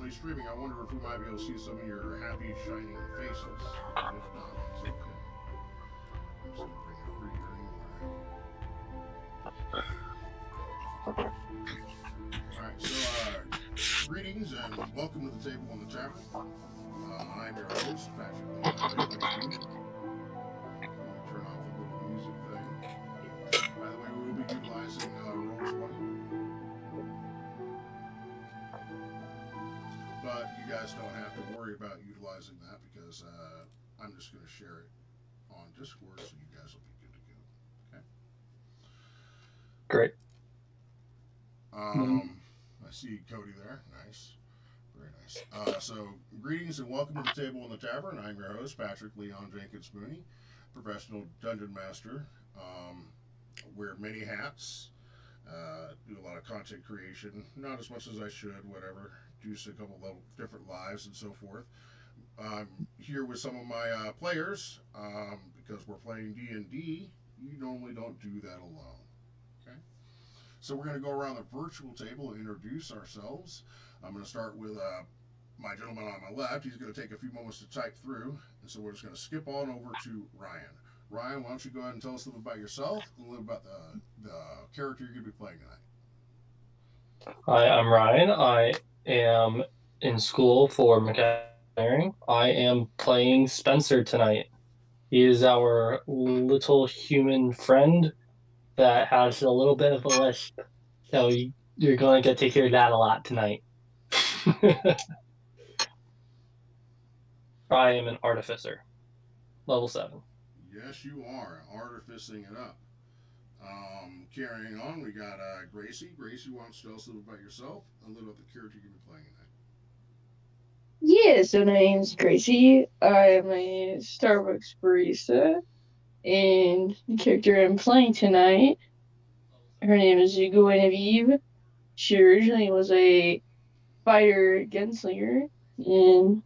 currently streaming, I wonder if we might be able to see some of your happy, shining faces. And if not, it's okay. I'm just going to bring it over here anyway. Alright, so greetings and welcome to the table on the tavern. I'm your host, Patrick Lee. Turn off the little music thing. By the way, we will be utilizing Roll20. But you guys don't have to worry about utilizing that because I'm just going to share it on Discord, so you guys will be good to go. Okay. Great. I see Cody there. Nice. Very nice. So, greetings and welcome to the table in the tavern. I'm your host, Patrick Leon Jenkins Mooney, professional dungeon master. Wear many hats. Do a lot of content creation. Not as much as I should, whatever. Do a couple of different lives and so forth. I'm here with some of my players because we're playing D&D. You normally don't do that alone. Okay. So we're going to go around the virtual table and introduce ourselves. I'm going to start with my gentleman on my left. He's going to take a few moments to type through, and so we're just going to skip on over to Ryan. Ryan, why don't you go ahead and tell us a little about yourself and a little about the character you're going to be playing tonight. Hi, I'm Ryan. I am in school for mechanical engineering. I am playing Spencer tonight. He is our little human friend that has a little bit of a lisp. So you're going to get to hear that a lot tonight. I am an artificer, level 7. Yes, you are artificing it up. Carrying on, we got Gracie. Gracie, why don't you tell us a little about yourself and a little about the character you're going to be playing tonight. Yeah, so my name's Gracie. I'm a Starbucks barista, and the character I'm playing tonight, her name is Genevieve. She originally was a fighter gunslinger, and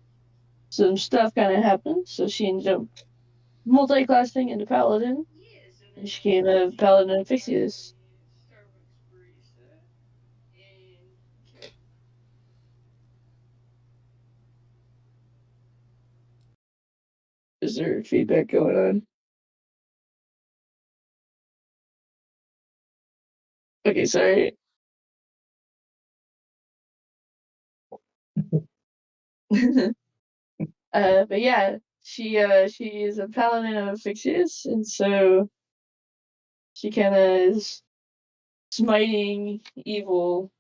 some stuff kind of happened, so she ended up multi-classing into paladin, and she became a paladin of Fixius. Is there feedback going on? Okay, sorry. But yeah, she is a paladin of Fixius, and so she kind of is smiting evil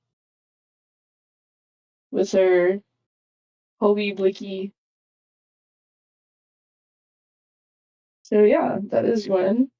with her Hobie Blicky. So yeah, that is one.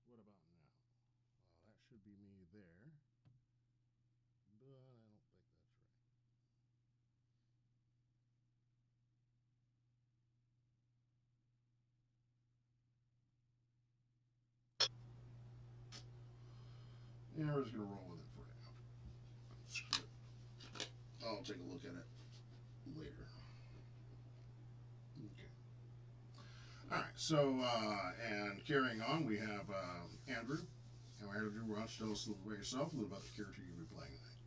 What about now? That should be me there. But I don't think that's right. Yeah, we're just going to roll with it for now. Screw it. I'll take a look at it later. Okay. Alright, so, and carrying on, we have Andrew. Andrew, why don't you tell us a little about yourself, a little about the character you'll be playing tonight.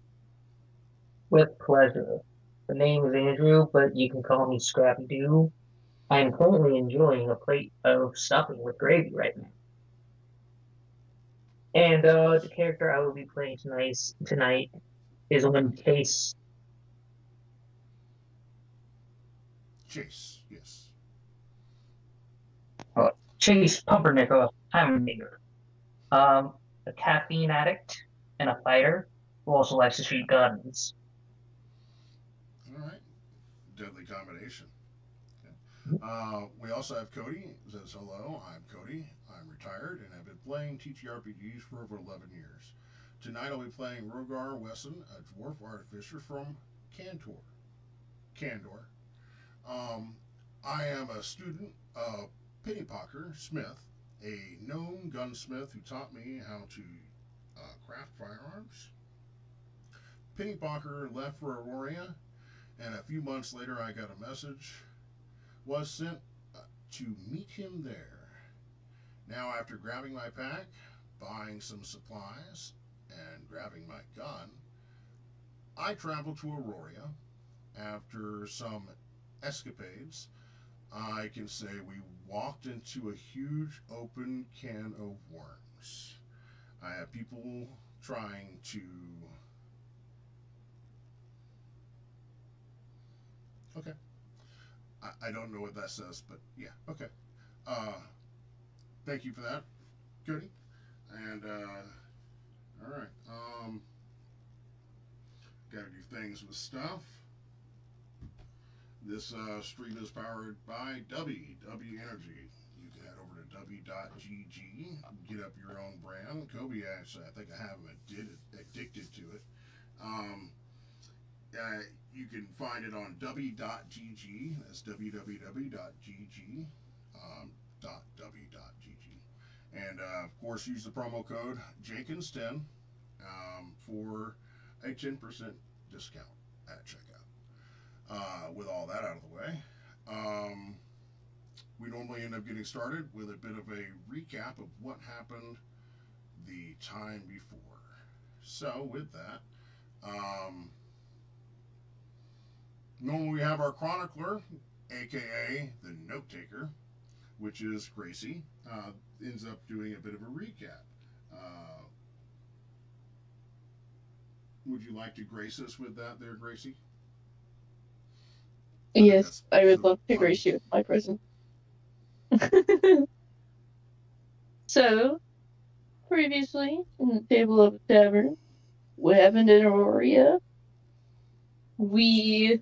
With pleasure. The name is Andrew, but you can call me Scrappy Doo. I am currently enjoying a plate of stuffing with gravy right now. And the character I will be playing tonight is one Chase. Chase, yes. Chase Pumpernickel Hamburger. A caffeine addict and a fighter who also likes to shoot guns. All right. Deadly combination. We also have Cody. Says hello. I'm Cody. I'm retired and have been playing TTRPGs for over 11 years. Tonight I'll be playing Rogar Wesson, a dwarf artificer from Candor. I am a student of Pennypocker Smith, a gnome gunsmith who taught me how to craft firearms. Pennypocker left for Auroria, and a few months later I got a message was sent to meet him there. Now, after grabbing my pack, buying some supplies, and grabbing my gun, I traveled to Auroria. After some escapades, I can say we walked into a huge open can of worms. I have people trying to. Okay. I don't know what that says, but yeah, okay. Thank you for that, Cody. And, alright. Gotta do things with stuff. This stream is powered by W Energy. You can head over to w.gg, get up your own brand. Kobe actually, I think I have him addicted to it. You can find it on w.gg. That's www.gg. .w.gg. And of course, use the promo code Jenkins10 for a 10% discount at checkout. With all that out of the way, we normally end up getting started with a bit of a recap of what happened the time before. So, with that, normally we have our chronicler, aka the note taker, which is Gracie, ends up doing a bit of a recap. Would you like to grace us with that there, Gracie? Yes, I would love to grace you with my presence. So, previously, in the Table of the Tavern, what happened in Auroria? We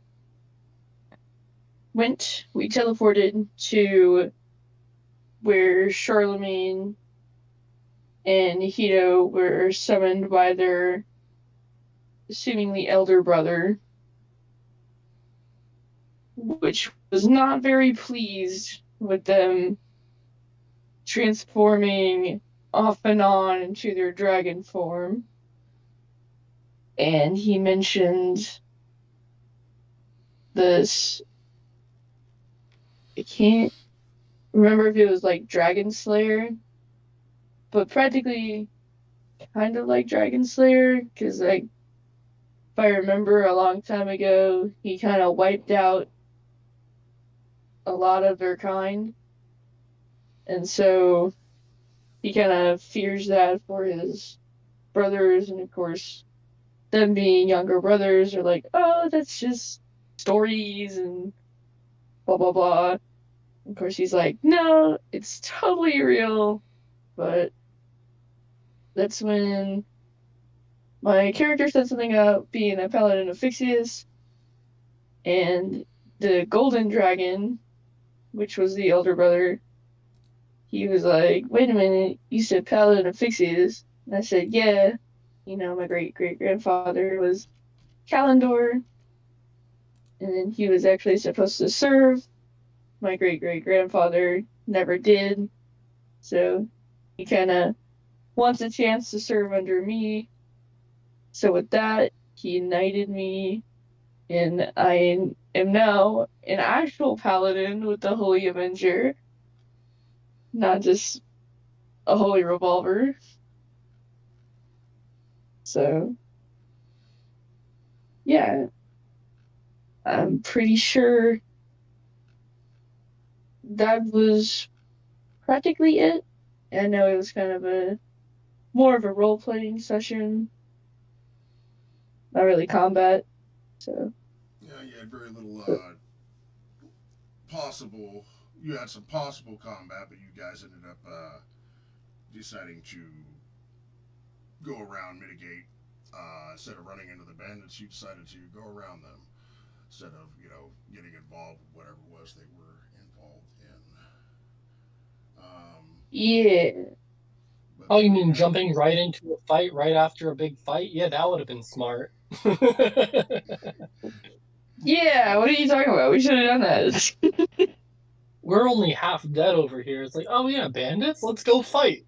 teleported to where Charlemagne and Hito were summoned by their seemingly elder brother, which was not very pleased with them transforming off and on into their dragon form. And he mentioned this. I can't remember if it was like Dragon Slayer, but practically kind of like Dragon Slayer, because like if I remember a long time ago, he kind of wiped out a lot of their kind, and so he kind of fears that for his brothers, and of course, them being younger brothers are like, oh, that's just stories and blah blah blah. Of course, he's like, no, it's totally real, but that's when my character said something about being a paladin of Fixius, and the golden dragon, which was the elder brother, he was like, wait a minute, you said paladin of Fixius? And I said, yeah, my great-great-grandfather was Kalendor, and then he was actually supposed to serve. My great-great-grandfather never did, so he kind of wants a chance to serve under me. So with that, he knighted me, and I am now an actual paladin with the Holy Avenger, not just a holy revolver. So, yeah, I'm pretty sure that was practically it. I know it was kind of a more of a role-playing session. Not really combat. So Yeah, you had very little possible. You had some possible combat, but you guys ended up deciding to go around, mitigate. Instead of running into the bandits, you decided to go around them instead of getting involved with whatever it was they were involved in. yeah. Oh, you mean jumping right into a fight right after a big fight? Yeah, that would have been smart. Yeah, what are you talking about? We should have done that. We're only half dead over here. It's like, oh yeah, bandits? Let's go fight.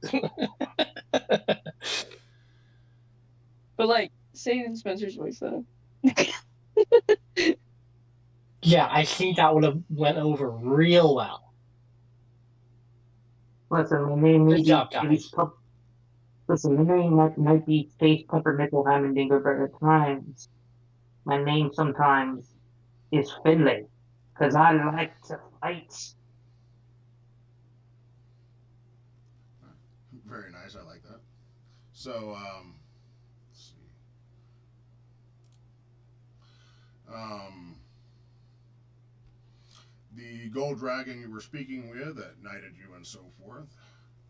But like, saying in Spencer's voice though. Yeah, I think that would have went over real well. Listen, my name may Good be job, guys. Listen, my name might be Space Pumpernickel Hammerdinger, but at times, my name sometimes is Finley, because I like to fight. Very nice. I like that. So, let's see. The gold dragon you were speaking with that knighted you and so forth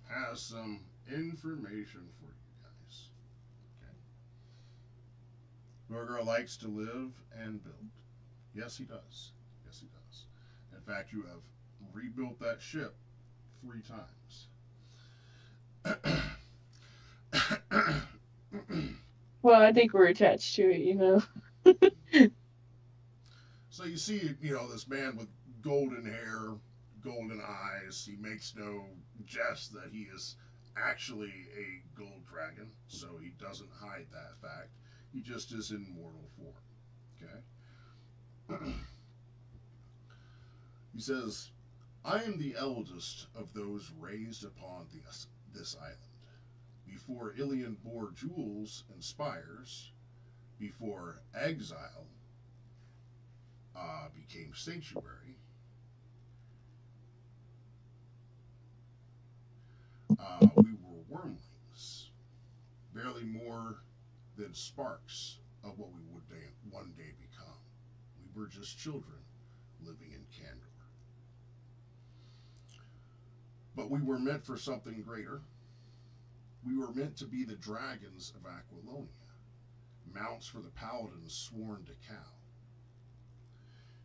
has some information for you guys. Okay. Norgor likes to live and build. Yes, he does. Yes, he does. In fact, you have rebuilt that ship 3 times. Well, I think we're attached to it, you know. So you see, this man with golden hair, golden eyes. He makes no jest that he is actually a gold dragon, so he doesn't hide that fact. He just is in mortal form. Okay? He says, I am the eldest of those raised upon this island. Before Ilion bore jewels and spires, before exile became sanctuary, we were wormlings, barely more than sparks of what we would one day become. We were just children living in candor. But we were meant for something greater. We were meant to be the dragons of Aquilonia, mounts for the paladins sworn to cow,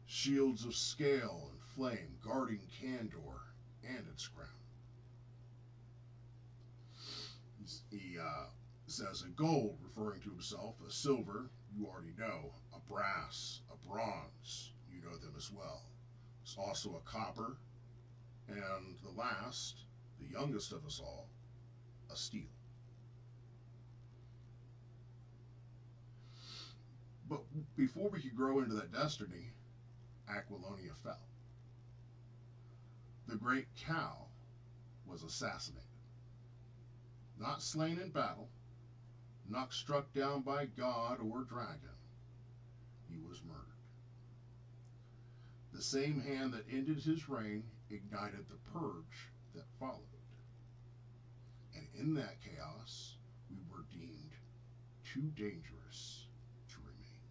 shields of scale and flame guarding candor and its crown. He says a gold, referring to himself, a silver, you already know, a brass, a bronze, you know them as well. There's also a copper, and the last, the youngest of us all, a steel. But before we could grow into that destiny, Aquilonia fell. The great cow was assassinated. Not slain in battle, not struck down by god or dragon. He was murdered. The same hand that ended his reign ignited the purge that followed. And in that chaos, we were deemed too dangerous to remain.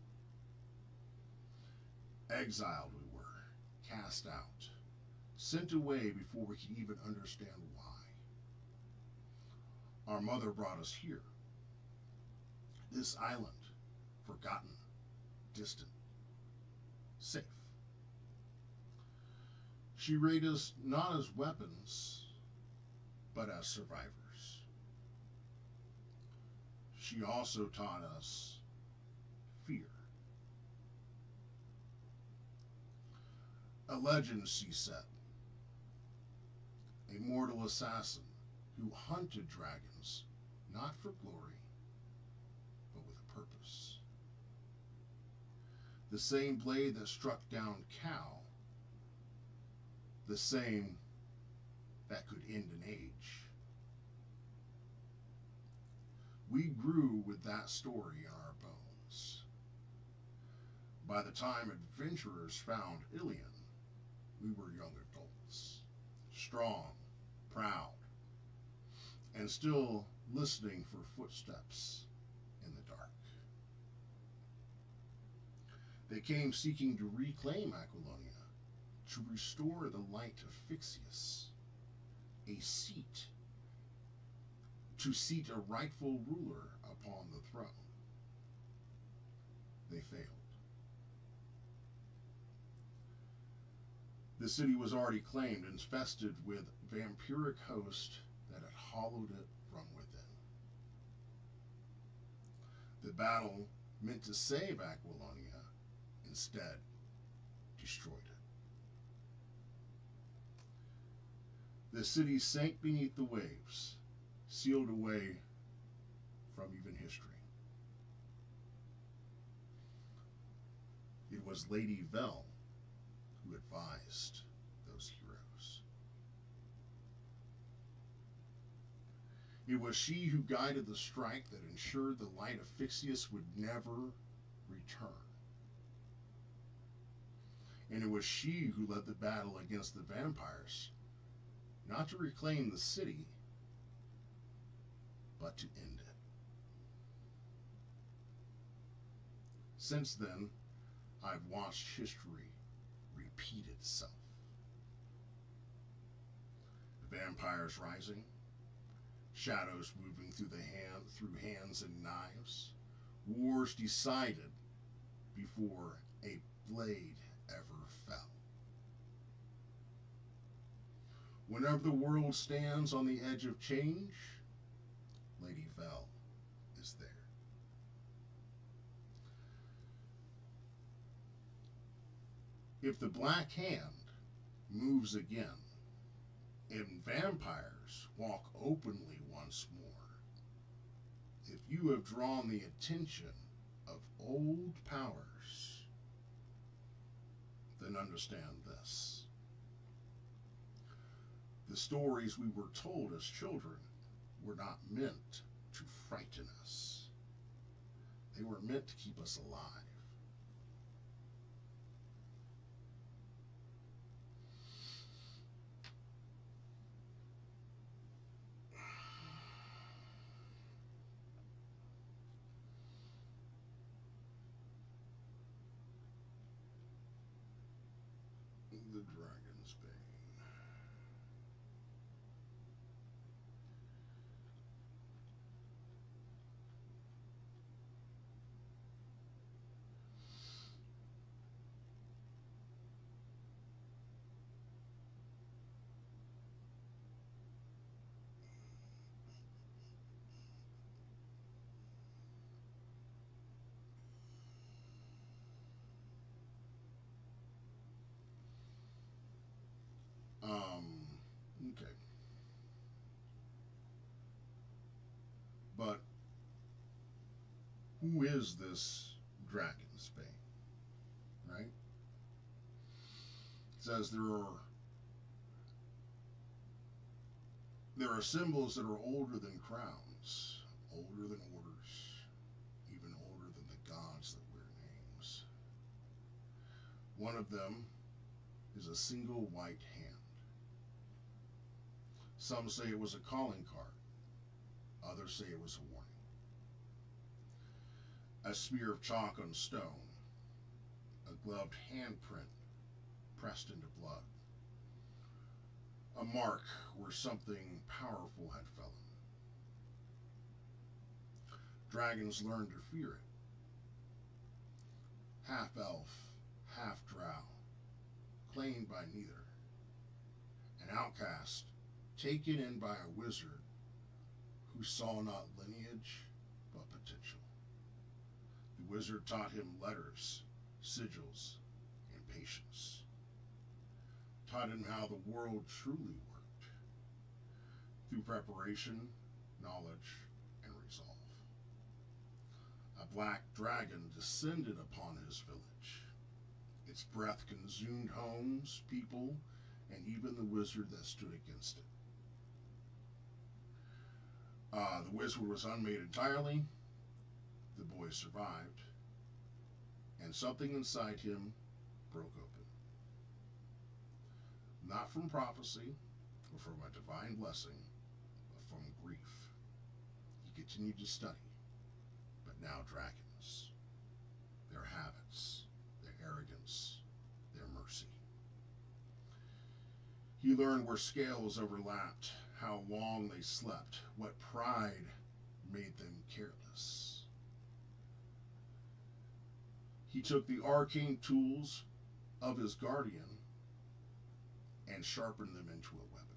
Exiled we were, cast out, sent away before we could even understand why. Our mother brought us here. This island, forgotten, distant, safe. She raised us not as weapons, but as survivors. She also taught us fear. A legend, she said, a mortal assassin who hunted dragons, not for glory, but with a purpose. The same blade that struck down Cal, the same that could end an age. We grew with that story in our bones. By the time adventurers found Ilion, we were young adults, strong, proud, and still listening for footsteps in the dark. They came seeking to reclaim Aquilonia, to restore the light of Fixius, to seat a rightful ruler upon the throne. They failed. The city was already claimed, infested with vampiric hosts that had hollowed it from within. The battle meant to save Aquilonia instead destroyed it. The city sank beneath the waves, sealed away from even history. It was Lady Vel who advised those heroes. It was she who guided the strike that ensured the light of Fixius would never return. And it was she who led the battle against the vampires, not to reclaim the city, but to end it. Since then, I've watched history repeat itself. The vampires rising, shadows moving through hands and knives, wars decided before a blade ever fell. Whenever the world stands on the edge of change, Lady Vel is there. If the Black Hand moves again, and vampires walk openly once more, if you have drawn the attention of old powers, then understand this. The stories we were told as children were not meant to frighten us. They were meant to keep us alive. The Dragon's Bane. Okay. But who is this Dragon's Bane? Right? It says there are symbols that are older than crowns, older than orders, even older than the gods that wear names. One of them is a single white hand. Some say it was a calling card. Others say it was a warning. A smear of chalk on stone. A gloved handprint pressed into blood. A mark where something powerful had fallen. Dragons learned to fear it. Half elf, half drow, claimed by neither. An outcast, taken in by a wizard who saw not lineage but potential. The wizard taught him letters, sigils, and patience. Taught him how the world truly worked, through preparation, knowledge, and resolve. A black dragon descended upon his village. Its breath consumed homes, people, and even the wizard that stood against it. The wizard was unmade entirely. The boy survived, and something inside him broke open. Not from prophecy or from a divine blessing, but from grief. continued to study, but now dragons, their habits, their arrogance, their mercy. He learned where scales overlapped, how long they slept, what pride made them careless. He took the arcane tools of his guardian and sharpened them into a weapon.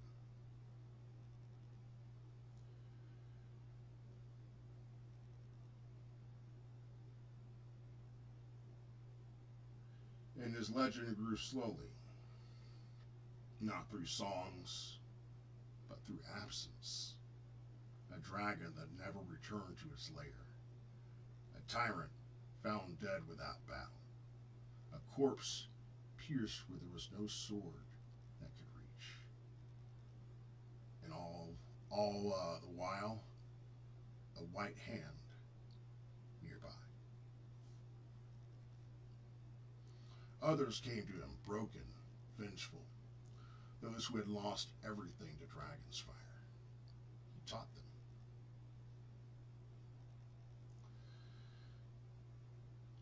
And his legend grew slowly, not through songs, but through absence. A dragon that never returned to its lair. A tyrant found dead without battle. A corpse pierced where there was no sword that could reach. And all the while, a white hand nearby. Others came to him broken, vengeful, those who had lost everything to dragon's fire. He taught them.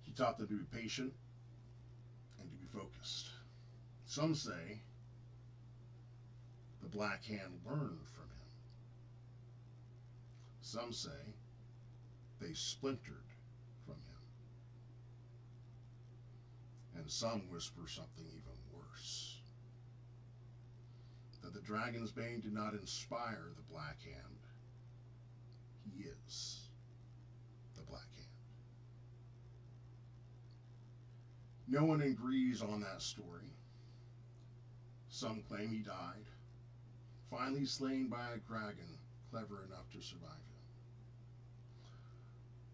He taught them to be patient and to be focused. Some say the Black Hand learned from him. Some say they splintered from him. And some whisper something even worse. That the Dragon's Bane did not inspire the Black Hand. He is the Black Hand. No one agrees on that story. Some claim he died, finally slain by a dragon clever enough to survive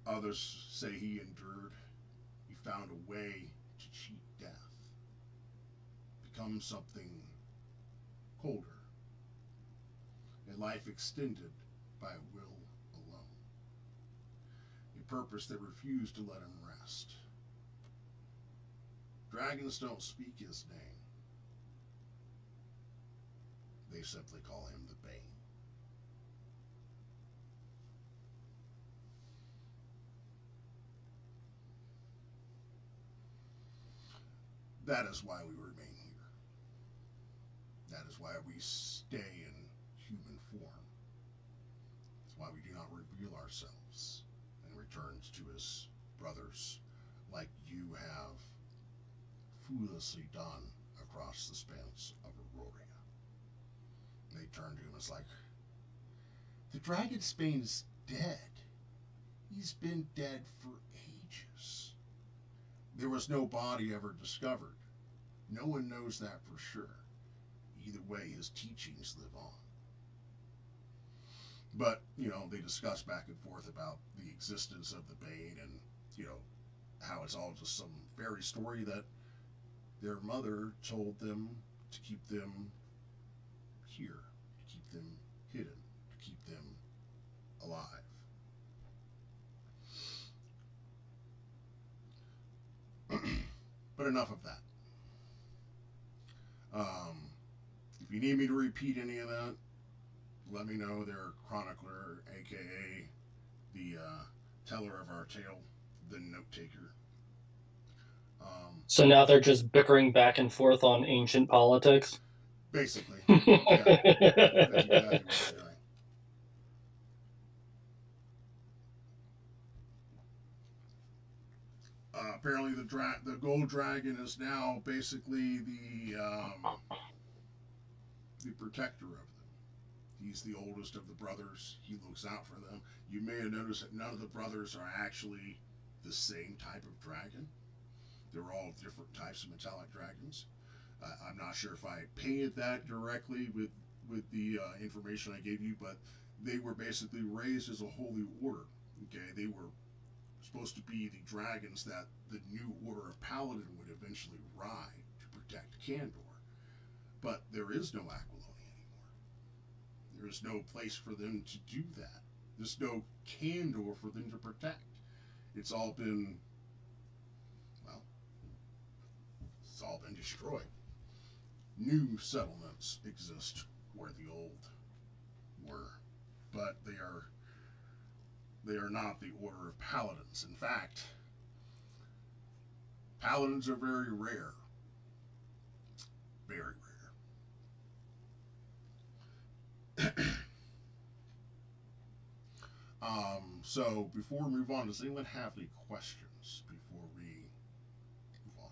him. Others say he endured. He found a way to cheat death, become something colder, a life extended by will alone, a purpose that refused to let him rest. Dragons don't speak his name. They simply call him the Bane. That is why we remain here. That is why we stay in human form. That's why we do not reveal ourselves and return to his brothers like you have foolishly done across the spans of Auroria. They turn to him. It's like, the Dragon's Bane is dead. He's been dead for ages. There was no body ever discovered. No one knows that for sure. Either way, his teachings live on. But, they discuss back and forth about the existence of the Bane and, how it's all just some fairy story that their mother told them to keep them here, to keep them hidden, to keep them alive. But enough of that. If you need me to repeat any of that, let me know. Their chronicler, aka the teller of our tale, the note taker. So now they're just bickering back and forth on ancient politics? Basically. Yeah, that's exactly what they're doing. Apparently the gold dragon is now basically the protector of them. He's the oldest of the brothers. He looks out for them. You may have noticed that none of the brothers are actually the same type of dragon. They're all different types of metallic dragons. I'm not sure if I painted that directly with the information I gave you, but they were basically raised as a holy order. Okay, they were supposed to be the dragons that the new order of Paladin would eventually ride to protect Kandor. But there is no Aquiloni anymore. There is no place for them to do that. There's no Kandor for them to protect. It's all been destroyed. New settlements exist where the old were, but they are they are not the order of paladins. In fact, paladins are very rare. Very rare. So before we move on, does anyone have any questions before we move on?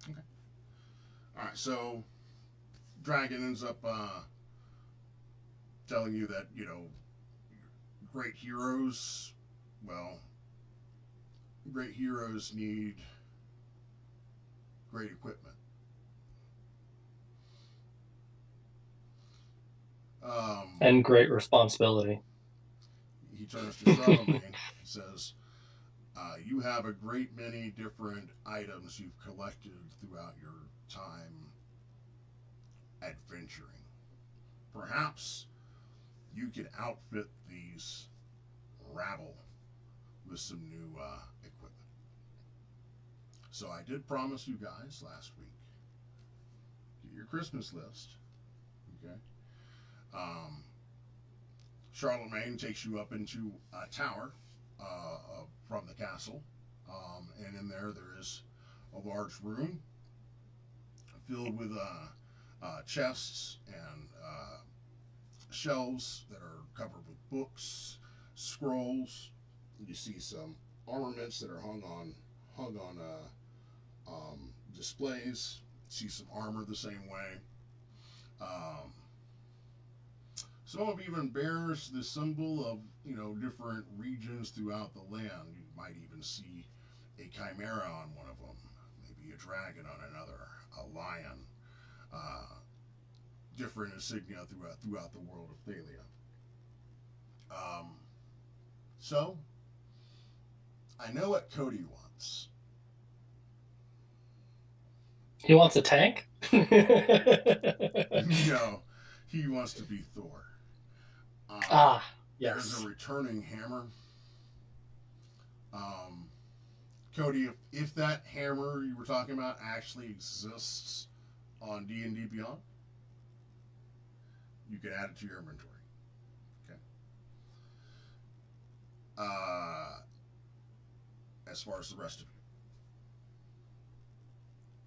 Okay. All right. So Dragon ends up telling you that great heroes, well, great heroes need great equipment. And great responsibility. He turns to Charlemagne and says, you have a great many different items you've collected throughout your time adventuring. Perhaps you could outfit these rabble with some new equipment. So I did promise you guys last week, get your Christmas list. Okay. Charlemagne takes you up into a tower from the castle, and in there is a large room filled with chests and shelves that are covered with books, scrolls. You see some armaments that are hung on displays. You see some armor the same way. Some of even bears the symbol of different regions throughout the land. You might even see a chimera on one of them, maybe a dragon on another, a lion. Different insignia throughout the world of Thalia. So I know what Cody wants. He wants a tank? No, he wants to be Thor. Yes. There's a returning hammer. Cody, if that hammer you were talking about actually exists on D&D Beyond, you can add it to your inventory. Okay. As far as the rest of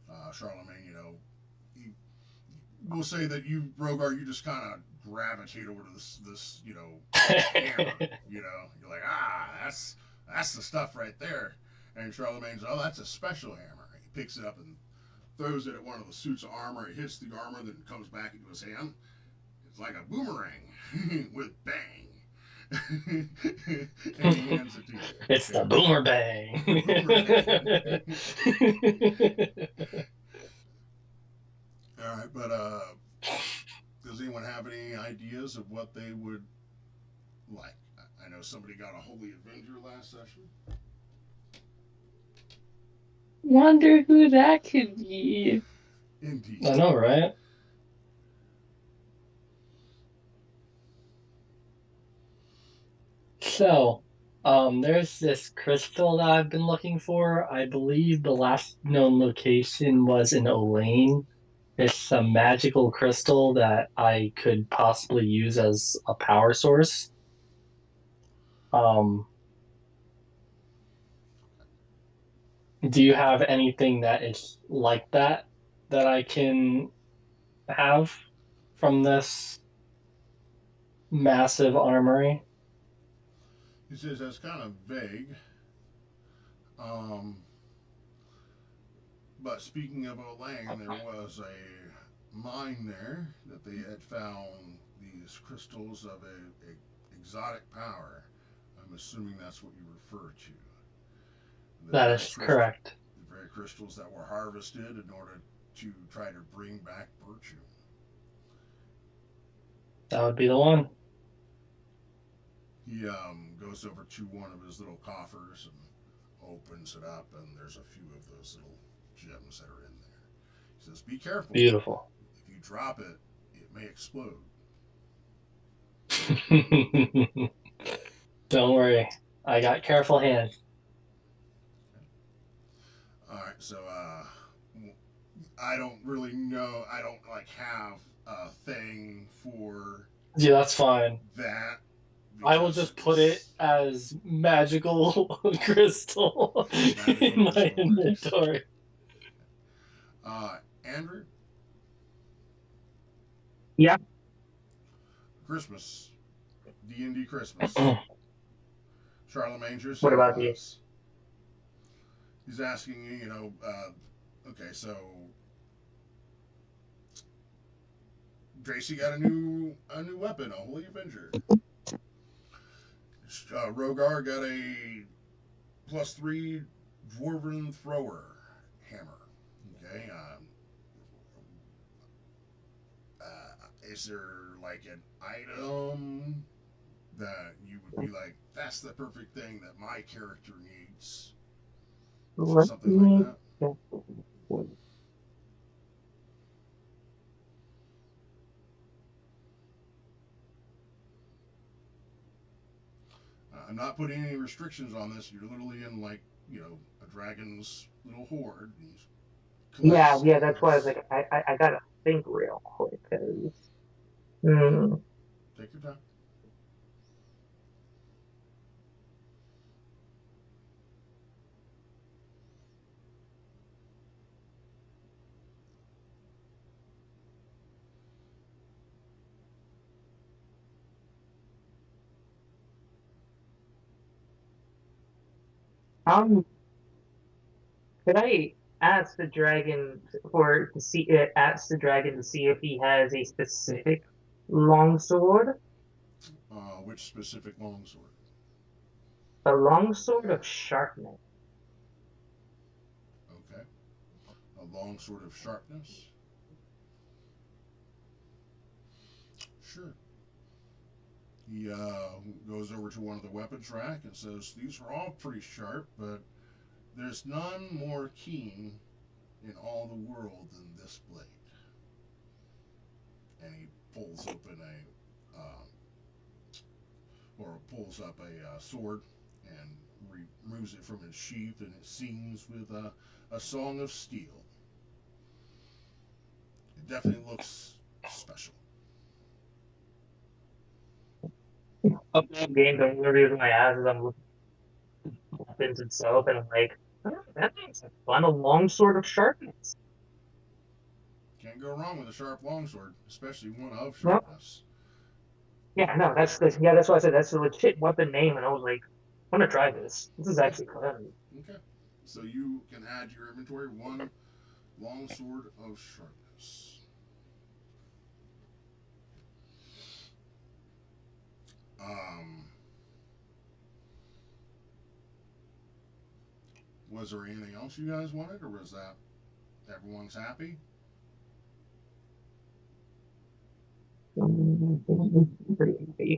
you, Charlemagne, we'll say that you, Rogar, you just kind of gravitate over to this hammer. You're like, that's the stuff right there. And Charlemagne's, oh, that's a special hammer. He picks it up and throws it at one of the suits of armor. It hits the armor, then it comes back into his hand. It's like a boomerang with bang. And he hands it to you. It's the boomer bang. All right, but does anyone have any ideas of what they would like? I know somebody got a Holy Avenger last session. Wonder who that could be. Indeed. I know, right? So, there's this crystal that I've been looking for. I believe the last known location was in Elaine. It's a magical crystal that I could possibly use as a power source. Do you have anything that is like that I can have from this massive armory? He says that's kind of vague. But speaking of Elaine, there was a mine there that they had found these crystals of a exotic power. I'm assuming that's what you refer to. That is correct. The very crystals that were harvested in order to try to bring back virtue. That would be the one. He goes over to one of his little coffers and opens it up, and there's a few of those little gems that are in there. He says, be careful. Beautiful. If you drop it, it may explode. Don't worry. I got careful hands. Alright, so, I don't really know. I don't, have a thing for Yeah, that's fine. that. I will just put it as magical crystal in my crystal. inventory. Andrew? Yeah. Christmas. D&D Christmas. Charlemagne, your What about you? He's asking you, okay, so Tracy got a new weapon, a Holy Avenger. Rogar got a +3 Dwarven Thrower hammer. Okay, is there like an item that you would be like, that's the perfect thing that my character needs? Something like that. I'm not putting any restrictions on this. You're literally in a dragon's little horde. Yeah, that's why I was like, I gotta think real quick, because Take your time. could I ask the dragon ask the dragon to see if he has a specific longsword? Which specific longsword? A longsword of sharpness. Okay. A longsword of sharpness. Sure. He goes over to one of the weapons rack and says, "These are all pretty sharp, but there's none more keen in all the world than this blade." And he pulls open pulls up a sword and removes it from its sheath, and it sings with a song of steel. It definitely looks special. Up that game, the only reason I ask is I'm looking at weapons itself, and I'm like, oh, that makes a fun longsword of sharpness. Can't go wrong with a sharp longsword, especially one of Well, sharpness. yeah, no, that's why I said that's a legit weapon name, and I was like, I'm gonna try this. This is actually fun. Okay. So you can add to your inventory one longsword of sharpness. Was there anything else you guys wanted, or was that everyone's happy?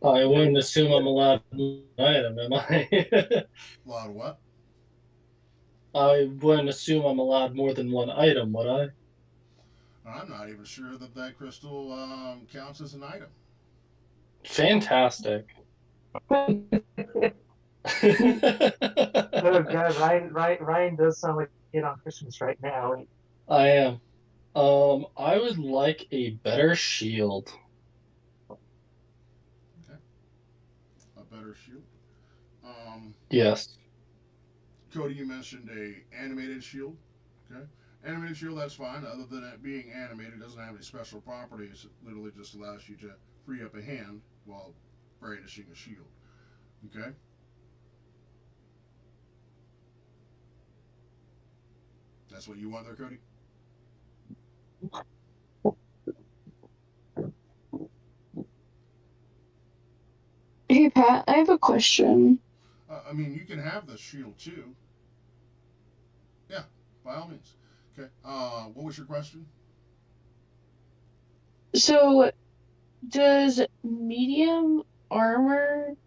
I wouldn't assume I'm allowed an item, am I? A lot of what? I wouldn't assume I'm allowed more than one item, would I? I'm not even sure that crystal counts as an item. Fantastic. Oh god, Ryan does sound like a kid on Christmas right now. I am. I would like a better shield. Okay. A better shield. Yes. Cody, you mentioned a animated shield. Okay. Animated shield, that's fine. Other than it being animated, it doesn't have any special properties. It literally just allows you to free up a hand while brandishing a shield. Okay. That's what you want there, Cody? Hey Pat, I have a question. You can have the shield too. Yeah, by all means. Okay. What was your question? So, does medium armor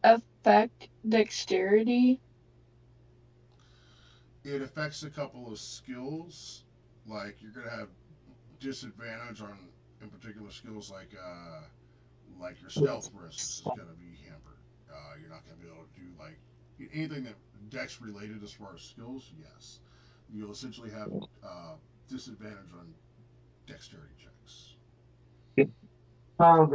affect dexterity? It affects a couple of skills. Like you're gonna have disadvantage on in particular skills like your stealth, for instance, is gonna be hampered. You're not going to be able to do like anything that dex related as far as skills. Yes, you'll essentially have disadvantage on dexterity checks.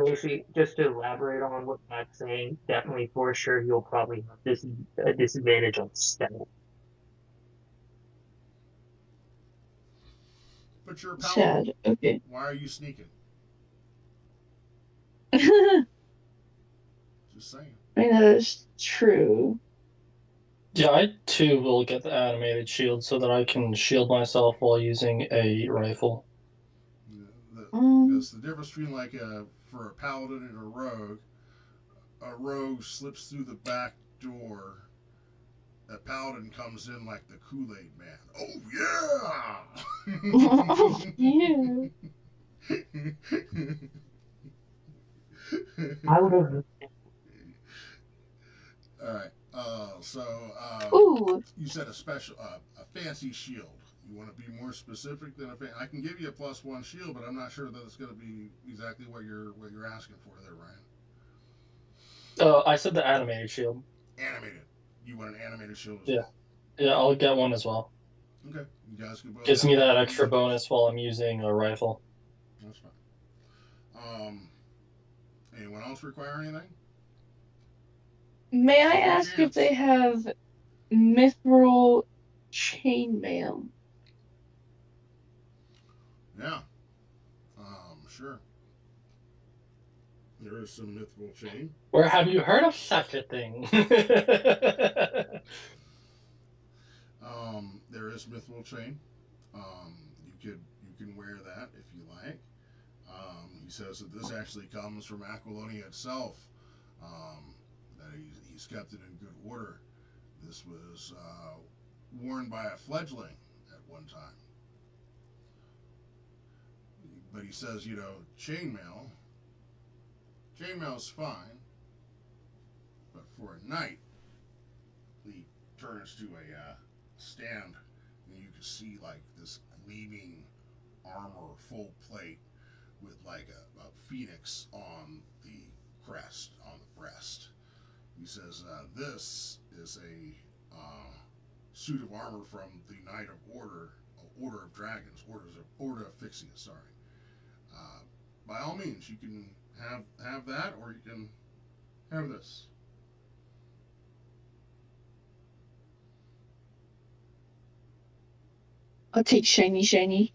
Basically, just to elaborate on what Matt's saying, definitely for sure you'll probably have a disadvantage on stealth. But you're a paladin. Sad. Okay. Why are you sneaking? Just saying. I mean, that is true. Yeah, I too will get the animated shield so that I can shield myself while using a rifle. Because the difference between like for a paladin and a rogue slips through the back door. A paladin comes in like the Kool-Aid man. Oh Yeah. I would have. All right. Ooh. You said a special, a fancy shield. You want to be more specific than I can give you a +1 shield, but I'm not sure that it's going to be exactly what you're asking for there, Ryan. I said the animated shield. Animated. You want an animated shield as Yeah. well? Yeah, I'll get one as well. Okay. You guys can both. Gives me that extra bonus while I'm using a rifle. That's fine. Anyone else require anything? May I ask if they have mithril chainmail? Yeah. Sure. There is some mithril chain. Where have you heard of such a thing? There is mithril chain. You can wear that if you like. He says that this actually comes from Aquilonia itself. That he's kept it in good order. This was worn by a fledgling at one time. But he says, chainmail's fine, but for a knight, he turns to a stand, and you can see like this gleaming armor, full plate, with like a phoenix on the crest, on the breast. He says, this is a suit of armor from the Knight of Order of Dragons, Order of Fixia, sorry. By all means, you can have that, or you can have this. I'll take shiny. You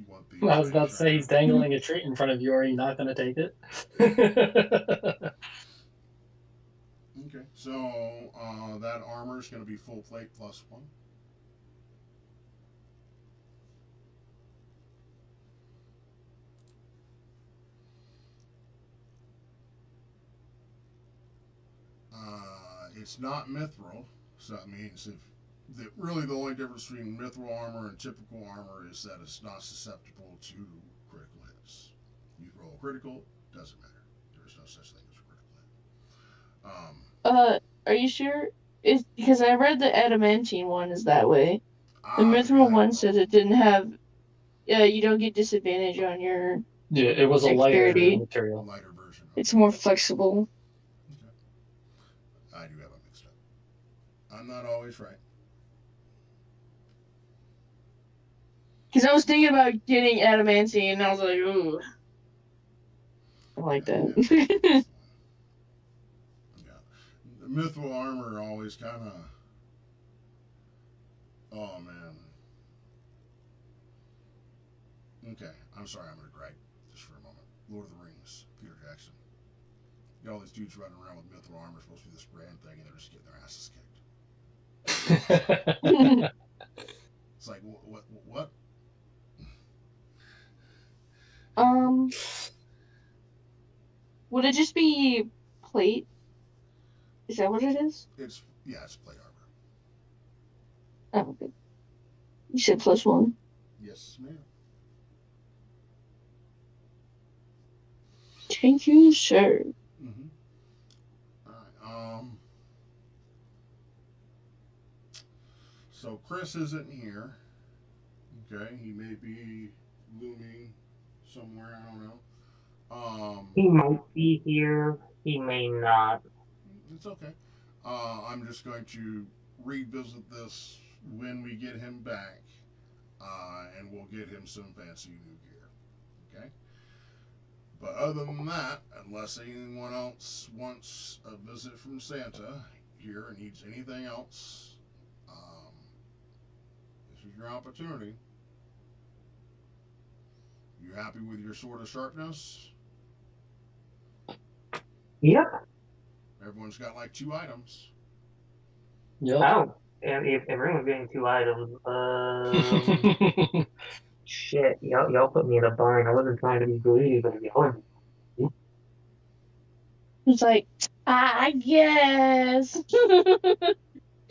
want the I was about to say he's dangling a treat in front of you. Are you not going to take it? Okay, so that armor is going to be full plate +1. It's not mithril, so that means really the only difference between mithril armor and typical armor is that it's not susceptible to critical hits. You roll critical, doesn't matter. There's no such thing as a critical hit. Are you sure? It's because I read the adamantine one is that way. The mithril one says it didn't have. You don't get disadvantage on your. Yeah, it was dexterity. A lighter material. Lighter version. It's more flexible. Okay. I do have it mixed up. I'm not always right. Because I was thinking about getting adamantine, and I was like, ooh. I like that. Yeah. The mithril armor always kind of. Oh, man. Okay. I'm sorry, I'm going to gripe just for a moment. Lord of the Rings, Peter Jackson. You got all these dudes running around with mithril armor, supposed to be this grand thing, and they're just getting their asses kicked. It's like, what? Would it just be plate? Is that what it is? It's plate armor. Oh, okay. You said +1. Yes, ma'am. Thank you, sir. Mm-hmm. All right. So Chris isn't here. Okay, he may be looming somewhere. I don't know. He might be here. He may not. It's okay. I'm just going to revisit this when we get him back, and we'll get him some fancy new gear. Okay? But other than that, unless anyone else wants a visit from Santa here and needs anything else, this is your opportunity. You happy with your sword of sharpness? Yep. Everyone's got like 2 items. Yep. Oh, if everyone's getting 2 items, shit, y'all put me in a bind. I wasn't trying to be greedy, but if y'all are It's like, I guess.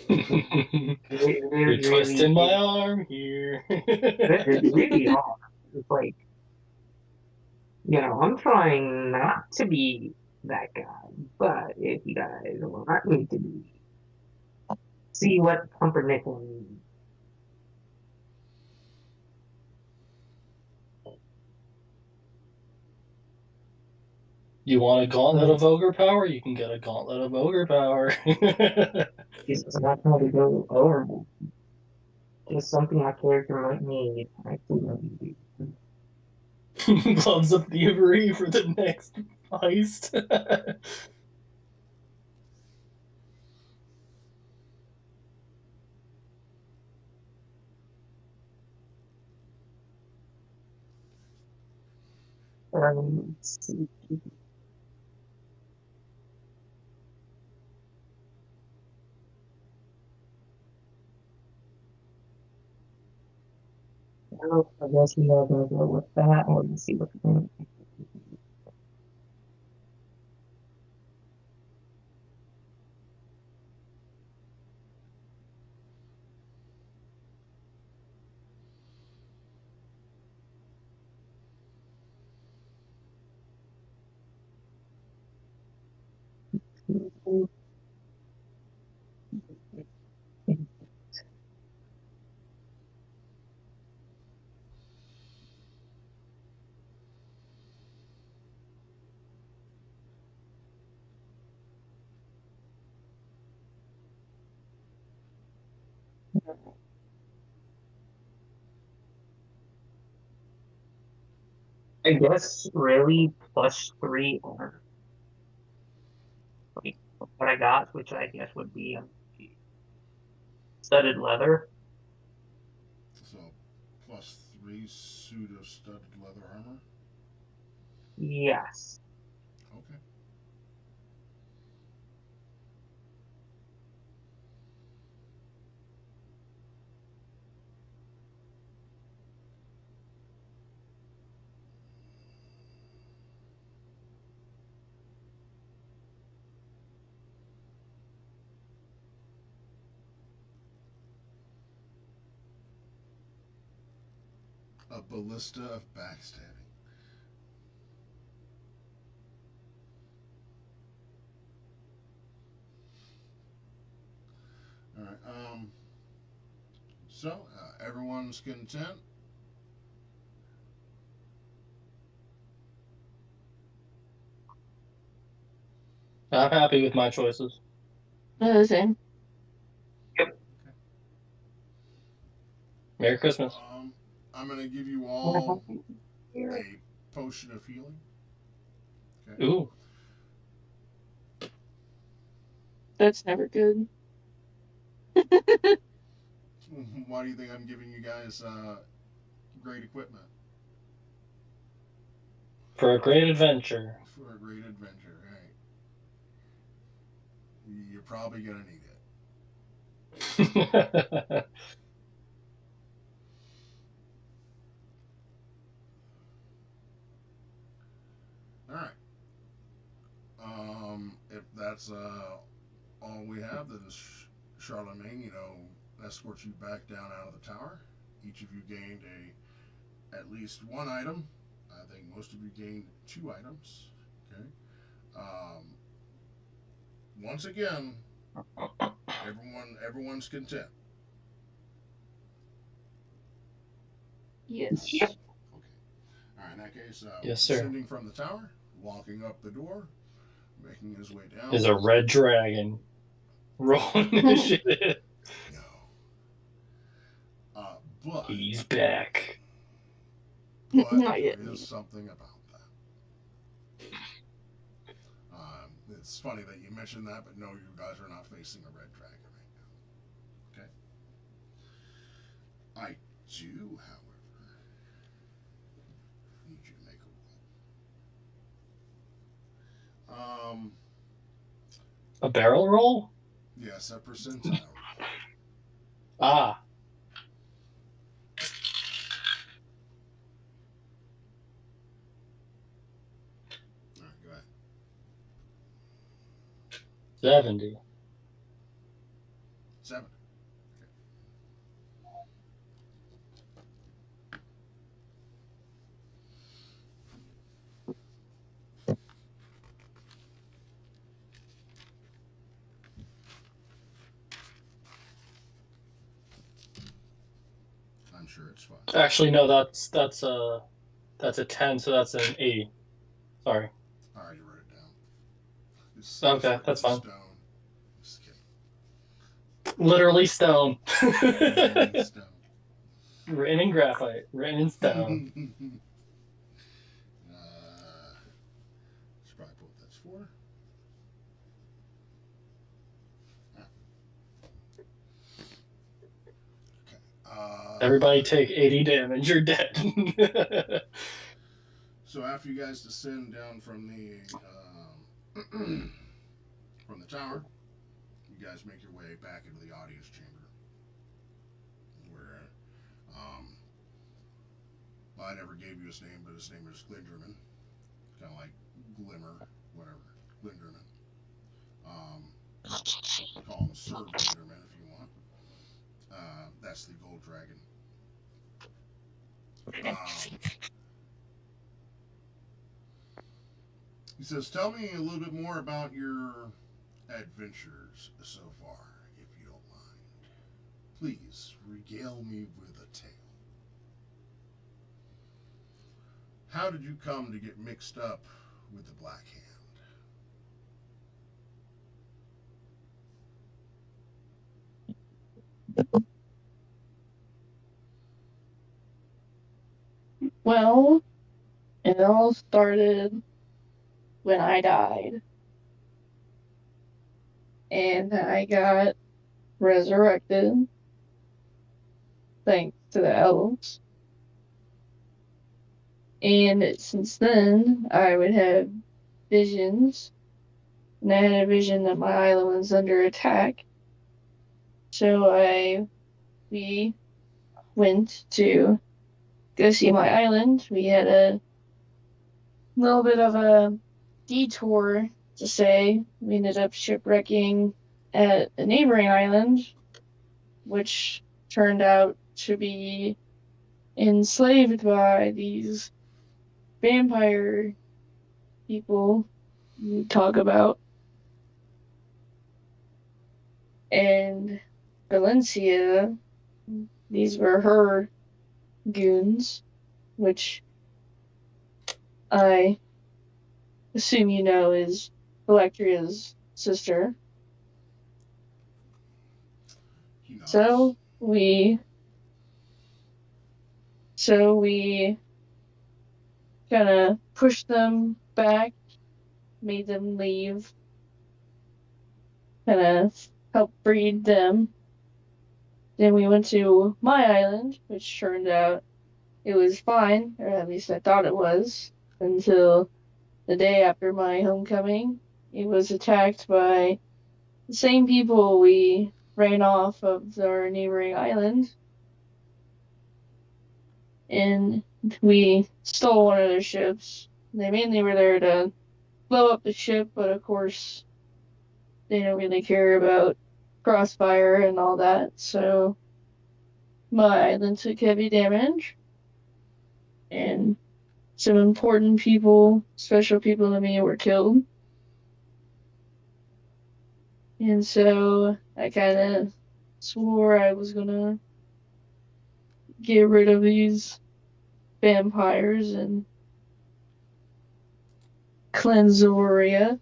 You're twisting my arm here. It's really hard. It's like, I'm trying not to be that guy, but if you guys want me to be, see what pumpernickel needs. You want a gauntlet of ogre power? You can get a gauntlet of ogre power. It's not going to go overboard. Just something my character might need. I think Gloves of thievery for the next heist. let's see. Well, I guess we are going to go with that. Let's see what the I guess really +3 on like, what I got, which I guess would be studded leather. So, +3 suit of studded leather armor. Yes. Okay. A ballista of backstabbing. All right. So everyone's content. I'm happy with my choices. Same. Yep. Merry Christmas. I'm gonna give you all a potion of healing. Okay. Ooh. That's never good. Why do you think I'm giving you guys great equipment? For a great adventure. For a great adventure, hey. You're probably gonna need it. All right. If that's all we have, then Charlemagne, escorts you back down out of the tower. Each of you gained at least 1 item. I think most of you gained 2 items. Okay. Um, once again, everyone's content. Yes. Yep. Okay. All right. In that case, Yes, sir. descending from the tower, walking up the door, making his way down. Is a red dragon. Roll initiative. No. But He's back. But Not there yet. is something about that. It's funny that you mentioned that, but no, you guys are not facing a red dragon right now. Okay. I do, however, need you to make a roll. A barrel roll? Yes, a percentile. Ah. All right, go ahead. 70. 7. I'm sure it's fine. Actually, no, that's a 10, so that's an 80. Sorry. All right, you wrote it down. Okay, that's fine. Stone. Just kidding. Literally stone. Stone. Written in graphite. Written in stone. Should probably put what that's for. Okay. Everybody take 80 damage. You're dead. So after you guys descend down from the from the tower, you guys make your way back into the audience chamber, where well, I never gave you his name, but his name is Glinderman, kind of like Glimmer, whatever, Glinderman. Call him Sir Glinderman if you want. That's the gold dragon. He says, tell me a little bit more about your adventures so far, if you don't mind. Please, regale me with a tale. How did you come to get mixed up with the Black Hand? Well, it all started when I died. And I got resurrected thanks to the elves. And since then, I would have visions. And I had a vision that my island was under attack. So we went to go see my island. We had a little bit of a detour to say. We ended up shipwrecking at a neighboring island, which turned out to be enslaved by these vampire people we talk about. And Valencia, these were her goons, which I assume you know is Electria's sister. He nods. So we kind of pushed them back, made them leave, kind of helped breed them. Then we went to my island, which turned out it was fine, or at least I thought it was, until the day after my homecoming. It was attacked by the same people we ran off of our neighboring island. And we stole one of their ships. They mainly were there to blow up the ship, but of course, they don't really care about crossfire and all that. So my island took heavy damage. And some important people, special people to me, were killed. And so I kind of swore I was gonna get rid of these vampires and cleanse Auroria.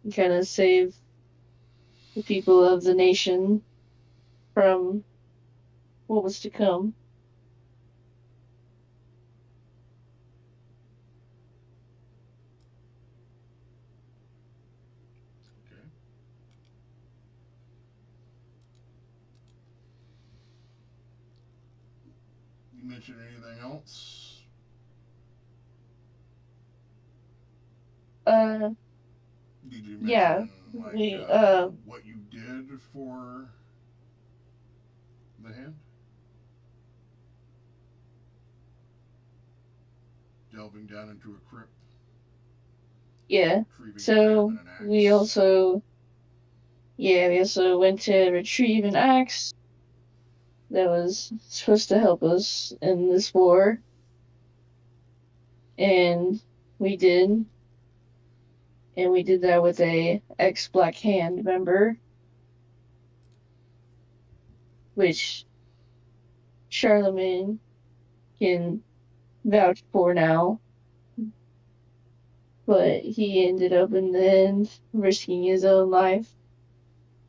and kind of save the people of the nation from what was to come. Okay. You mentioned anything else? Did you Yeah, mention like we what you did for the hand? Delving down into a crypt, yeah. retrieving a lamp So and an we axe. also went to retrieve an axe that was supposed to help us in this war, and we did, and we did that with a ex-Black Hand member, which Charlemagne can vouch for now. But he ended up in the end risking his own life,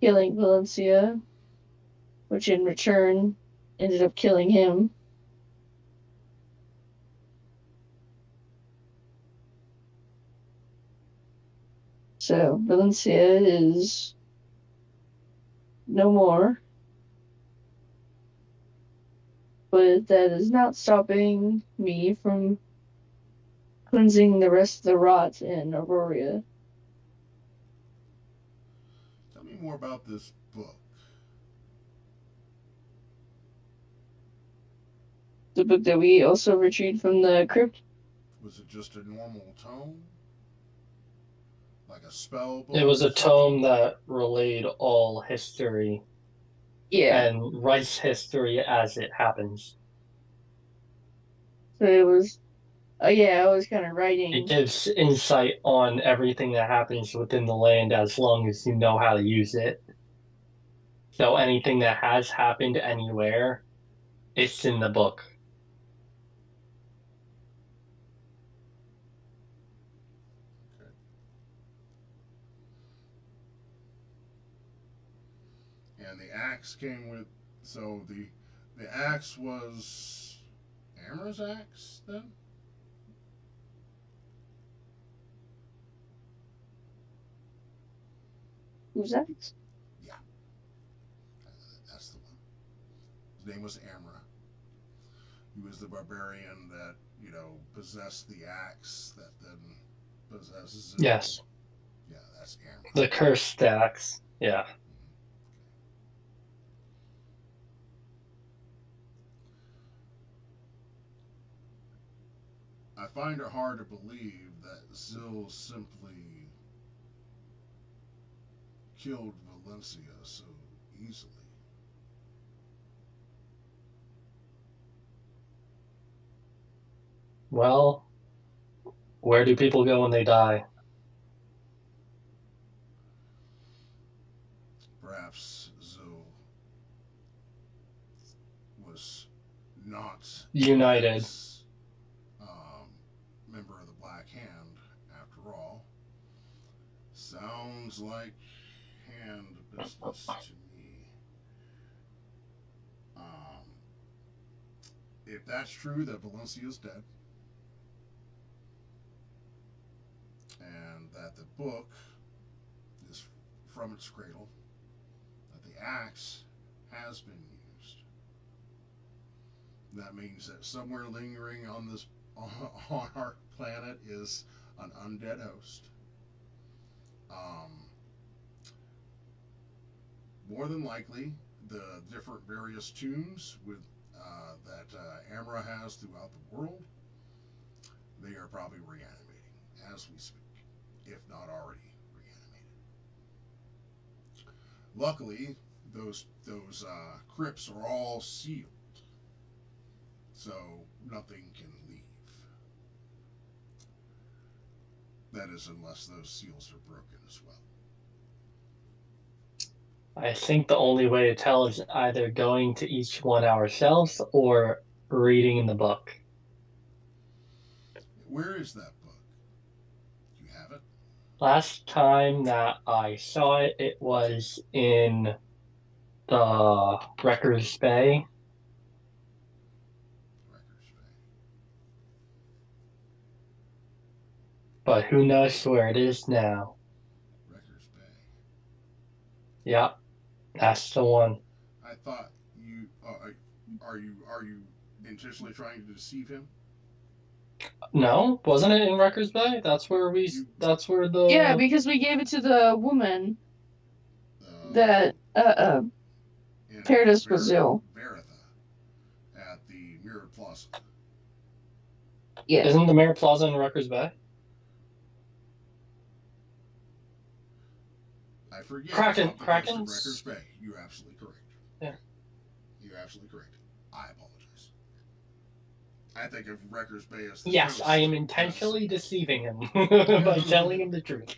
killing Valencia, which in return ended up killing him. So Valencia is no more, but that is not stopping me from cleansing the rest of the rot in Auroria. Tell me more about this book. The book that we also retrieved from the crypt. Was it just a normal tome? Like a spell book It was or a something? tome that relayed all history Yeah, and writes history as it happens. so it was. Yeah, I was kind of It writing. gives insight on everything that happens within the land as long as you know how to use it. So anything that has happened anywhere, it's in the book. Okay. And the axe came with. So the axe was Amra's axe then? Who's that? Yeah, that's the one. His name was Amra. He was the barbarian that possessed the axe that then possesses Zil. Yes. Yeah, that's Amra. The cursed stacks. Yeah. I find it hard to believe that Zil simply killed Valencia so easily. Well, where do people go when they die? Perhaps Zil was not United. ex member of the Black Hand after all. Sounds like hand business to me. Um, if that's true, that Valencia's dead, and that the book is from its cradle, that the axe has been used, that means that somewhere lingering on this on our planet is an undead host. Um, More than likely, the different various tombs that Amra has throughout the world, they are probably reanimating as we speak, if not already reanimated. Luckily, those crypts are all sealed, so nothing can leave. That is, unless those seals are broken as well. I think the only way to tell is either going to each one ourselves or reading in the book. Where is that book? Do you have it? Last time that I saw it, it was in the Wrecker's Bay. Wrecker's Bay. But who knows where it is now. Wrecker's Bay. Yep, that's the one. I thought you. Are you intentionally trying to deceive him? No, wasn't it in Wrecker's Bay? That's where that's where the. Yeah, because we gave it to the woman that paired us with Zill. Veritha at the Mirror Plaza. Yeah. Isn't the Mirror Plaza in Wrecker's Bay? I forget. Kraken's. Wrecker's Bay. You're absolutely correct. Yeah. You're absolutely correct. I apologize. I think of Wrecker's Bay as the Yes, coast. I am intentionally deceiving him by telling him the truth.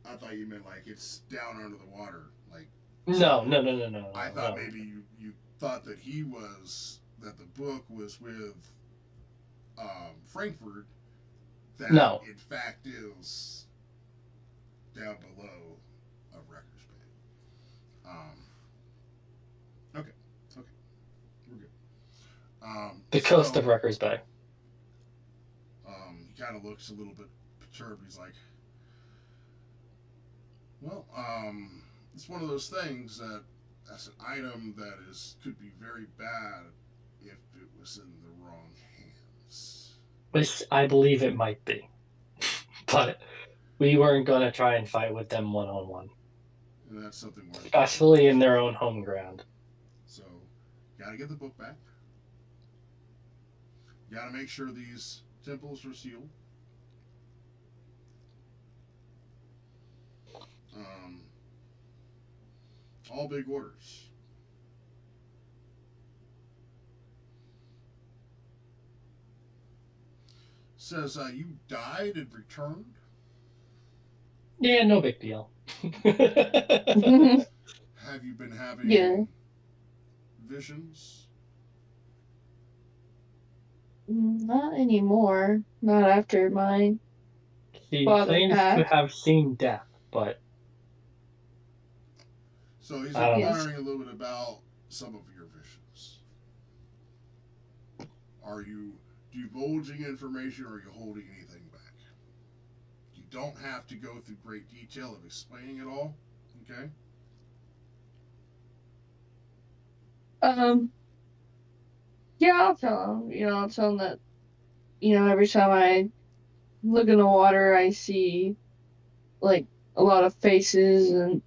I thought you meant like it's down under the water. Like No. I thought maybe you thought that that the book was with Frankfurt. That No. in fact is down below of Wrecker's Bay. Okay, we're good. The coast of Wrecker's Bay. He kind of looks a little bit perturbed. He's like, well, it's one of those things that's an item that could be very bad if it was in the wrong hands. Which I believe it might be. But we weren't going to try and fight with them one-on-one. And that's something more. Especially in their own home ground. So, gotta get the book back. Gotta make sure these temples are sealed. All big orders. Says you died and returned. Yeah, no big deal. Have you been having visions? Not anymore. Not after my He father claims passed. to have seen death, but so he's inquiring a little bit about some of your visions. Are you divulging information, or are you holding anything back? You don't have to go through great detail of explaining it all, okay? Yeah, I'll tell him. I'll tell him that, every time I look in the water, I see, like, a lot of faces, and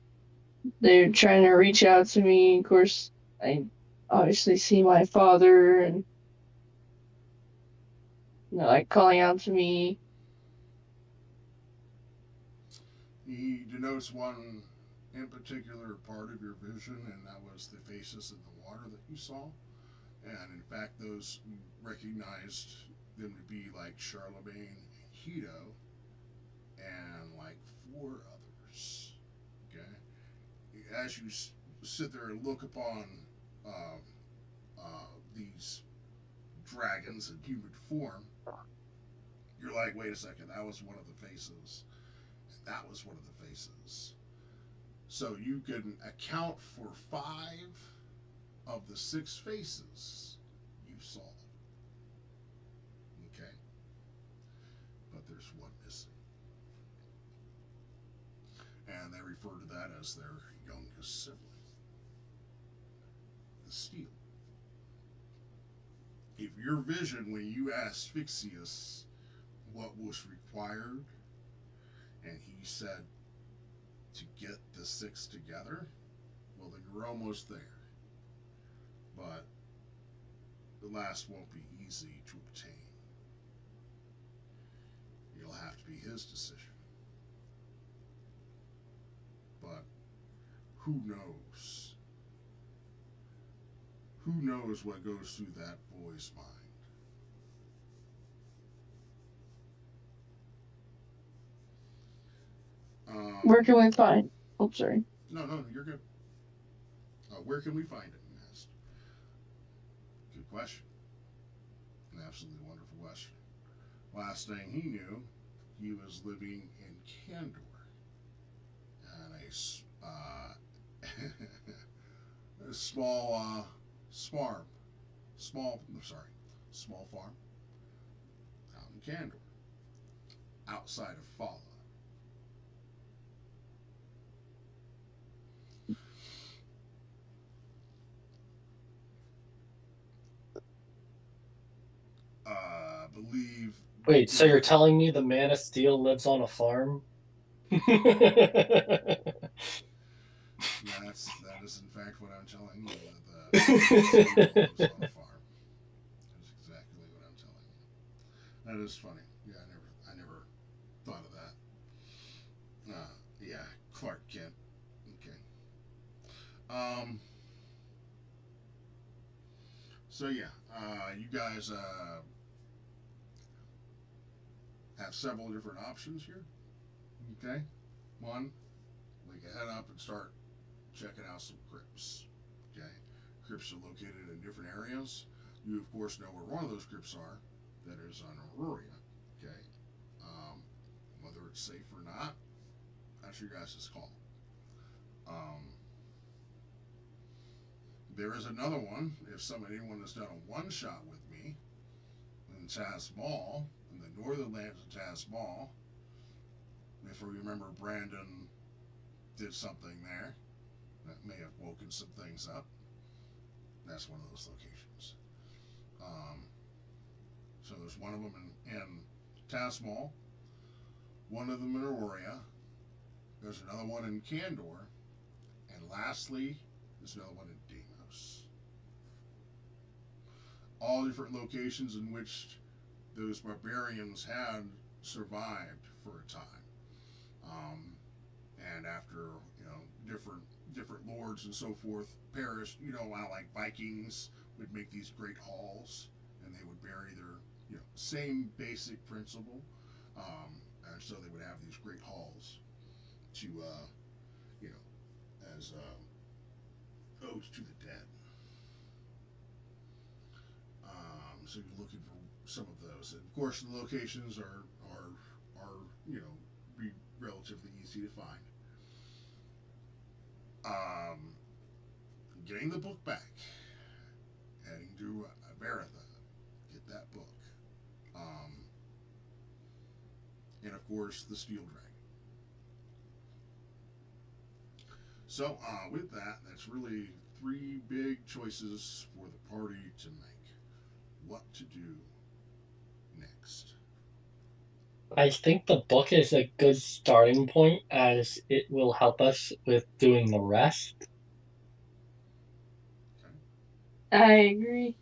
they're trying to reach out to me. Of course, I obviously see my father, and, like, calling out to me. He denotes one in particular part of your vision, and that was the faces in the water that you saw. And in fact, those you recognized them to be like Charlemagne and Hito, and like 4 others. Okay, as you sit there and look upon these dragons in human form, you're like, wait a second, that was one of the faces. That was one of the faces. So you can account for 5 of the 6 faces you saw. Okay? But there's one missing. And they refer to that as their youngest sibling. The Steel. If your vision, when you asked Fixius what was required, and he said to get the 6 together, well, then you're almost there. But the last won't be easy to obtain. It'll have to be his decision. But who knows? Who knows what goes through that boy's mind? Where can we find? Oh, sorry. No, you're good. Where can we find it? You asked. Good question. An absolutely wonderful question. Last thing he knew, he was living in Candor, and a small small farm out in Candor, outside of Thala. Believe. Wait, so you're telling me the Man of Steel lives on a farm? That is in fact what I'm telling you. The Steel lives on a farm. That's exactly what I'm telling you. That is funny. Yeah, I never thought of that. Yeah, Clark Kent. Okay. So yeah, you guys have several different options here. Okay. One, we can head up and start checking out some crypts. Okay. Crypts are located in different areas. You of course know where one of those crypts are. That is on Auroria. Okay. Whether it's safe or not, that's your guys' call. There is another one. If anyone has done a one shot with me in Taz Mall, in the northern lands of Taz Mall, if we remember, Brandon did something there that may have woken some things up. That's one of those locations. So there's one of them in Taz Mall, one of them in Auroria. There's another one in Candor, and lastly, there's another one in Deimos. All different locations in which those barbarians had survived for a time. And after, different lords and so forth perished, like Vikings would make these great halls and they would bury their, same basic principle. And so they would have these great halls to, as odes to the dead. So you're looking for some of those. And of course, the locations are be relatively easy to find. Getting the book back, heading to Veritha, get that book, and of course the Steel Dragon. So with that's really three big choices for the party to make. What to do next? I think the book is a good starting point as it will help us with doing the rest. Okay. I agree.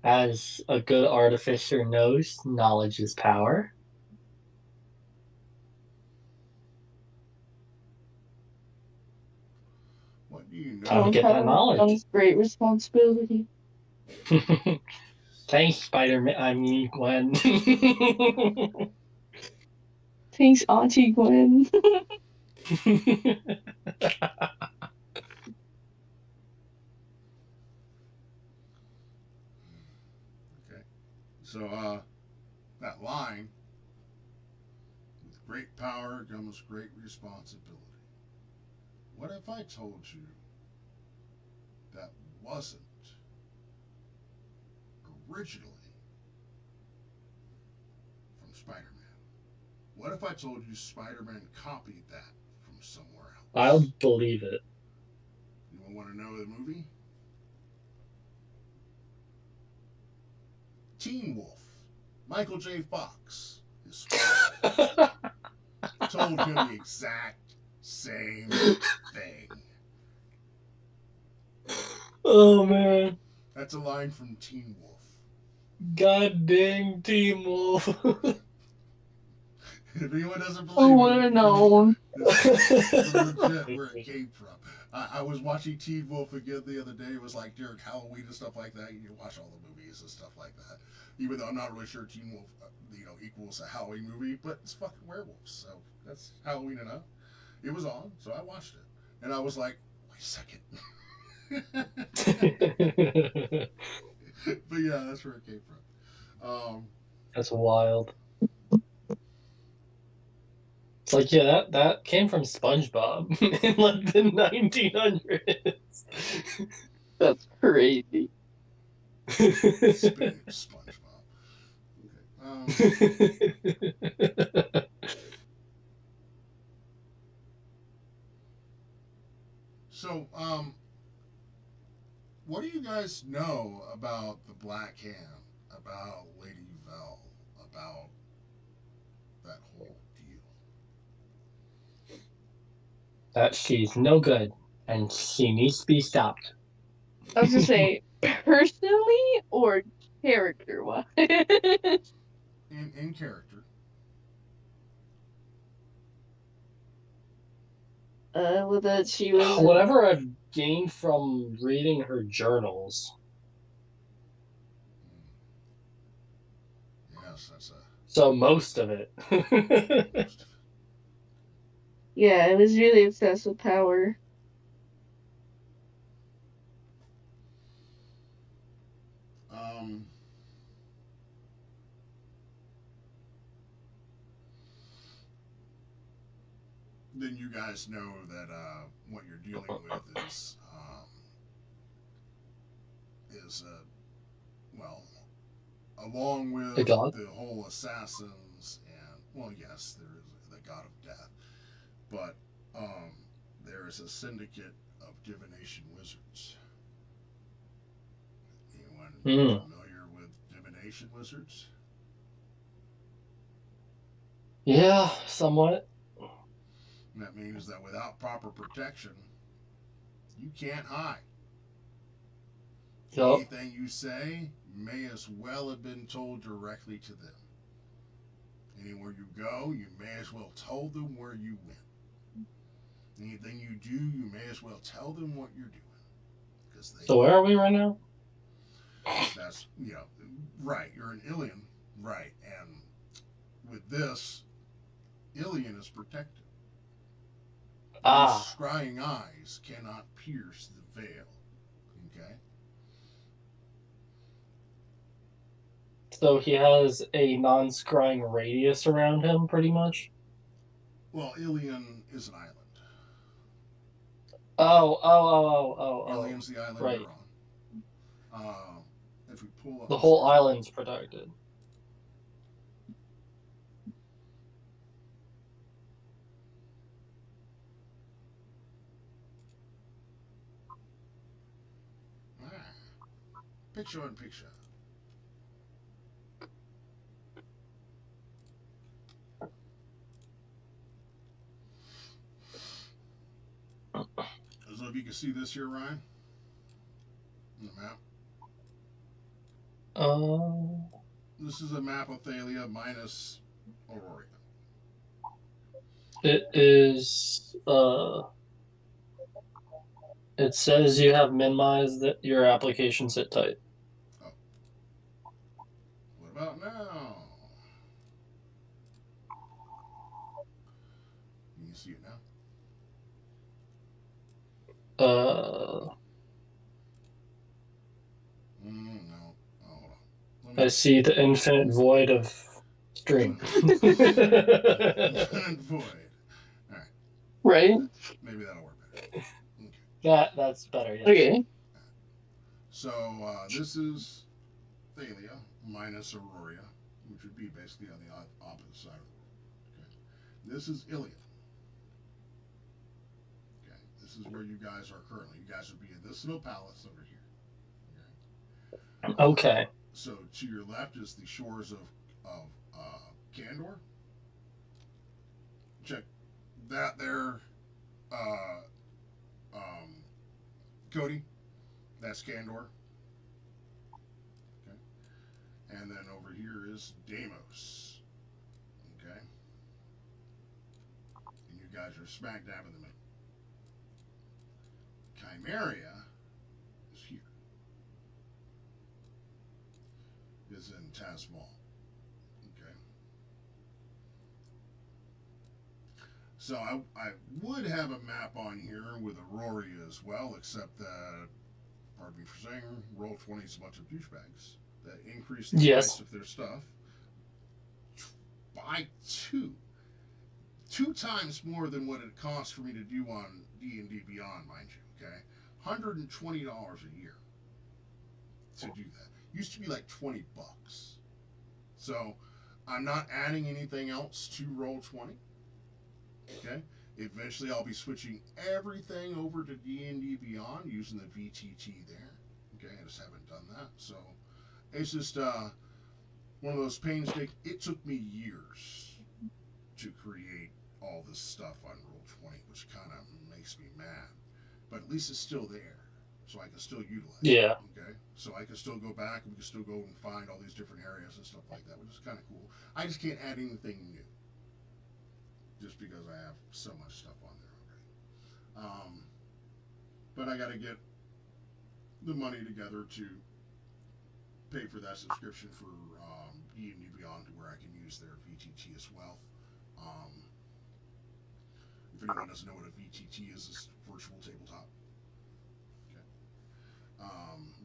As a good artificer knows, knowledge is power. What do you know? Time to get that knowledge. Comes great responsibility. Thanks, Spider-Man. I mean, Gwen. Thanks, Auntie Gwen. Okay. So that line, with great power comes great responsibility. What if I told you that wasn't originally from Spider-Man? What if I told you Spider-Man copied that from somewhere else? I'll believe it. You want to know the movie? Teen Wolf. Michael J. Fox, his father, told him the exact same thing. Oh, man. That's a line from Teen Wolf. God dang Teen Wolf. If anyone doesn't believe Oh, would have known. this is legit where it came from. I was watching Teen Wolf again the other day. It was like during Halloween and stuff like that. You watch all the movies and stuff like that. Even though I'm not really sure Teen Wolf, equals a Halloween movie, but it's fucking werewolves, so that's Halloween enough. It was on, so I watched it, and I was like, wait a second. Yeah, that's where it came from. That's wild. It's like, yeah, that came from SpongeBob in like the 1900s. That's crazy. Spinach SpongeBob. Okay. So, what do you guys know about the Black Hand, about Lady Vel, about that whole deal? That she's no good and she needs to be stopped. I was gonna say, personally or character-wise? In character. Well, that she was. Whatever I've gained from reading her journals. Yes, that's a. So most of it. Most of Yeah, I was really obsessed with power. it. Then you guys know that what you're dealing with is well, along with The god? the whole assassins and well, yes, there is the god of death, but there is a syndicate of divination wizards. Anyone familiar with divination wizards? Yeah, somewhat. And that means that without proper protection, you can't hide. Yup. Anything you say may as well have been told directly to them. Anywhere you go, you may as well tell them where you went. Anything you do, you may as well tell them what you're doing. So where are we right now? That's, right, you're an alien, right, and with this, alien is protected. Those scrying eyes cannot pierce the veil, okay? So he has a non-scrying radius around him, pretty much? Well, alien is an island. Oh. Alien's the island right. you're on. If we pull up the whole island's protected. Picture in picture. So if you can see this here, Ryan, on the map. This is a map of Thalia minus Auroria. It is, it says you have minimized your application sit tight. Oh. What about now? You can see it now? No. Oh, hold on. I see the infinite void of stream. Infinite void. All right. Right? Maybe that'll work better. Okay. That's better, yes. Okay. So this is Thalia minus Auroria, which would be basically on the opposite side of the world. Okay. This is Iliad. Okay. This is where you guys are currently. You guys would be in this little palace over here. Okay. So to your left is the shores of Kandor. Check that there, Cody. That's Kandor. Okay. And then over here is Deimos. Okay. And you guys are smack dab in the middle. Chimeria is here. Is in Tasmal. Okay. So I would have a map on here with Auroria as well, except that, pardon me for saying, roll 20 is a bunch of douchebags. that increase the Yes. price of their stuff by two. 2 times more than what it costs for me to do on D&D Beyond, mind you, okay? $120 a year to do that. Used to be like $20. So I'm not adding anything else to Roll20. Okay? Eventually I'll be switching everything over to D&D Beyond using the VTT there. Okay, I just haven't done that. So it's just one of those painstaking. It took me years to create all this stuff on Roll20, which kind of makes me mad. But at least it's still there, so I can still utilize it. Okay, so I can still go back and we can still go and find all these different areas and stuff like that, which is kind of cool. I just can't add anything new, just because I have so much stuff on there already. But I got to get the money together to pay for that subscription for D&D Beyond, to where I can use their VTT as well. If anyone doesn't know what a VTT is, it's virtual tabletop. Okay.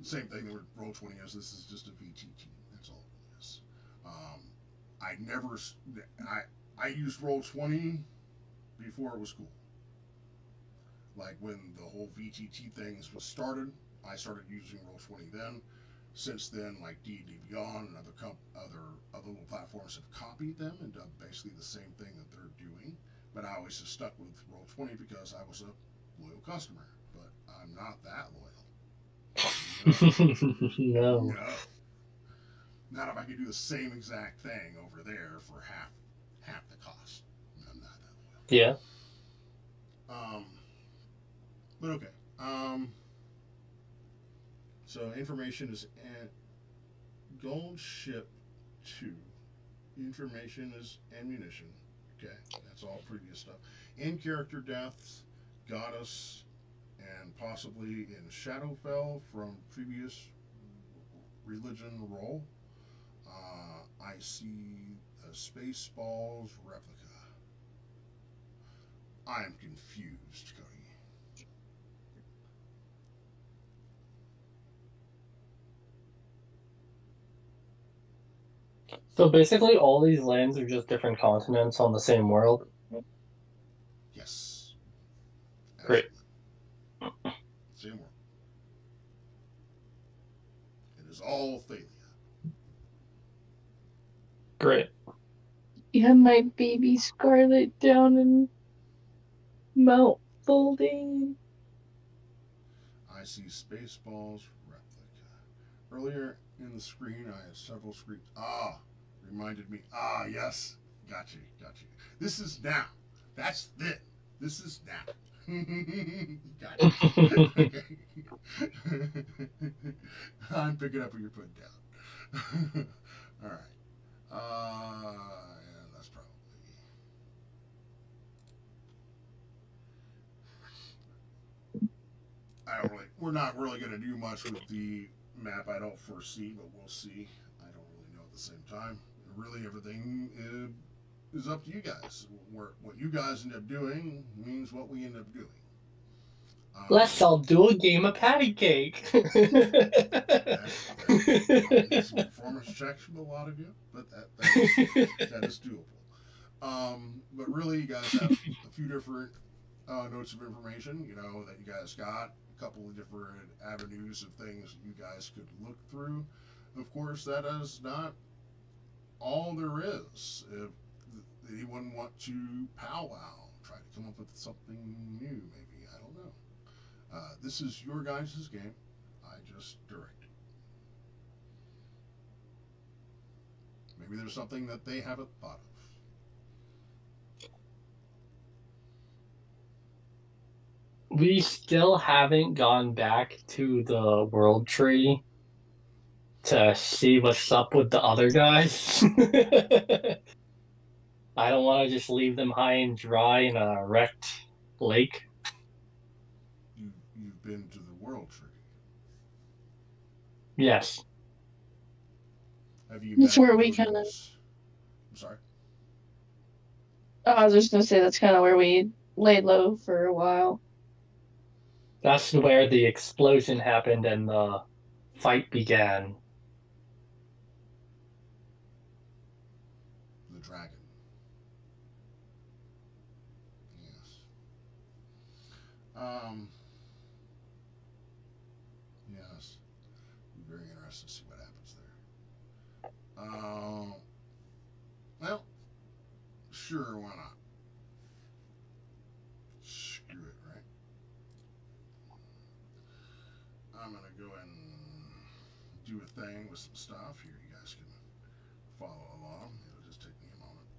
Same thing that Roll20 is. This is just a VTT. That's all it is. I used Roll20 before it was cool. Like when the whole VTT things was started, I started using Roll20 then. Since then, like D&D Beyond and other little platforms have copied them and done basically the same thing that they're doing. But I always just stuck with Roll20 because I was a loyal customer. But I'm not that loyal. No. No. Not if I could do the same exact thing over there for half the cost. I'm not that loyal. Yeah. But okay. So information is gold ship 2. Information is ammunition. Okay, that's all previous stuff. In character deaths, goddess, and possibly in Shadowfell from previous religion roll. I see a Spaceballs replica. I am confused, Cody. So basically, all these lands are just different continents on the same world. Yes. Great. Same world. It is all Thalia. Great. You have my baby Scarlet down in Mount Folding. I see Spaceballs replica. Earlier in the screen, I had several screens. Reminded me. Yes. Got you. This is now. That's then. This is now. Got you. Okay. I'm picking up what you're putting down. All right. Yeah, that's probably. We're not really going to do much with the map, I don't foresee, but we'll see. I don't really know at the same time. Really, everything is up to you guys. What you guys end up doing means what we end up doing. Let's all do a game of patty cake. That's some performance checks from a lot of you, but that is doable. But really, you guys have a few different notes of information, that you guys got. A couple of different avenues of things that you guys could look through. Of course, that is not all there is. If anyone want to powwow, try to come up with something new, maybe, I don't know. This is your guys' game. I just direct it. Maybe there's something that they haven't thought of. We still haven't gone back to the world tree to see what's up with the other guys. I don't want to just leave them high and dry in a wrecked lake. You've been to the world tree. Yes. Have you That's met where we those- kinda- I'm sorry. I was just gonna say that's kind of where we laid low for a while. That's where the explosion happened and the fight began. dragon. Yes. Yes. Very interesting to see what happens there. Well, sure, why not? Screw it, right? I'm gonna go and do a thing with some stuff here. You guys can follow along. It'll just take me a moment.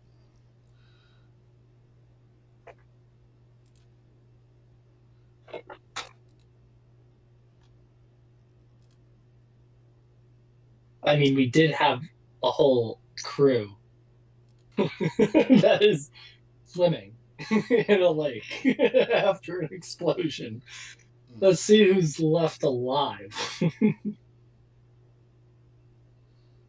I mean, we did have a whole crew that is swimming in a lake after an explosion. Let's see who's left alive.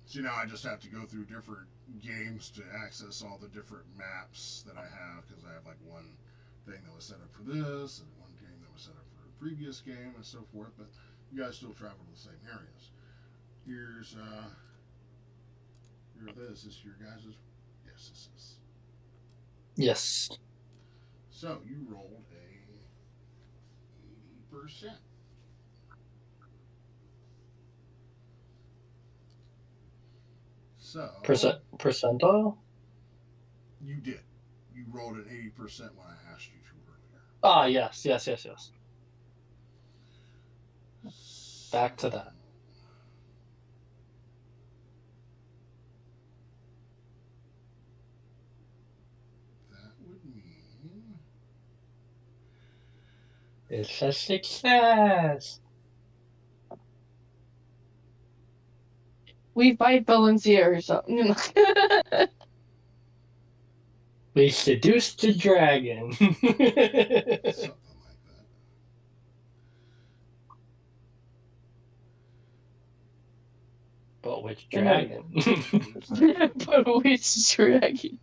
So now I just have to go through different games to access all the different maps that I have, because I have like one thing that was set up for this and one game that was set up for a previous game and so forth, but you guys still travel to the same areas. Here's this is your guys'. Yes, this is. Yes. So you rolled a 80%. So Percentile? You did. You rolled an 80% when I asked you to earlier. Ah, yes. Back to that. That would mean it's a success. We fight Valencia or something. We seduced the dragon. something like that. But which dragon? But which dragon?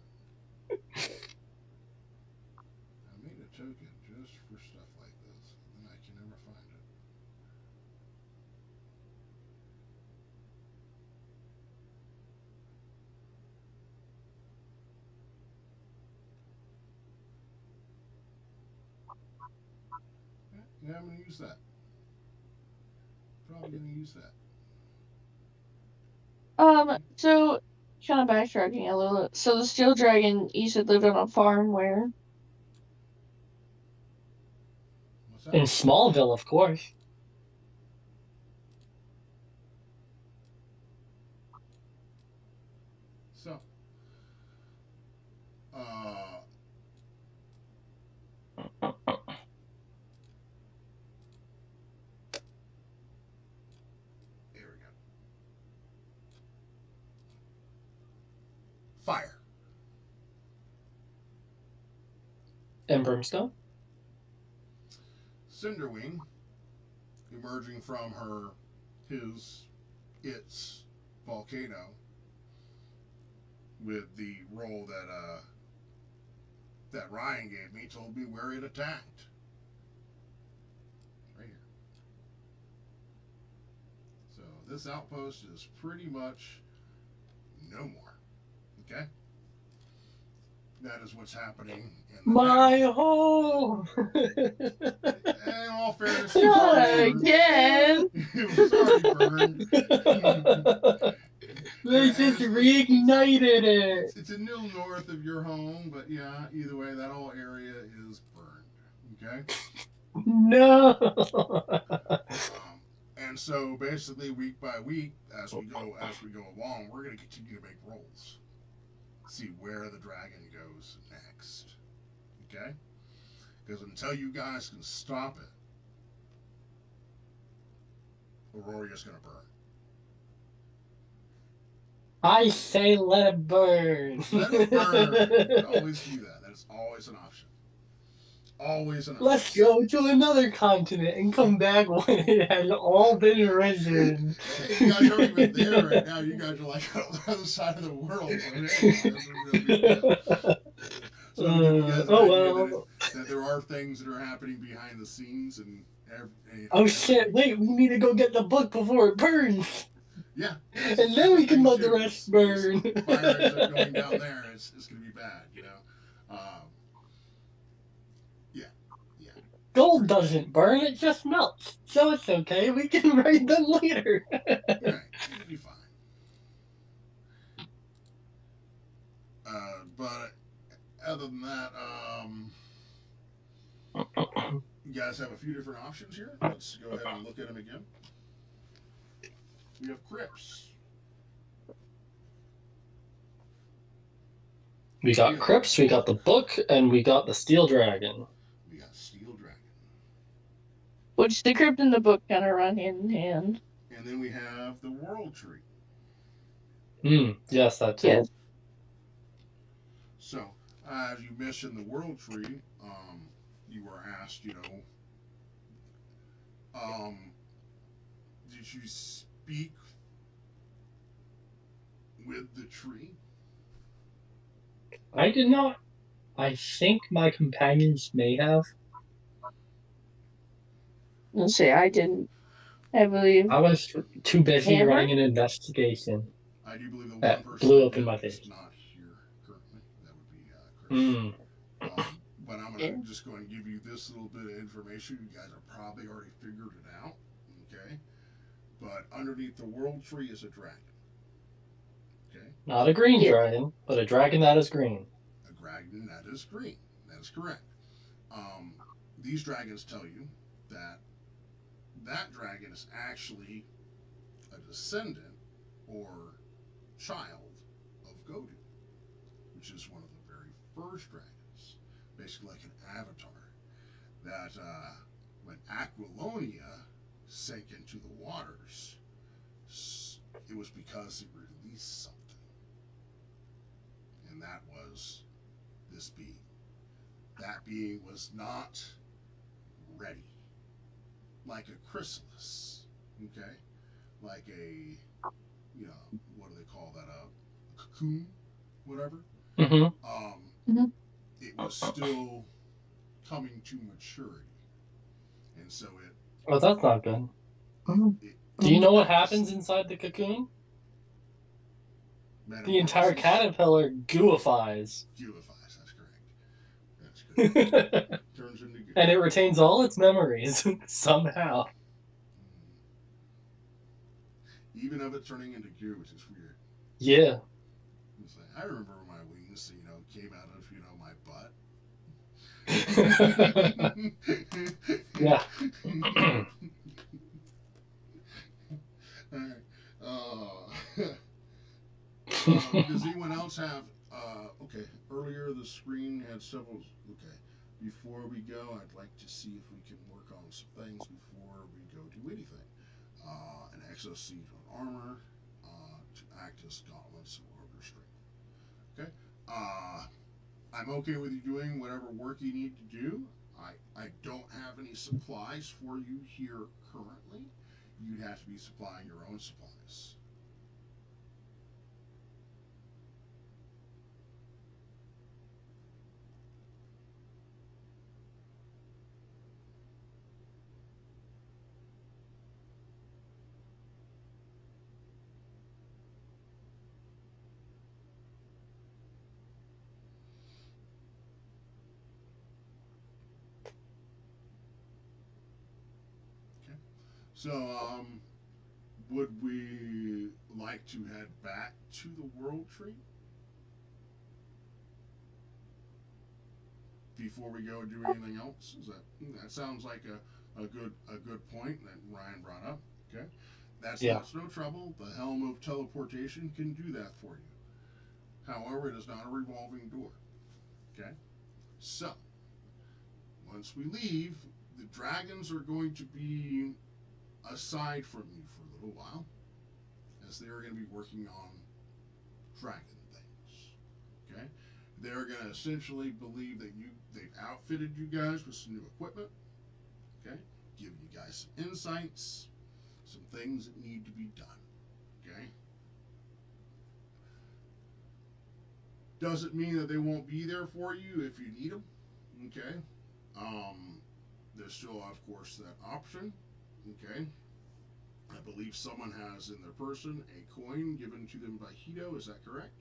I made a token just for stuff like this, and then I can never find it. Yeah, I'm going to use that. Probably going to use that. So, kind of backtracking a little. So the steel dragon, you said lived on a farm where? What's that? In Smallville, of course. So, here we go. Fire. And Brimstone? Cinderwing, emerging from its volcano, with the roll that Ryan gave me, told me where it attacked. Right here. So this outpost is pretty much no more. Okay? That is what's happening in the My next. home! In all fairness, Not again! it was already burned. They just reignited it! It's a nil north of your home, but yeah, either way, that whole area is burned. Okay? No! And so basically, week by week, as we go along, we're going to continue to make rolls. See where the dragon goes next. Okay? Because until you guys can stop it, Auroria's going to burn. I say let it burn. Let it burn. Always do that. That is always an option. Always an option. Let's go to another continent and come back when it has all been risen. You guys aren't even there right now. You guys are like on the other side of the world. So that there are things that are happening behind the scenes and oh shit! Wait, we need to go get the book before it burns. Yeah. And then we can let the rest burn. Fire ends up going down there. It's going to be bad, you know. Yeah. Gold doesn't burn; it just melts. So it's okay. We can raid them later. Right. It'll be fine. But other than that, you guys have a few different options here. Let's go ahead and look at them again. We have crypts. We got crypts, we got the book, and we got the steel dragon. We got steel dragon. Which the crypt and the book kind of run hand in hand. And then we have the world tree. Yes, that too. Yes. So, as you mentioned the world tree, you were asked, you know, did you speak with the tree? I did not. I think my companions may have. Let's say I didn't. I believe. I was too busy Hammer? running an investigation. I do believe the one That person blew that up in did my is face. not here currently. That would be Chris. But I'm Yeah. just going to give you this little bit of information. You guys have probably already figured it out, okay? But underneath the world tree is a dragon. Okay? Not a green Yeah. dragon, but a dragon that is green. A dragon that is green. That is correct. These dragons tell you that that dragon is actually a descendant or child of Godu, which is one of the very first dragons, basically like an avatar. That when Aquilonia sank into the waters, it was because it released something. And that was this being. That being was not ready. Like a chrysalis, okay? Like a, you know, what do they call that? A cocoon, whatever. It was still coming to maturity. And so it... Oh, that's not good. Do you know what happens inside the cocoon? The entire caterpillar gooifies. Gooifies, that's correct. That's good. Turns into goo. And it retains all its memories, somehow. Even of it turning into goo, which is weird. Yeah. It's like, I remember when my wings, you know, came out of, you know, my butt. Yeah. Does anyone else have, okay, earlier the screen had several, okay, before we go, I'd like to see if we can work on some things before we go do anything. An exosuit on armor, to act as gauntlets or restraint. Okay? I'm okay with you doing whatever work you need to do. I don't have any supplies for you here currently. You'd have to be supplying your own supplies. So, would we like to head back to the world tree before we go do anything else? That sounds like a good point that Ryan brought up. Okay, that's no trouble. The helm of teleportation can do that for you. However, it is not a revolving door. Okay, so once we leave, the dragons are going to be aside from you for a little while, as they're going to be working on dragon things. Okay, they're going to essentially believe that they've outfitted you guys with some new equipment. Okay, giving you guys some insights, some things that need to be done. Okay, doesn't mean that they won't be there for you if you need them. Okay, there's still, of course, that option. Okay. I believe someone has in their person a coin given to them by Hito. Is that correct?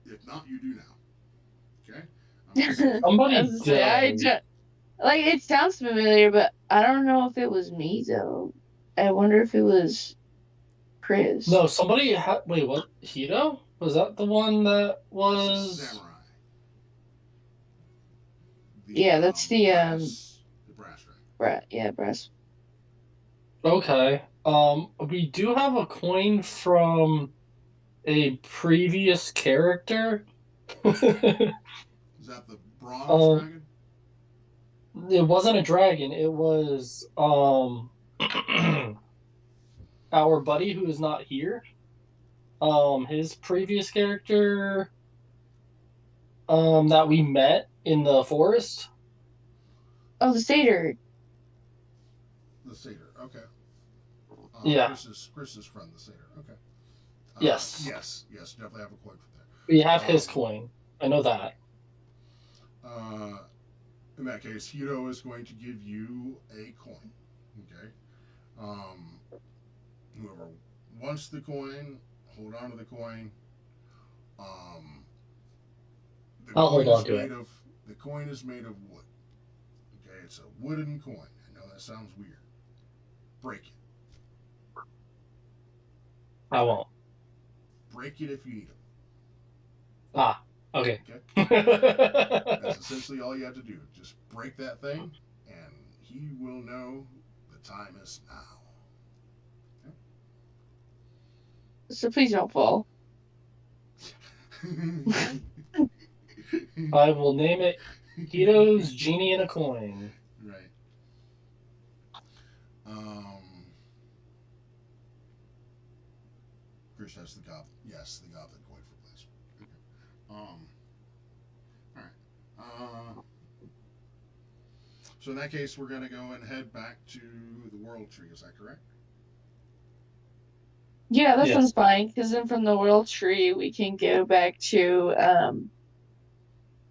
If not, you do now. Okay? I'm gonna say, Somebody I was gonna say, I does. don't, like, it sounds familiar, but I don't know if it was me though. I wonder if it was Chris. No, somebody had. Wait, what? Hito? Was that the one that this is was? Samurai. Yeah, that's the brass ring. brass. Okay. We do have a coin from a previous character. Is that the bronze dragon? It wasn't a dragon. It was our buddy who is not here. His previous character that we met in the forest. Oh, the satyr. The satyr. Okay. Yeah. Chris's friend, the satyr. Okay. Yes. Yes. Definitely have a coin for that. We have his coin. I know that. In that case, Hito is going to give you a coin. Okay. Whoever wants the coin, hold on to the coin. I'll hold on to it. The coin is made of wood. Okay, it's a wooden coin. I know that sounds weird. Break it. I won't. Break it if you need it. Ah, okay. That's essentially all you have to do. Just break that thing, and he will know the time is now. Okay? So please don't fall. I will name it Hito's Genie in a Coin. Right. Chris has the goblin. Yes, the goblin coin for place. Okay. Alright. So in that case, we're going to go and head back to the world tree. Is that correct? Yeah, that sounds fine. Because then from the world tree, we can go back to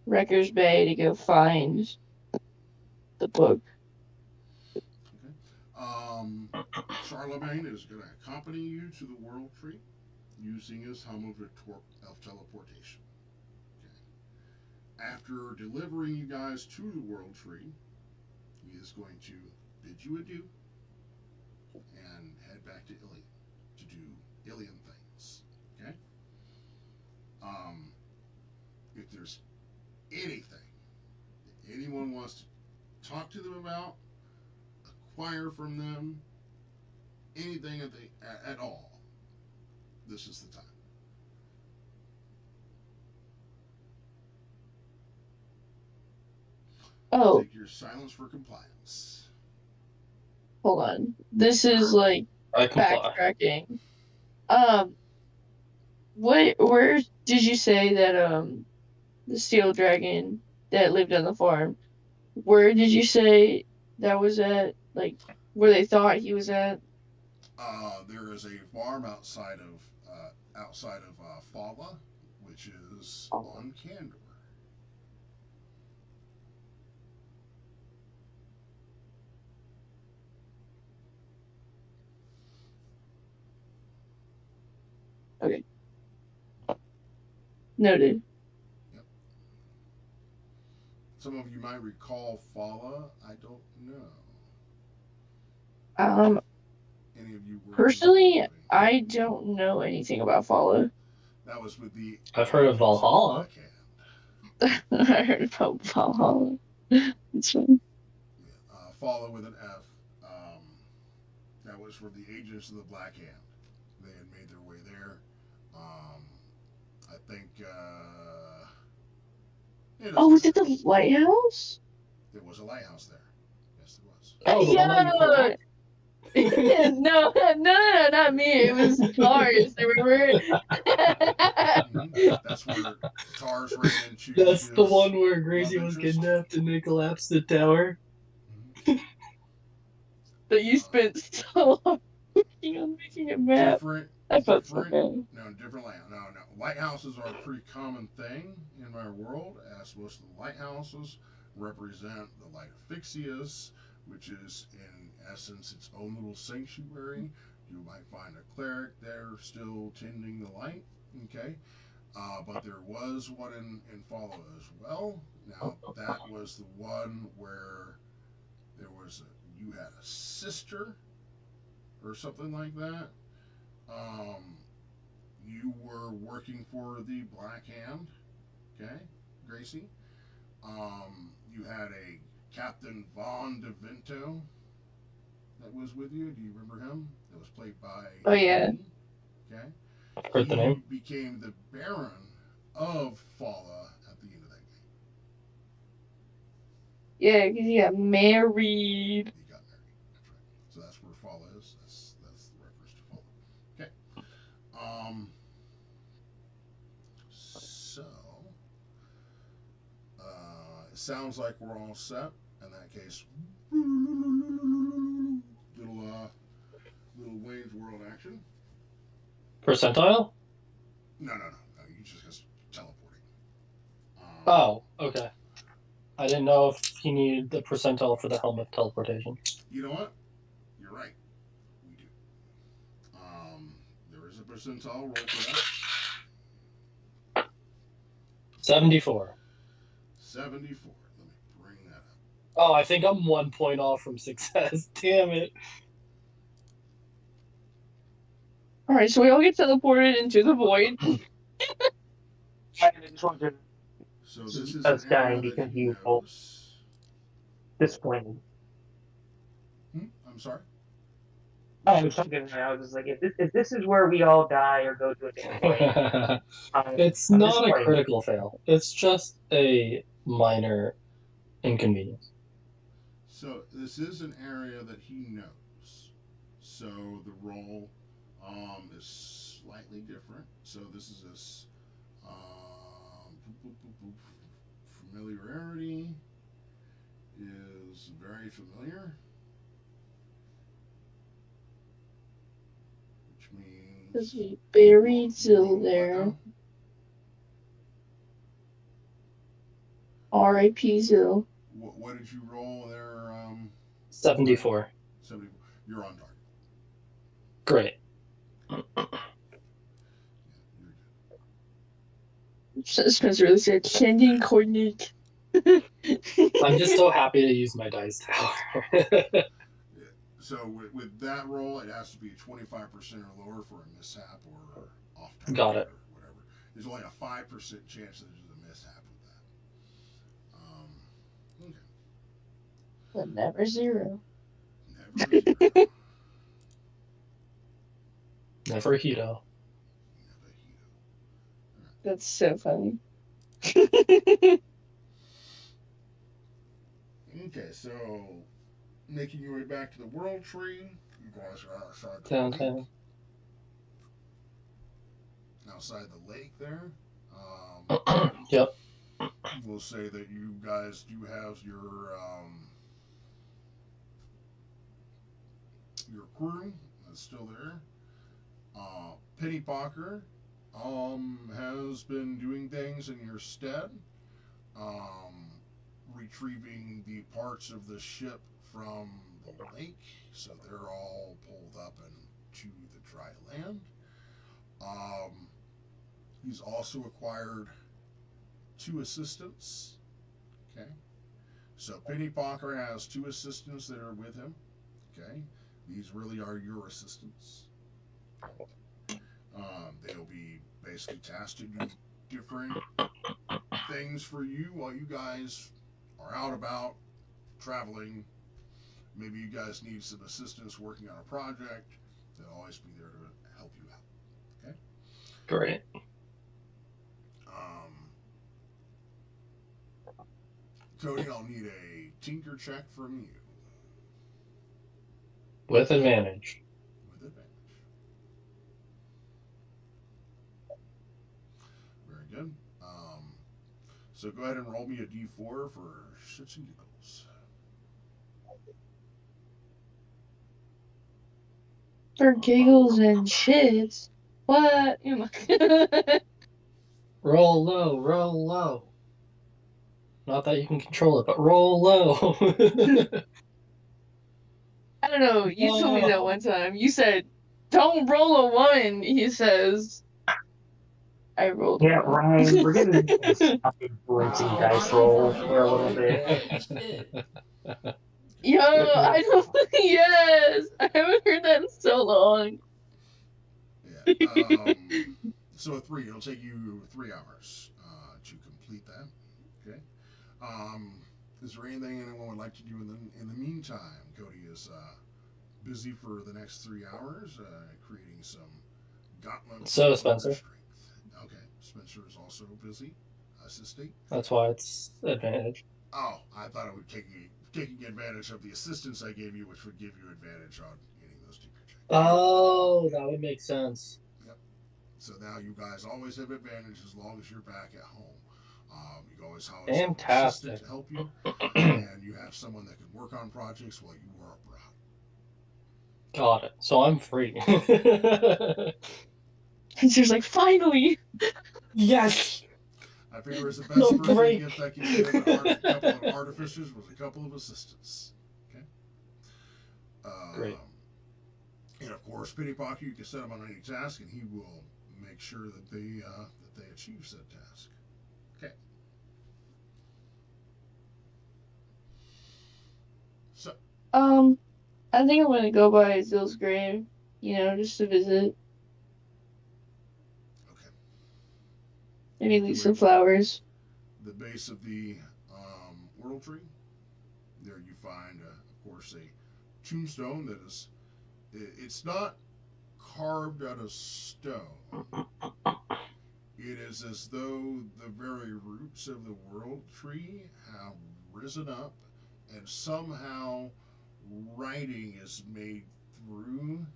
Wrecker's Bay to go find the book. Okay. Charlemagne is going to accompany you to the world tree using his helm of teleportation. Okay. After delivering you guys to the world tree, he is going to bid you adieu and head back to Ilion to do Ilion things. Okay? If there's anything that anyone wants to talk to them about, acquire from them, anything at all, this is the time. Oh. Take your silence for compliance. Hold on. This is like backtracking. Where did you say that the steel dragon that lived on the farm? Where did you say that was at? Like where they thought he was at? There is a farm outside of Thala, which is on Candor. Okay. Noted. Yep. Some of you might recall Thala. I don't know. Any of you personally, I don't know anything about Thala. That was with the. I've heard of Valhalla. I heard about Valhalla. It's fine. Thala with an F. That was for the agents of the Black Hand. They had made their way there. I think. Was it the lighthouse? There was a lighthouse there. Yes, there was. Oh, the one that you put up? No, not me. It was Tars. Remember? That's where Tars ran into. That's the one where Gracie was kidnapped and they collapsed the tower. But you spent so long working on making a map. I thought so. No, different layout. No. Lighthouses are a pretty common thing in my world, as most of the lighthouses represent the light of Fixius, which is in essence its own little sanctuary. You might find a cleric there still tending the light. Okay. But there was one in Follow as well. Now, that was the one where you had a sister or something like that. You were working for the Black Hand, okay, Gracie. You had a Captain Von DeVinto that was with you. Do you remember him? That was played by. Oh, yeah. Me, okay. I've heard the name. He became the Baron of Fala at the end of that game. Yeah, because he got married. He got married. That's right. So that's where Fala is. That's the reference to Fala. Okay. So it sounds like we're all set. In that case, little Wayne's World action. Percentile? No. You just teleporting. Oh, okay. I didn't know if he needed the percentile for the helm of teleportation. You know what? You're right. We do. There is a percentile roll for that. 74. 74. Let me bring that up. Oh, I think I'm 1 point off from success. Damn it. Alright, so we all get teleported into the void. I just want to So this is us an dying area that because you you both knows. disappointed. I'm sorry? I was thinking, I was just like, if this is where we all die or go to a different place, It's I'm not a disappointed. critical fail. It's just a minor inconvenience. So this is an area that he knows. So the roll is slightly different. So this is this familiarity is very familiar, which means Because we buried Zill there. R.I.P. Zill. What did you roll there? 74. 74. You're on target. Great. Yeah, you're good. Spencer really said, sending coordinate. I'm just so happy to use my dice tower. So with that roll, it has to be 25% or lower for a mishap or off target Got it. or whatever. There's only a 5% chance that there's a mishap with that. Okay. But never zero. Never zero. Never Hito. That's so funny. Okay, so making your way back to the world tree, you guys are outside the Downtown. lake. Outside the lake there. Yep. We'll say that you guys do have your crew that's still there. Penny Pocker has been doing things in your stead, retrieving the parts of the ship from the lake, so they're all pulled up into the dry land. He's also acquired 2 assistants. Okay, so Penny Pocker has 2 assistants that are with him. Okay, these really are your assistants. They'll be basically tasked to do different things for you while you guys are out about traveling. Maybe you guys need some assistance working on a project. They'll always be there to help you out. Okay? Great. Cody, I'll need a tinker check from you. With advantage. With advantage. Very good. So go ahead and roll me a d4 for shits and giggles. For giggles and shits. What? Roll low, roll low. Not that you can control it, but roll low. I don't know. You told me that one time. You said, "Don't roll a 1." He says, "I rolled Yeah, a 1." Ryan, we're gonna stop influencing Wow, dice Ryan, for roll for a real? little bit. Holy shit. Yo, I don't. Yes, I haven't heard that in so long. Yeah. So a 3, it'll take you 3 hours to complete that. Okay. Is there anything anyone would like to do in the meantime? Cody is busy for the next 3 hours, creating some gauntlets. So, of Spencer. strength. Okay. Spencer is also busy assisting. That's why it's advantage. Oh, I thought it would taking advantage of the assistance I gave you, which would give you advantage on getting those deeper checks. Oh, that would make sense. Yep. So now you guys always have advantage as long as you're back at home. You can always have an assistant to help you, and you have someone that can work on projects while you are abroad. Got it. So I'm free. Spencer's like, finally. Yes. I figure as the best birthday gift I can give a couple of artificers was a couple of assistants. Okay. Great. And of course, Pity Pocket, you can set him on any task, and he will make sure that they achieve said task. Okay. So. I think I'm gonna go by Zill's grave. Just to visit. Okay. Maybe leave some flowers. The base of the World Tree. There you find, of course, a tombstone that is. It's not carved out of stone. It is as though the very roots of the World Tree have risen up, and somehow writing is made through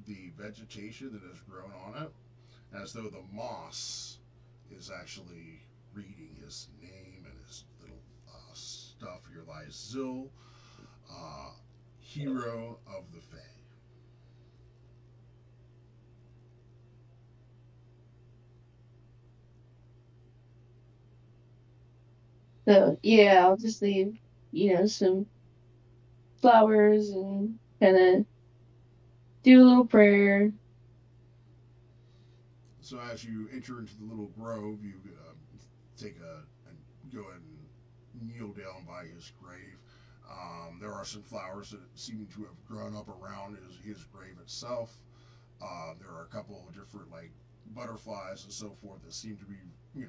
the vegetation that has grown on it, as though the moss is actually reading his name and his little stuff. Here lies Zill, hero of the Fae. So yeah, I'll just leave, some flowers and kind of do a little prayer. So as you enter into the little grove, you go and kneel down by his grave. There are some flowers that seem to have grown up around his grave itself. There are a couple of different butterflies and so forth that seem to be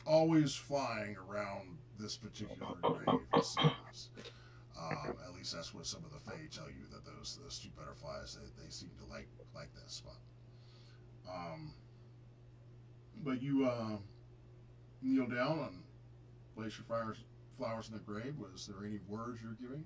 always flying around this particular grave. It seems. At least that's what some of the Fae tell you, that those two butterflies they seem to like that spot. But you kneel down and place your flowers in the grave. Was there any words you're giving?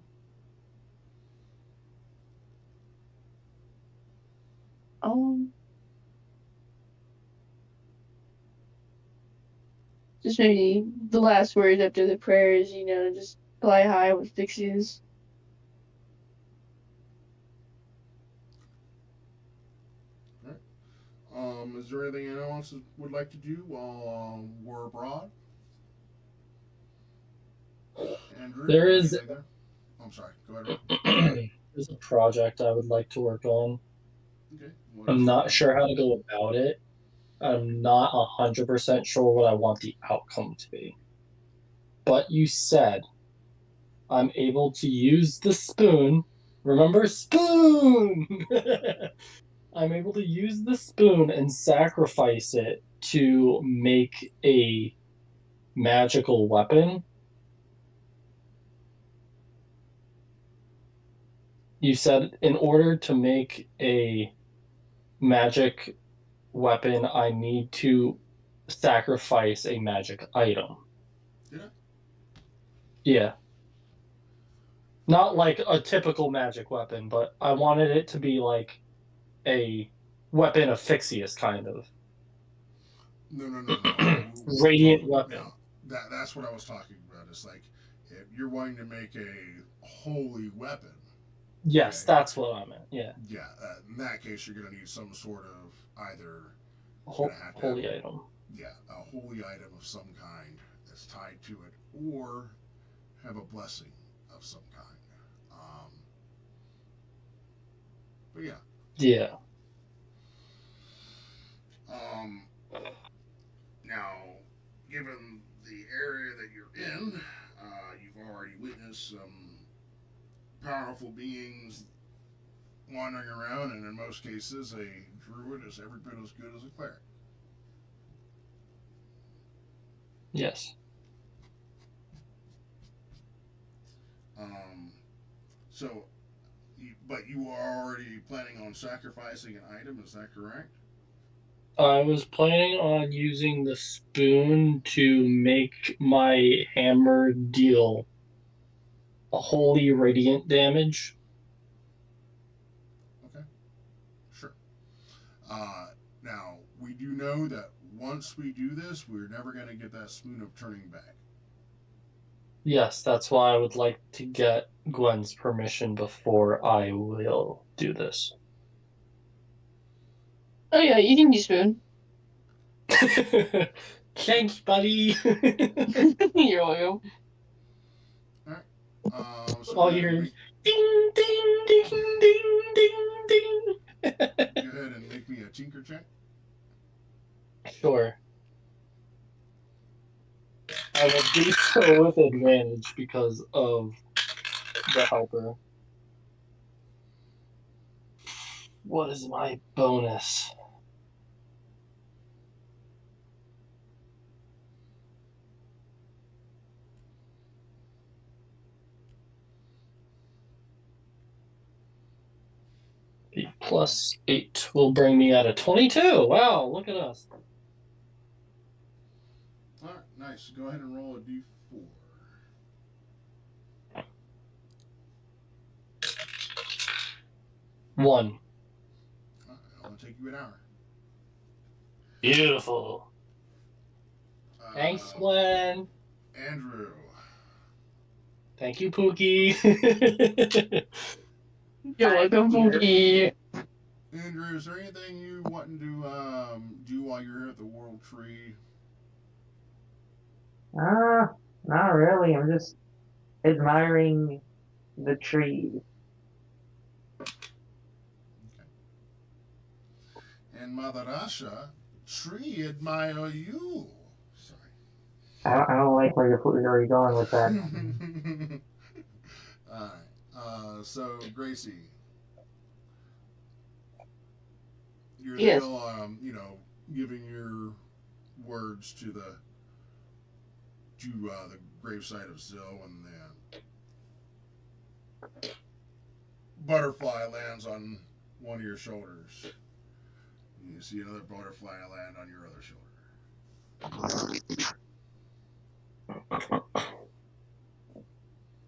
Just maybe the last words after the prayers, just fly high with pixies. Is there anything anyone else would like to do while we're abroad? Andrew, There is. there? I'm sorry. Go ahead. There's a project I would like to work on. Okay. I'm not sure how to go about it. I'm not 100% sure what I want the outcome to be. But you said I'm able to use the spoon. Remember, spoon! I'm able to use the spoon and sacrifice it to make a magical weapon. You said in order to make a magic weapon, I need to sacrifice a magic item. Yeah. Yeah. Not like a typical magic weapon, but I wanted it to be like a weapon of Fixius, kind of. No. Radiant weapon. No, that's what I was talking about. It's like if you're wanting to make a holy weapon. Yes, okay, that's what I meant. Yeah. Yeah. In that case, you're going to need some sort of either Holy item. Yeah, a holy item of some kind that's tied to it, or have a blessing of some kind. But yeah. Yeah. Now, given the area that you're in, you've already witnessed some powerful beings wandering around, and in most cases, a druid is every bit as good as a cleric. Yes. So, but you are already planning on sacrificing an item, is that correct? I was planning on using the spoon to make my hammer deal a holy radiant damage. Okay, sure. Now, we do know that once we do this, we're never going to get that spoon of turning back. Yes, that's why I would like to get Gwen's permission before I will do this. Oh yeah, you can use spoon. Thanks, buddy. You're welcome. So All go you ahead, hear and is ding, ding, ding, ding, ding, ding. go ahead and make me a tinker check. Sure. I will do so with advantage because of the helper. What is my bonus? The plus 8 will bring me at a 22. Wow, look at us. All right, nice. Go ahead and roll a d4. One. It'll take you an hour. Beautiful. Thanks, Gwen. Andrew. Thank you, Pookie. You're welcome, Pookie. Andrew, is there anything you want to do while you're here at the World Tree? Not really. I'm just admiring the trees. Okay. And Mother Asha, tree admire you. Sorry. I don't like where you're going with that. Alright. So, Gracie. You're Yes. still, giving your words to the gravesite of Zil, and the butterfly lands on one of your shoulders. You see another butterfly land on your other shoulder.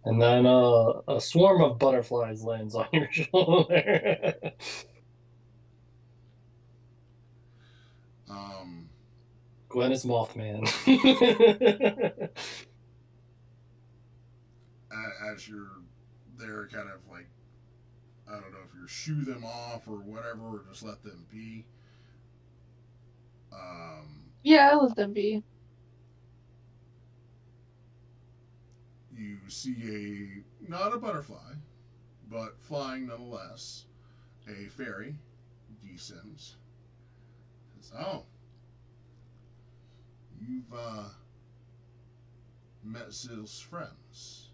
And then a swarm of butterflies lands on your shoulder. Gwen is Mothman. As you're there, kind of like, I don't know if you shoo them off or whatever, or just let them be. Yeah, I let them be. You see not a butterfly, but flying nonetheless, a fairy descends. Says, "Oh, you've met Zil's friends."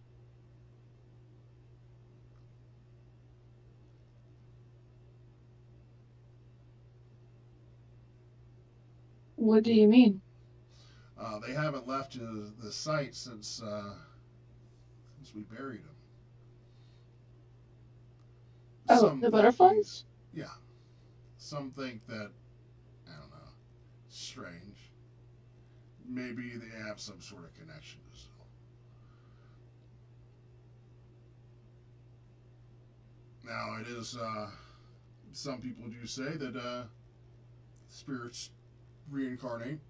What do you mean? They haven't left the site since we buried them. Oh, Some the think butterflies? yeah. Some think that, I don't know, strange. Maybe they have some sort of connection to Zil. Now, it is, some people do say that spirits reincarnate.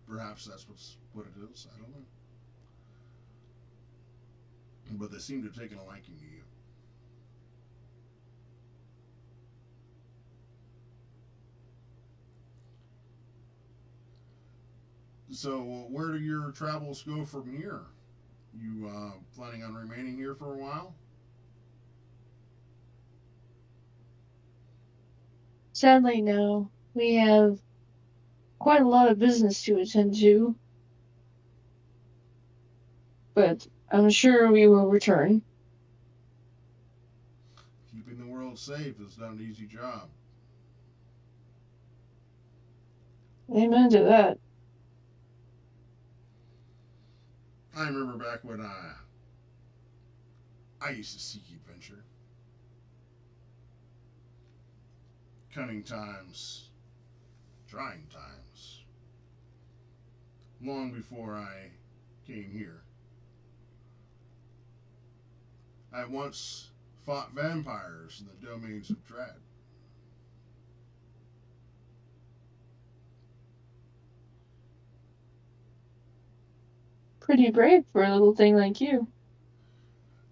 Perhaps that's what it is. I don't know. But they seem to have taken a liking to you. So, where do your travels go from here? You planning on remaining here for a while? Sadly, no. We have quite a lot of business to attend to, but I'm sure we will return. Keeping the world safe is not an easy job. Amen to that. I remember back when I used to seek adventure. Cunning times, trying times. Long before I came here. I once fought vampires in the domains of dread. Pretty brave for a little thing like you.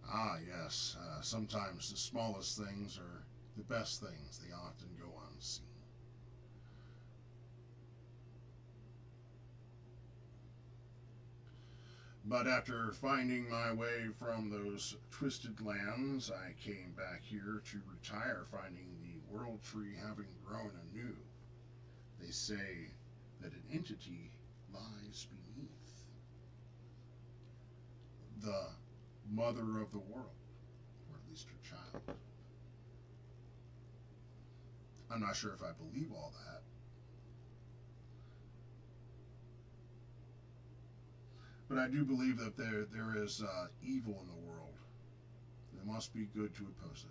Ah, yes. Sometimes the smallest things are the best things. They often go unseen. But after finding my way from those twisted lands, I came back here to retire, finding the world tree having grown anew. They say that an entity lies beneath the mother of the world, or at least her child. I'm not sure if I believe all that, but I do believe that there is evil in the world. There must be good to oppose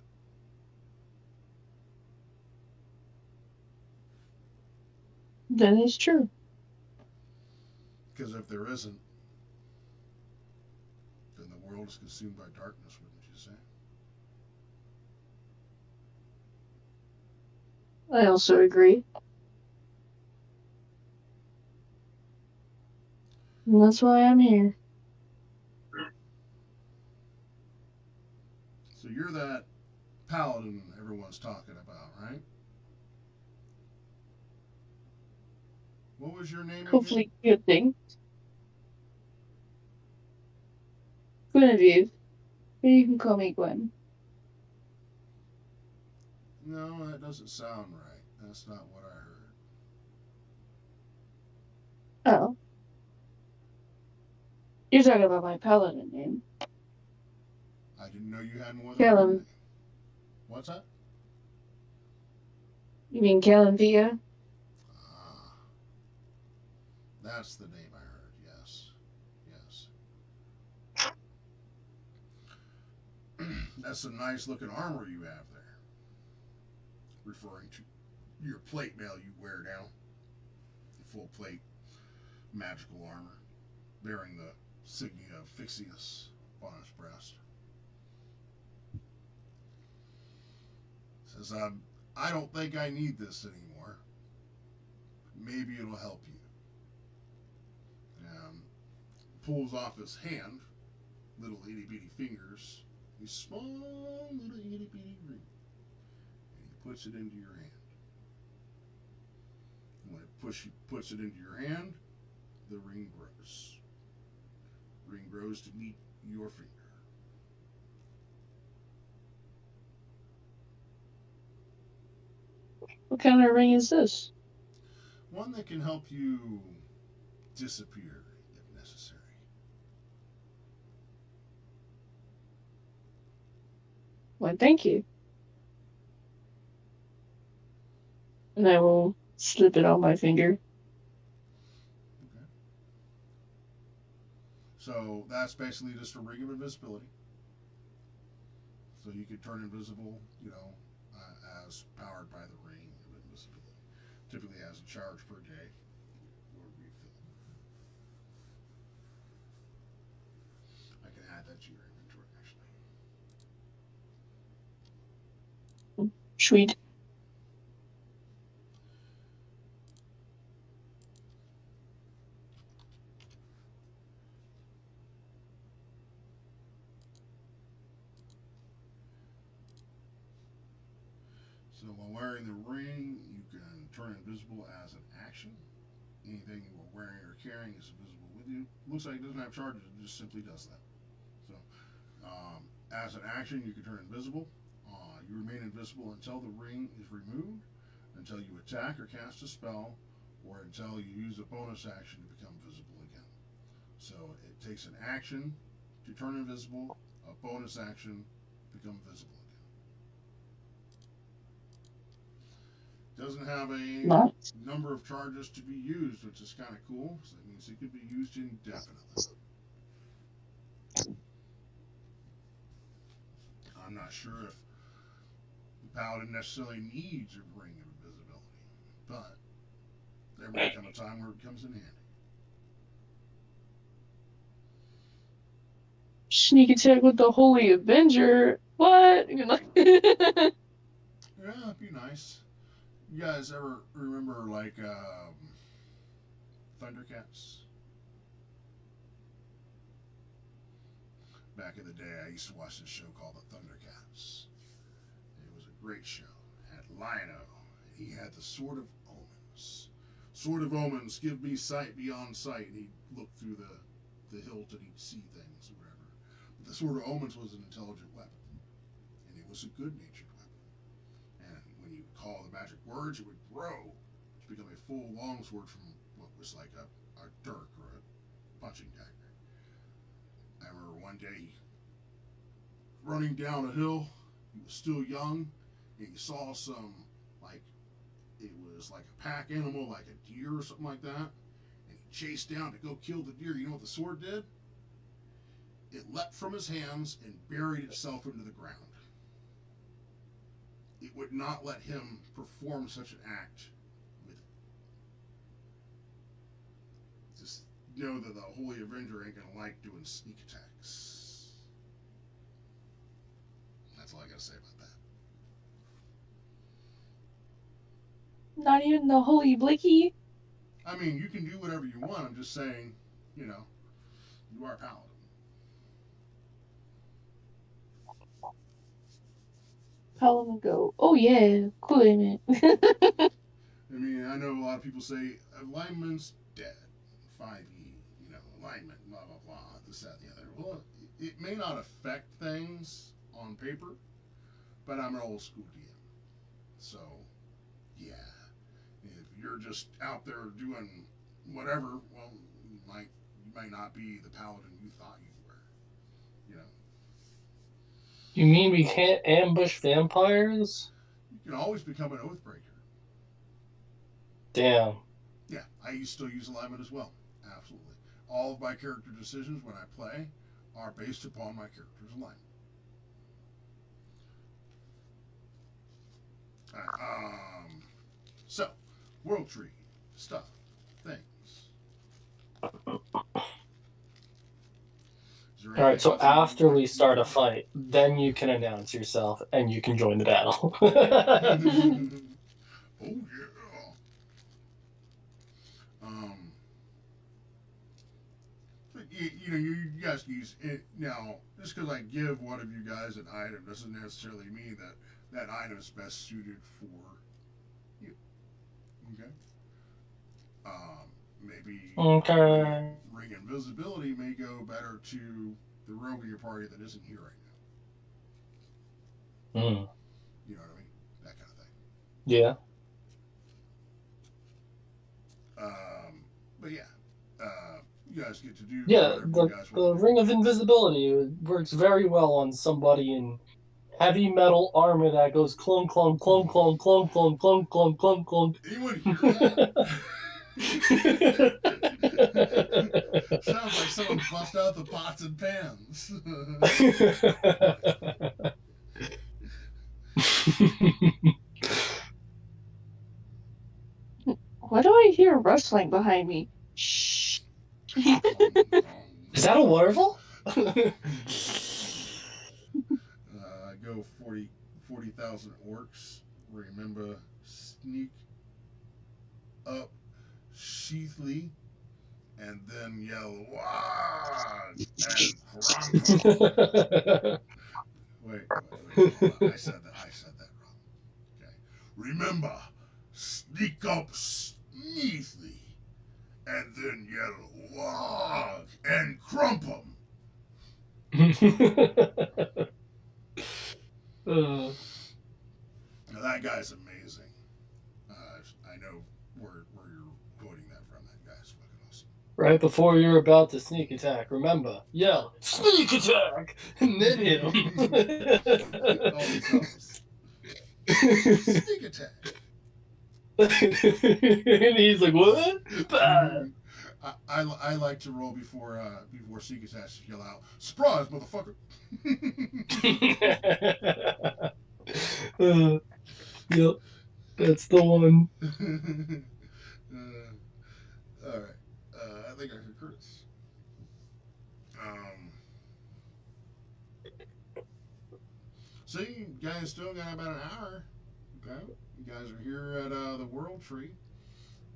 it. That is true. Because if there isn't, then the world is consumed by darkness, wouldn't you say? I also agree. And that's why I'm here. So you're that paladin everyone's talking about, right? What was your name again? Hopefully, good thing. Guinevere. But you can call me Gwen. No, that doesn't sound right. That's not what I heard. Oh. You're talking about my paladin name. I didn't know you had more than one Callum. name. What's that? You mean Calanthea? Ah, that's the name I heard. Yes, yes. That's some nice looking armor you have there. Referring to your plate mail you wear now. Full plate magical armor, bearing the signia of Fixius upon his breast. Says, I don't think I need this anymore. Maybe it'll help you. Pulls off his hand, little itty bitty fingers, a small little itty bitty ring, and he puts it into your hand. And when it puts it into your hand, the ring grows. Ring grows to meet your finger. What kind of ring is this? One that can help you disappear if necessary. Why, thank you. And I will slip it on my finger. Okay. So that's basically just a ring of invisibility. So you could turn invisible, as powered by the ring of invisibility. Typically has a charge per day or refill. I can add that to your inventory actually. Sweet. So while wearing the ring, you can turn invisible as an action anything you are wearing or carrying is invisible with you. Looks like it doesn't have charges, it just simply does that. So, as an action, you can turn invisible. You remain invisible until the ring is removed, until you attack or cast a spell, or until you use a bonus action to become visible again. So it takes an action to turn invisible, a bonus action, become visible again. Doesn't have a number of charges to be used, which is kind of cool. So that means it could be used indefinitely. I'm not sure if the paladin necessarily needs a ring of invisibility, but there may come a time where it comes in handy. Sneak attack with the Holy Avenger. What? Yeah, it'd be nice. You guys ever remember like Thundercats? Back in the day, I used to watch this show called The Thundercats. It was a great show. It had Lion-O, and he had the Sword of Omens. Sword of Omens, give me sight beyond sight, and he'd look through the hilt and he'd see things or whatever. But the Sword of Omens was an intelligent weapon, and it was a good-natured weapon. And when you call the magic words, it would grow to become a full longsword from what was like a dirk or a punching dagger. I remember one day running down a hill. He was still young, and he saw some, like, it was like a pack animal, like a deer or something like that. And he chased down to go kill the deer. You know what the sword did? It leapt from his hands and buried itself into the ground. It would not let him perform such an act with it. Just know that the Holy Avenger ain't gonna like doing sneak attacks. That's all I gotta say about that. Not even the Holy Blicky? I mean, you can do whatever you want. I'm just saying, you know, you are a paladin. Paladin go, oh yeah, cool, man. I mean, I know a lot of people say alignment's dead. 5e, you know, alignment, blah, blah, blah, this, that, and the other. Well, it may not affect things on paper, but I'm an old school DM. So, yeah. If you're just out there doing whatever, well, you might not be the paladin you thought you were. You know. You mean we can't ambush vampires? You can always become an oathbreaker. Damn. Yeah, I still use alignment as well. Absolutely. All of my character decisions when I play are based upon my character's alignment. Alright, so, world tree, stuff, things. Alright, so after we start a fight, then you can announce yourself and you can join the battle. Oh, yeah. You know, you guys can use it. Now, just because I give one of you guys an item doesn't necessarily mean that that item is best suited for you. Okay? Maybe ring invisibility may go better to the rogue in your party that isn't here right now. Mm. You know what I mean? That kind of thing. Yeah. But yeah, you guys get to do the ring of invisibility works very well on somebody in heavy metal armor that goes clunk, clunk, clunk, clunk, clunk, clunk, clunk, clunk, clunk, clunk. Anyone hear that? Sounds like someone bust out the pots and pans. Why do I hear rustling behind me? Shh. Is that a waterfall? Go 40,000 orcs. Remember, sneak up sheathly, and then yell, "Wah!" and Chronicles. Wait. I said that wrong. Okay. Remember, sneak up sneathly, and then you log and crump them. Now that guy's amazing. I know where you're quoting that from. That guy's fucking awesome. Right before you're about to sneak attack, remember, yell, sneak attack, and then hit him. Always helps. Sneak attack. And he's like, what? Bah. I like to roll before sneak attacks to yell out, surprise, motherfucker. Yep, that's the one. All right. I think I heard Curtis. So you guys still got about an hour. Okay. You guys are here at the World Tree.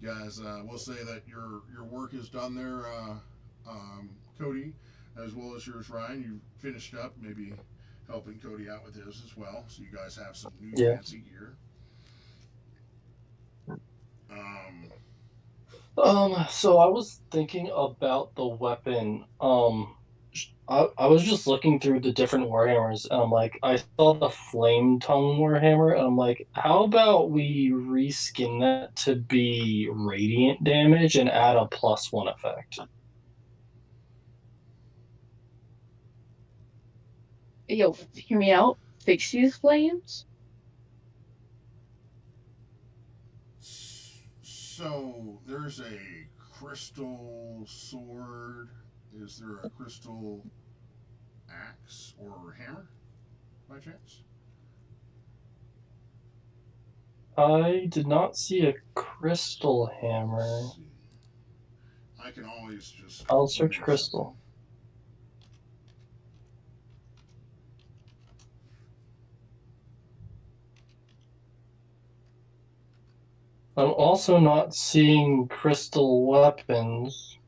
You guys, we'll say that your work is done there, Cody, as well as yours, Ryan. You finished up, maybe helping Cody out with his as well. So you guys have some new fancy gear. So I was thinking about the weapon. I was just looking through the different warhammers, and I'm like, I saw the flame tongue warhammer, and I'm like, how about we reskin that to be radiant damage and add a +1 effect? Yo, hear me out. Fix these flames. So there's a crystal sword. Is there a crystal axe or hammer by chance? I did not see a crystal hammer. I can always just. I'll search crystal. I'm also not seeing crystal weapons.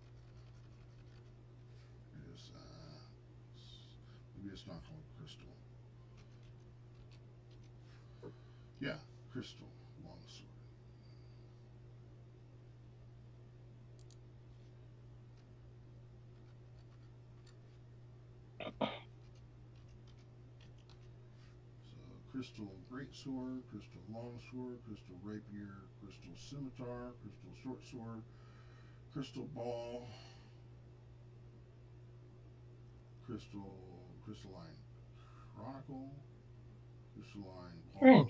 Maybe it's not called crystal. Yeah, crystal longsword. Crystal greatsword, crystal longsword, crystal rapier, crystal scimitar, crystal short sword, crystal ball, crystalline chronicle, crystalline ball of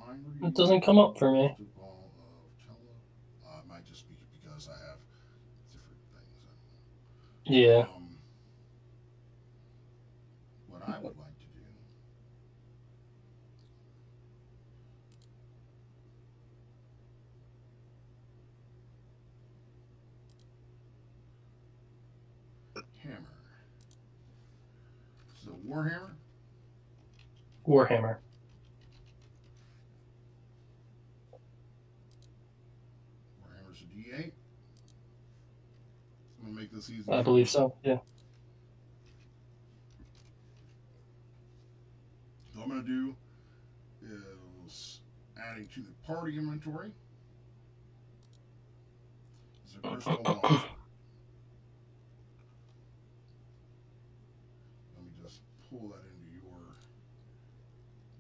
mind reading. It doesn't come up for me. Crystal ball of tele. It might just be because I have different things. Yeah. What I would like to do. Hammer. So Warhammer? Warhammer. Warhammer's a D8. I'm going to make this easy. I believe so, yeah. So what I'm going to do is adding to the party inventory is a crystal longsword. Let me just pull that into your.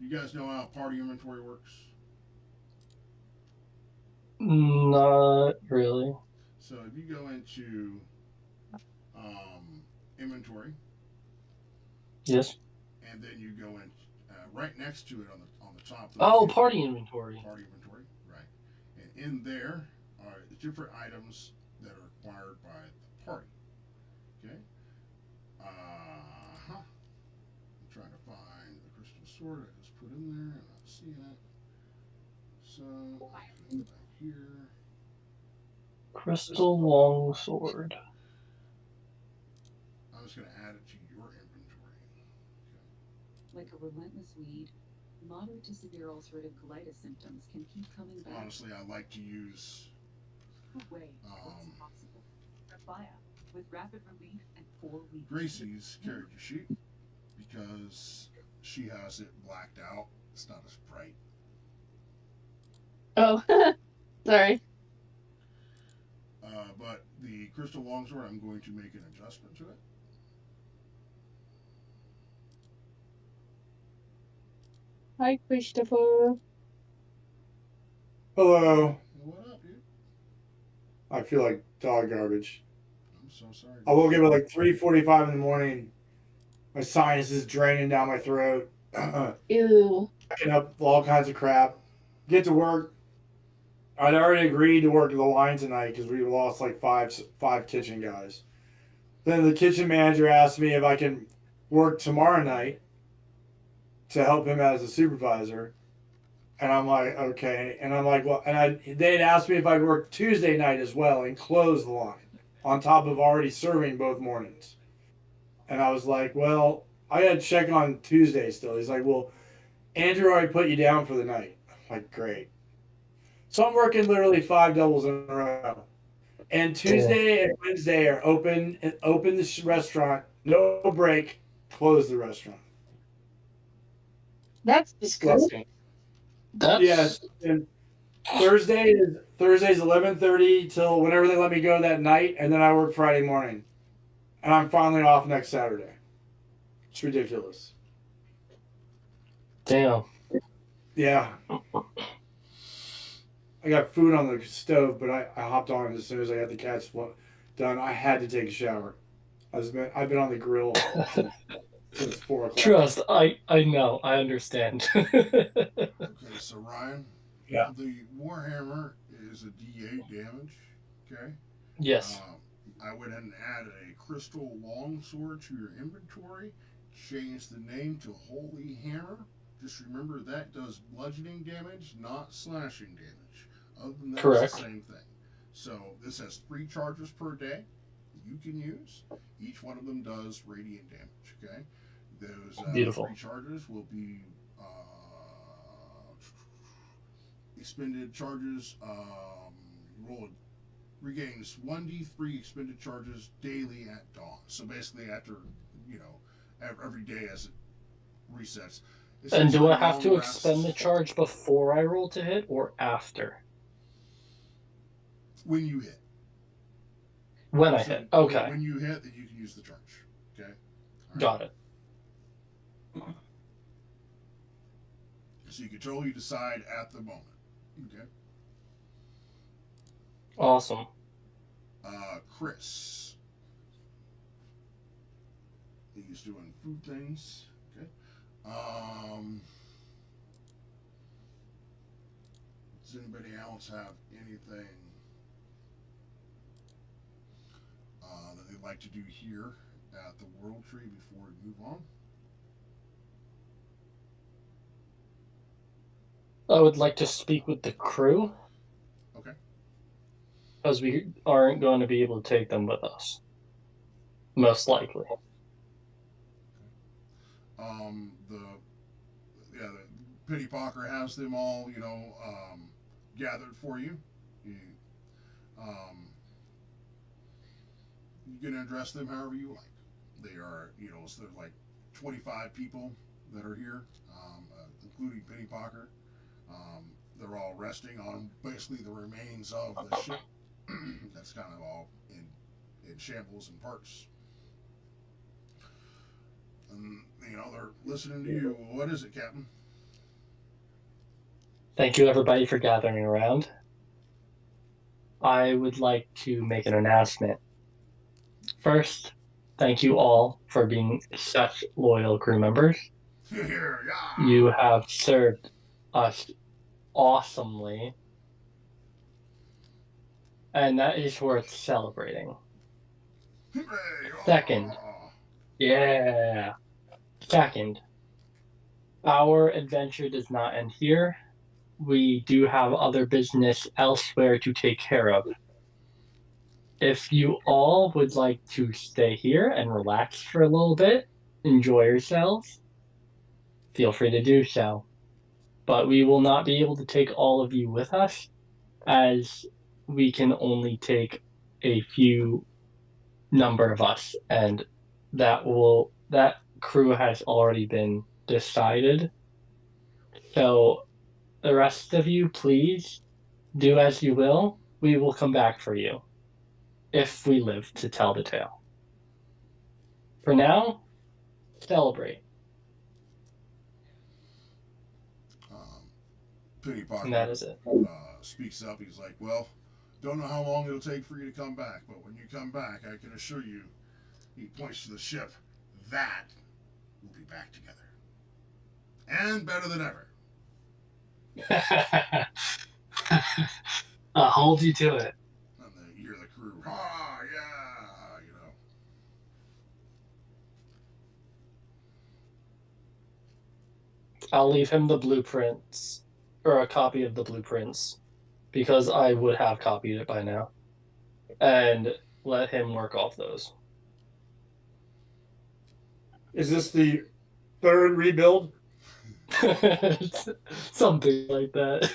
You guys know how party inventory works? Not really. So if you go into inventory. Yes. And then you go in right next to it on the top. Oh, party inventory. Party inventory, right? And in there are different items that are acquired by the party. Okay. I'm trying to find the crystal sword I just put in there. I'm not seeing it. So back here. Crystal longsword. I'm just going to add it to your inventory. Okay. Like a relentless weed, moderate to severe ulcerative colitis symptoms can keep coming back. Honestly, I like to use. Wait, what's possible? Fire with rapid relief and 4 weeks. Gracie's character sheet, because she has it blacked out. It's not as bright. Oh, sorry. But crystal longsword, I'm going to make an adjustment to it. Hi, Christopher. Hello. What up, dude? I feel like dog garbage. I'm so sorry. I woke up at like 3:45 in the morning. My sinus is draining down my throat. Ew. Picking up all kinds of crap. Get to work. I'd already agreed to work the line tonight because we lost like five kitchen guys. Then the kitchen manager asked me if I can work tomorrow night to help him as a supervisor. And I'm like, okay. And I'm like, well, and they'd asked me if I'd work Tuesday night as well and close the line on top of already serving both mornings. And I was like, well, I got to check on Tuesday still. He's like, well, Andrew already put you down for the night. I'm like, great. So I'm working literally 5 doubles in a row. And Tuesday and Wednesday are open the restaurant, no break, close the restaurant. That's disgusting. That's Yes. And Thursday's 11:30 till whenever they let me go that night, and then I work Friday morning. And I'm finally off next Saturday. It's ridiculous. damn. Yeah. I got food on the stove, but I hopped on it as soon as I got the cats done. I had to take a shower. I've been on the grill since 4 o'clock. Trust, I know, I understand. Okay, so Ryan. Yeah. The Warhammer is a D8 damage. Okay. Yes. I went ahead and added a crystal longsword to your inventory. Change the name to Holy Hammer. Just remember that does bludgeoning damage, not slashing damage. Other than that, Correct. It's the same thing. So this has 3 charges per day you can use. Each one of them does radiant damage. Okay. Those Beautiful. 3 charges will be expended charges. Regains 1d3 expended charges daily at dawn. So basically, after every day as it resets. And do I have Long to rests. expend the charge before I roll to hit or after? When you hit. When I So, hit. Okay. When you hit, then you can use the charge. Okay. All right. Got it. So you can totally decide at the moment. Okay. Awesome. Chris. He's doing food things. Okay. Does anybody else have anything that they'd like to do here at the World Tree before we move on? I would like to speak with the crew. Okay. Because we aren't going to be able to take them with us. Most likely. The Pity Pocker has them all, gathered for you. You can address them however you like. They are, so there's like 25 people that are here, including Pity Pocker. They're all resting on basically the remains of the ship. That's kind of all in shambles and parts. And, they're listening to you. What is it, Captain? Thank you, everybody, for gathering around. I would like to make an announcement. First, thank you all for being such loyal crew members. Yeah. You have served us awesomely. And that is worth celebrating. Second. Yeah. Second, our adventure does not end here. We do have other business elsewhere to take care of. If you all would like to stay here and relax for a little bit, enjoy yourselves, feel free to do so. But we will not be able to take all of you with us, as we can only take a few number of us, and that crew has already been decided. So the rest of you, please do as you will. We will come back for you. if we live to tell the tale. For now, celebrate. Penny Pocket And that is it. speaks up. He's like, well, don't know how long it'll take for you to come back, but when you come back, I can assure you, he points to the ship, that we'll be back together. And better than ever. I'll hold you to it. And then you hear the crew, ah, yeah, you know. I'll leave him the blueprints, or a copy of the blueprints, because I would have copied it by now, and let him work off those. Is this the third rebuild? Something like that.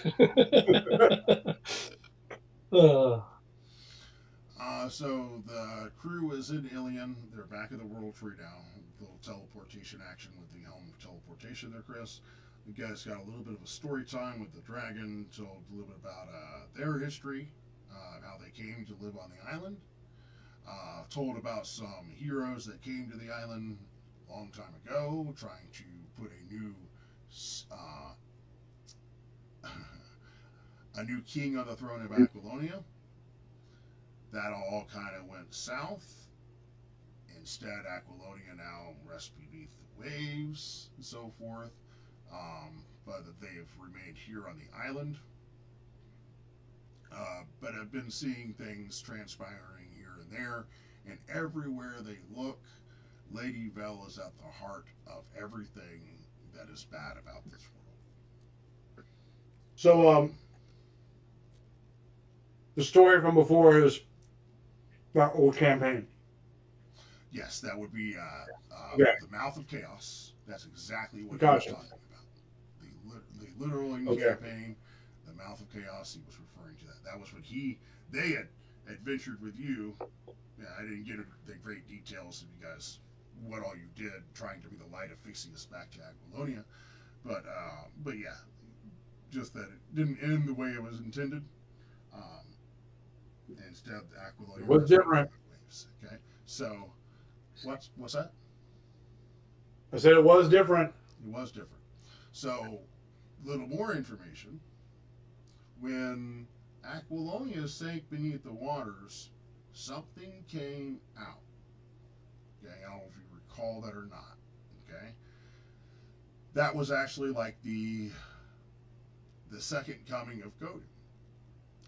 So the crew is in Ilion. They're back at the World Tree now. A little teleportation action with the helm of teleportation there, Chris. You guys got a little bit of a story time with the dragon, told a little bit about their history, how they came to live on the island. Told about some heroes that came to the island a long time ago, trying to put a new king on the throne of Aquilonia. That all kind of went south. Instead, Aquilonia now rests beneath the waves and so forth. But that they have remained here on the island. But have been seeing things transpiring here and there. And everywhere they look, Lady Vel is at the heart of everything that is bad about this world. So, the story from before is that old campaign. Yes, that would be Okay. the Mouth of Chaos. That's exactly what Gotcha. he was talking about. The literal English Okay. campaign, the Mouth of Chaos. He was referring to that. That was what they had adventured with you. Yeah, I didn't get the great details of you guys, what all you did, trying to be the light of fixing us back to Aquilonia. But yeah, just that it didn't end the way it was intended. Instead, Aquilonia was different. Okay, so what's that? I said it was different. It was different. So, a little more information. When Aquilonia sank beneath the waters, something came out. Okay, I don't know if you recall that or not. Okay, that was actually like the second coming of Godin,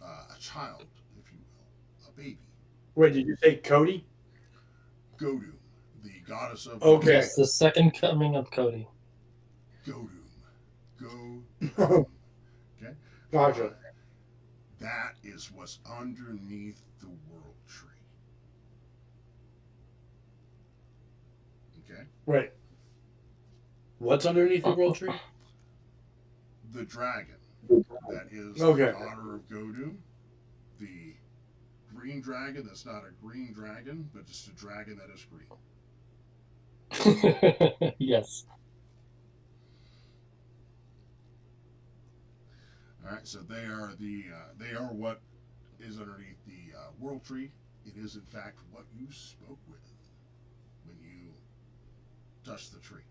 a child, if you will, a baby. Wait, did you say Cody? Godum, the goddess of Okay. Yes, the second coming of Cody. Godum. Okay? Gotcha. That is what's underneath the world tree. Okay? Wait. What's underneath the world tree? The dragon. That is Okay. the daughter of Godum. The green dragon that's not a green dragon, but just a dragon that is green. Yes. All right, so they are what is underneath the world tree. It is in fact what you spoke with when you touched the tree,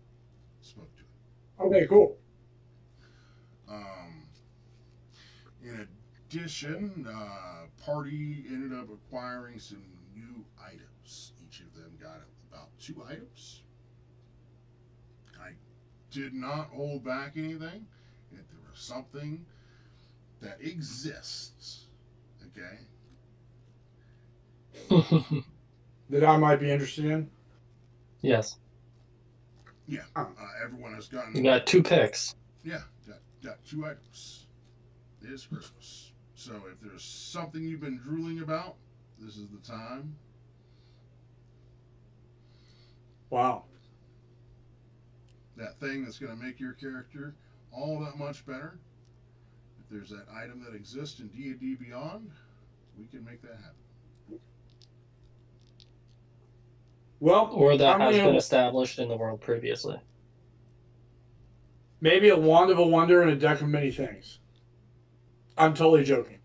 spoke to it. Okay, cool. In addition, party ended up acquiring some new items. Each of them got about 2 items. I did not hold back anything. If there was something that exists, okay, That I might be interested in. Yes. yeah, everyone has gotten. You got 2 picks. Yeah, got 2 items. It is Christmas, so if there's something you've been drooling about, this is the time. Wow. That thing that's going to make your character all that much better. If there's that item that exists in D&D Beyond, we can make that happen. Well, Or that I'm has gonna- been established in the world previously. maybe a wand of a wonder and a deck of many things. I'm totally joking.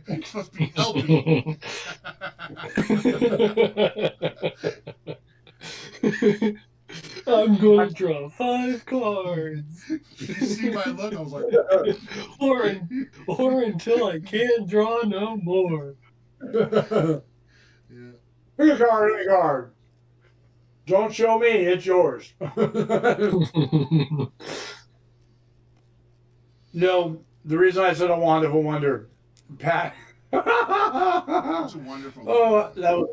You're supposed to be helping. I'm going to draw 5 cards. You see my look? I was like, or until I can't draw no more. yeah. Pick a card. Don't show me, it's yours. No, the reason I said a wonderful wonder, Pat. It's a wonderful. Oh, that was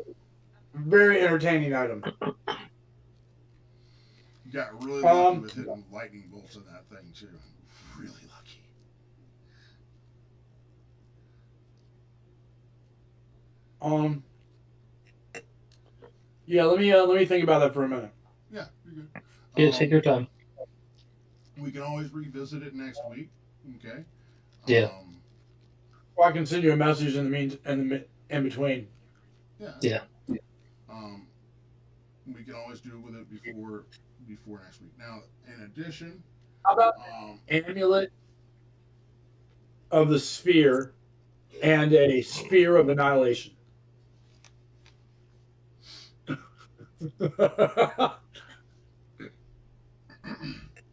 a very entertaining item. You got really lucky with hitting lightning bolts in that thing too. Really lucky. Yeah, let me think about that for a minute. Yeah, you're good. Yeah, take your time. We can always revisit it next week. Okay. Yeah. Or I can send you a message in between. Yeah. We can always do with it before next week. Now, in addition, how about amulet of the sphere and a sphere of annihilation?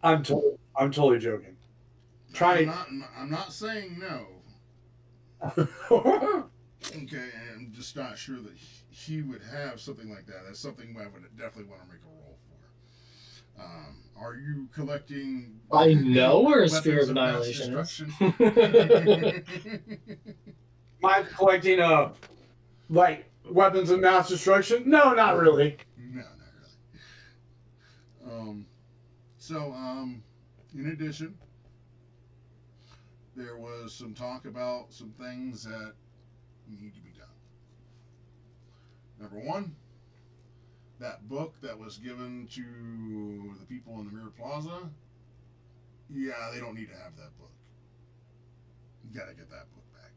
I'm totally joking. I'm not saying no. Okay, and I'm just not sure that he would have something like that. That's something I would definitely want to make a roll for. Are you collecting? I know where a sphere of annihilation is. Am I collecting like weapons of mass destruction? No, not really. No, not really. So, in addition, there was some talk about some things that need to be done. Number one, that book that was given to the people in the Mirror Plaza, yeah, they don't need to have that book. You gotta get that book back.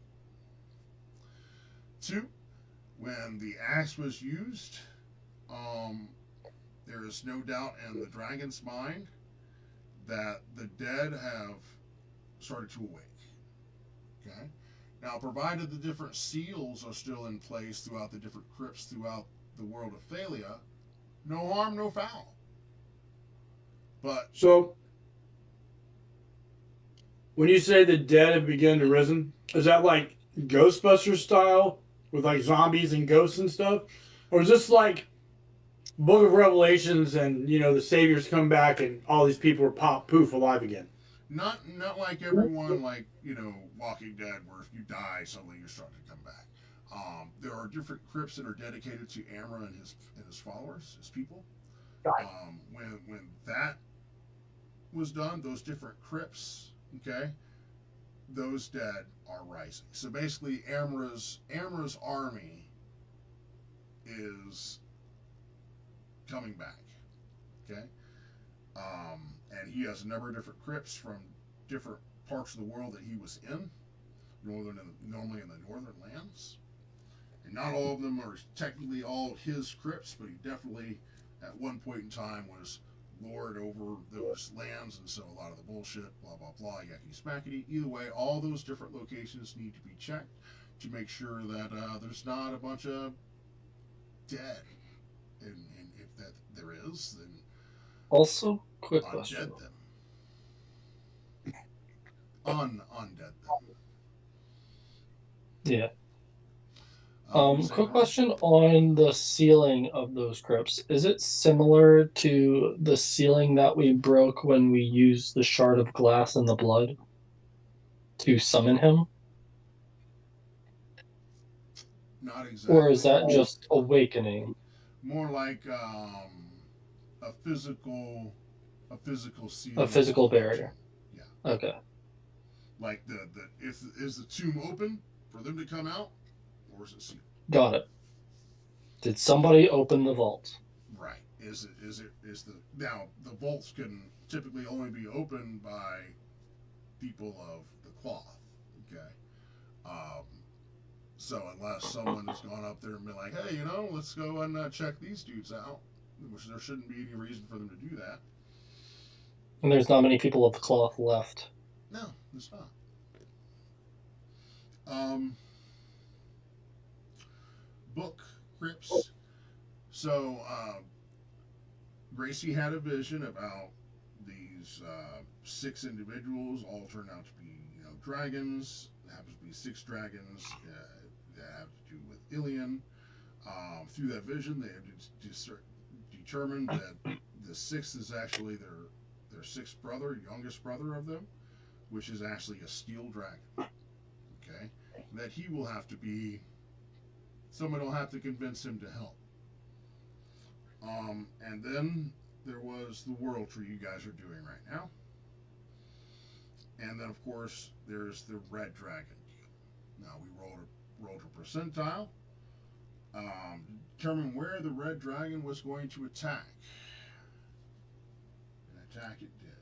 2, when the axe was used, there is no doubt in the dragon's mind that the dead have started to awake. Okay? Now, provided the different seals are still in place throughout the different crypts throughout the world of Thalia, no harm, no foul. But so, when you say the dead have begun to risen, is that like Ghostbusters style with like zombies and ghosts and stuff, or is this like Book of Revelations and the Savior's come back and all these people are poof alive again? Not like everyone like Walking Dead, where if you die suddenly you're starting to come back. There are different crypts that are dedicated to Amra and his followers, his people. When that was done, those different crypts, okay, those dead are rising. So basically, Amra's army is coming back, okay. And he has a number of different crypts from different parts of the world that he was in, normally in the northern lands. And not all of them are technically all his crypts, but he definitely, at one point in time, was lord over those lands, and so a lot of the bullshit, blah, blah, blah, yakety smackety. Either way, all those different locations need to be checked to make sure that there's not a bunch of dead. And if that there is, then also, quick question. Undead them. Undead them. Yeah. Quick question on the sealing of those crypts. Is it similar to the sealing that we broke when we used the shard of glass and the blood to summon him? Not exactly. Or is that just awakening? More like a physical seal. A physical barrier. Yeah. Okay. Like is the tomb open for them to come out, or is it sealed? Got it. Did somebody open the vault? Right. Now the vaults can typically only be opened by people of the cloth. Okay. So unless someone has gone up there and been like, hey, let's go and check these dudes out, which there shouldn't be any reason for them to do that. And there's not many people of the cloth left. No, there's not. book crypts. So Gracie had a vision about these 6 individuals, all turned out to be dragons. There happens to be 6 dragons that have to do with Ilion. Through that vision, they have determined that the 6th is actually their 6th brother, youngest brother of them, which is actually a steel dragon. Okay, that he will have to be. Someone will have to convince him to help. And then there was the world tree you guys are doing right now. And then, of course, there's the red dragon deal. Now, we rolled a percentile. Determine where the red dragon was going to attack. And attack it did.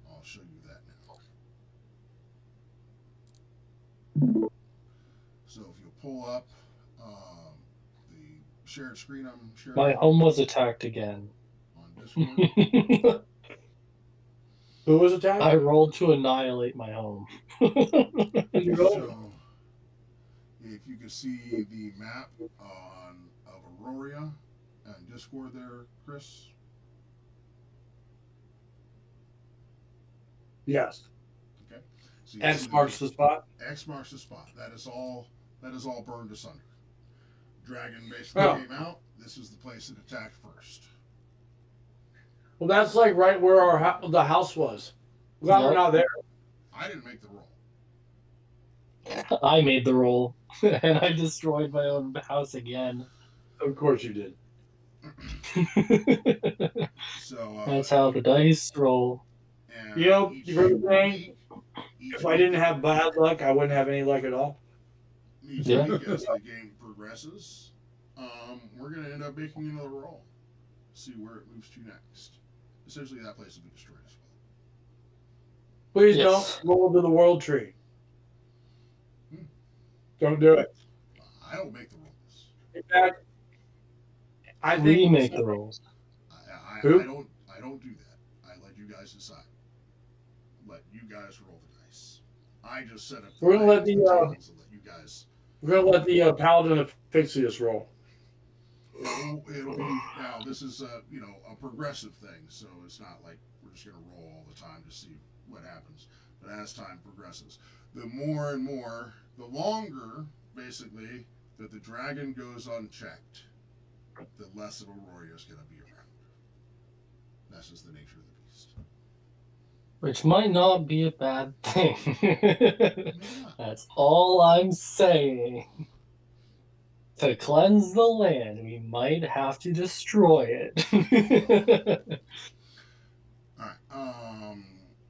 I'll show you that now. So if you'll pull up the shared screen I'm sharing. My home was attacked again. On Discord. Who was attacked? I rolled to annihilate my home. So, if you can see the map of Auroria and Discord there, Chris. Yes. Okay. So X marks the spot. X marks the spot. That is all burned asunder. Dragon basically came out. This is the place it attacked first. Well, that's like right where the house was. Glad we're not there. I didn't make the roll. I made the roll, and I destroyed my own house again. Of course you did. So that's how the dice roll. You know, you heard the saying, if I didn't have bad luck, I wouldn't have any luck at all. Each week as the game progresses, we're going to end up making another roll. See where it moves to next. Essentially, that place will be destroyed as well. Please don't roll to the world tree. Don't do it. I don't make the rolls. In fact, I think we make the rolls. I don't do that. I let you guys decide. Let you guys roll the dice. I just set up. We're gonna let the you guys. We're gonna let the Paladin of Fixius roll. It'll be now. This is a progressive thing, so it's not like we're just gonna roll all the time to see what happens. But as time progresses, the more and more, the longer, basically, that the dragon goes unchecked, the less of Auroria is gonna be around. That's just the nature of the beast. Which might not be a bad thing. That's all I'm saying. To cleanse the land, we might have to destroy it. Alright,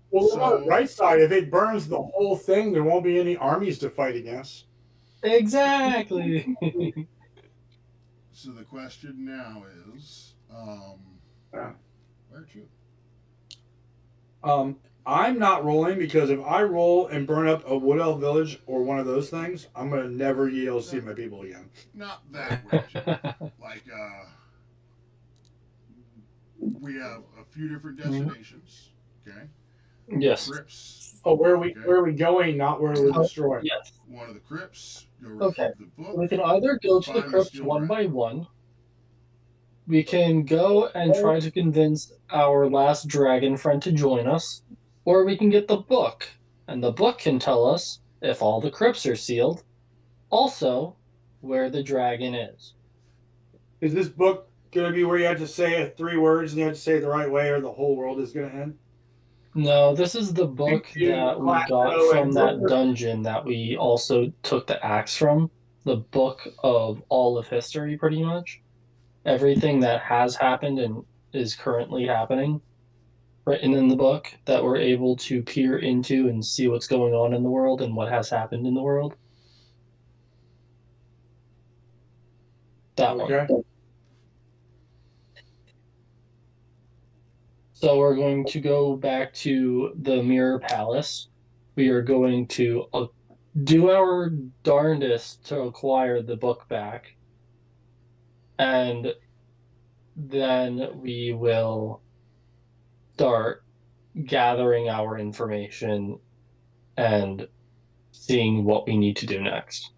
well, on the right side, if it burns the whole thing, there won't be any armies to fight against. Exactly. So the question now is, where to? I'm not rolling because if I roll and burn up a Wood Elf village or one of those things, I'm gonna never be able to see my people again. Not that way. Like, we have a few different destinations. Okay. Yes. Crypts. Oh, where are we going? Not where we're destroying. Yes. One of the crypts. Okay. The book. We can either go to the crypts one by one. We can go and try to convince our last dragon friend to join us, or we can get the book, and the book can tell us if all the crypts are sealed, also where the dragon is. Is this book going to be where you have to say 3 words and you have to say it the right way, or the whole world is going to end? No, this is the book that we got from that dungeon that we also took the axe from. The book of all of history, pretty much. Everything that has happened and is currently happening written in the book that we're able to peer into and see what's going on in the world and what has happened in the world. That one. So we're going to go back to the Mirror Palace. We are going to do our darndest to acquire the book back. And then we will start gathering our information and seeing what we need to do next.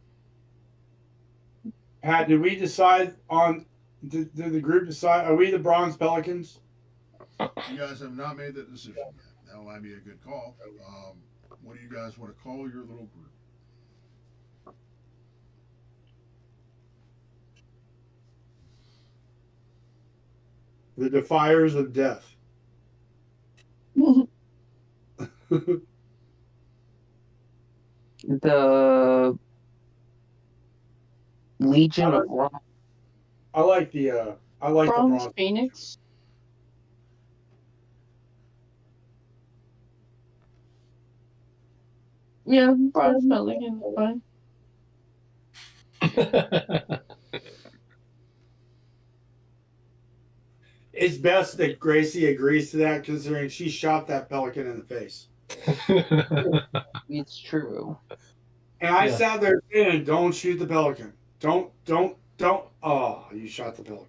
Pat, did we decide on? Did the group decide? Are we the Bronze Pelicans? You guys have not made that decision yet. That might be a good call. What do you guys want to call your little group? The Defiers of Death. The Legion of Rock. I like the Bronze Bronze Phoenix. Yeah, Bronze Pelican. Fine. It's best that Gracie agrees to that, considering she shot that pelican in the face. It's true. And I sat there saying, "Don't shoot the pelican. Don't. Oh, you shot the pelican."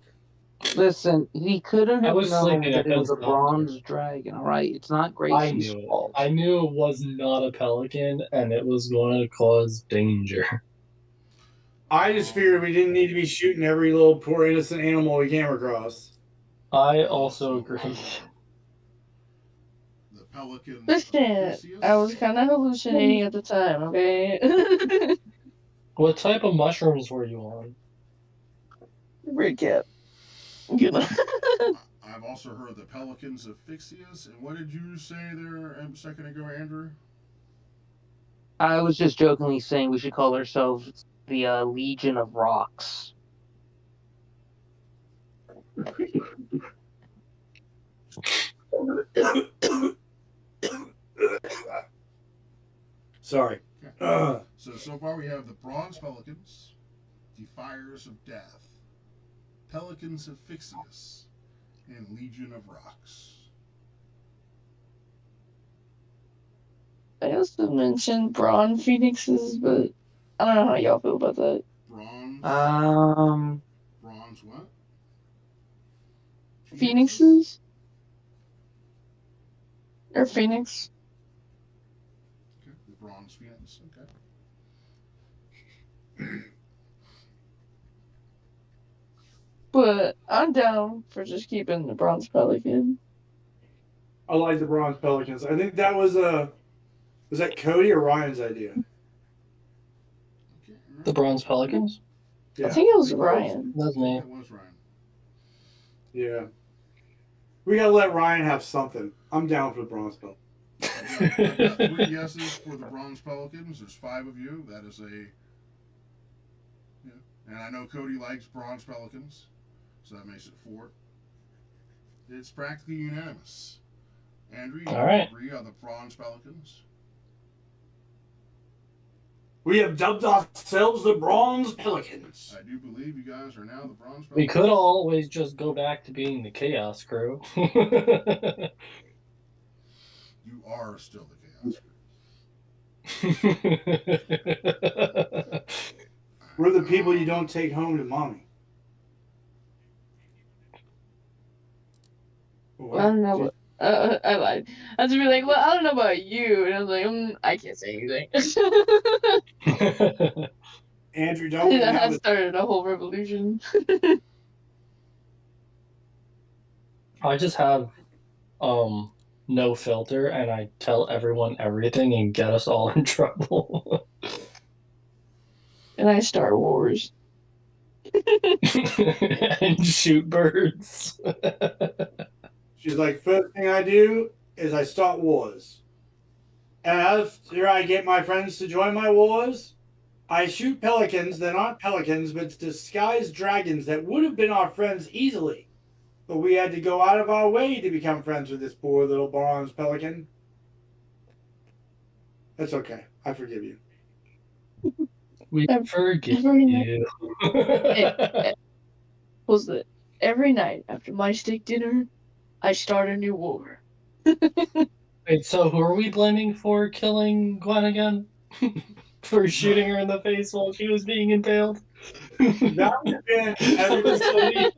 Listen, he couldn't I have was known sleeping. that I it was a couldn't stop. bronze dragon. All right, it's not I Gracie's knew it. fault. I knew it was not a pelican, and it was going to cause danger. I just figured we didn't need to be shooting every little poor innocent animal we came across. I also agree. The Pelicans. Listen, I was kind of hallucinating at the time, okay? What type of mushrooms were you on? Recap. You know. I've also heard the Pelicans of Fixius. And what did you say there a second ago, Andrew? I was just jokingly saying we should call ourselves the Legion of Rocks. Sorry. So far we have the Bronze Pelicans, Defiers of Death, Pelicans of Fixius, and Legion of Rocks. I also mentioned Bronze Phoenixes, but I don't know how y'all feel about that. Bronze. Bronze what? Phoenixes? Or Phoenix? Okay, the Bronze Phoenix. Okay. But I'm down for just keeping the Bronze Pelican. I like the Bronze Pelicans. I think that was that Cody or Ryan's idea? The Bronze Pelicans? Yeah. I think it was Ryan. That's me. It was Ryan. Yeah. We gotta let Ryan have something. I'm down for the Bronze Pelicans. I've got 3 yeses for the Bronze Pelicans. There's 5 of you. That is a. Yeah. And I know Cody likes Bronze Pelicans, so that makes it 4. It's practically unanimous. Andrew, you All right. agree on the Bronze Pelicans? We have dubbed ourselves the Bronze Pelicans. I do believe you guys are now the Bronze Pelicans. We could always just go back to being the Chaos Crew. You are still the Chaos Crew. We're the people you don't take home to mommy. Well, I don't know. I lied. I was be like, well, I don't know about you. And I was like, I can't say anything. Andrew, don't. I started a whole revolution. I just have no filter, and I tell everyone everything and get us all in trouble. And I start wars. And shoot birds. She's like, first thing I do is I start wars. And after I get my friends to join my wars, I shoot pelicans that aren't pelicans, but disguised dragons that would have been our friends easily. But we had to go out of our way to become friends with this poor little bronze pelican. That's okay. I forgive you. We forgive every you. Was that every night after my steak dinner, I start a new war. Wait, so who are we blaming for killing Gwen again? For shooting her in the face while she was being impaled? That would have been everybody,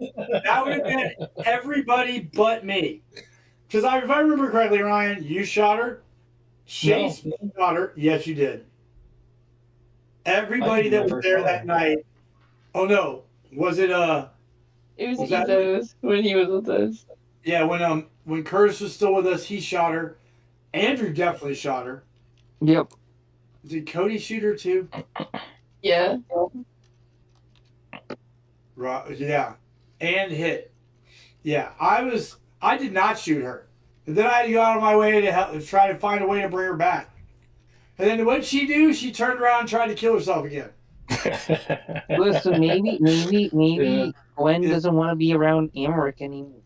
everybody but me. Because if I remember correctly, Ryan, you shot her. Chase shot her. Yes, you did. Everybody that was there that night Oh no, was it It was Was that- Ethos when he was with us. Yeah, when Curtis was still with us, he shot her. Andrew definitely shot her. Yep. Did Cody shoot her too? Yeah. Right, yeah, and hit. Yeah, I did not shoot her. And then I had to go out of my way to try to find a way to bring her back. And then what did she do? She turned around and tried to kill herself again. Listen, maybe Yeah. Gwen Is- doesn't want to be around Amric anymore.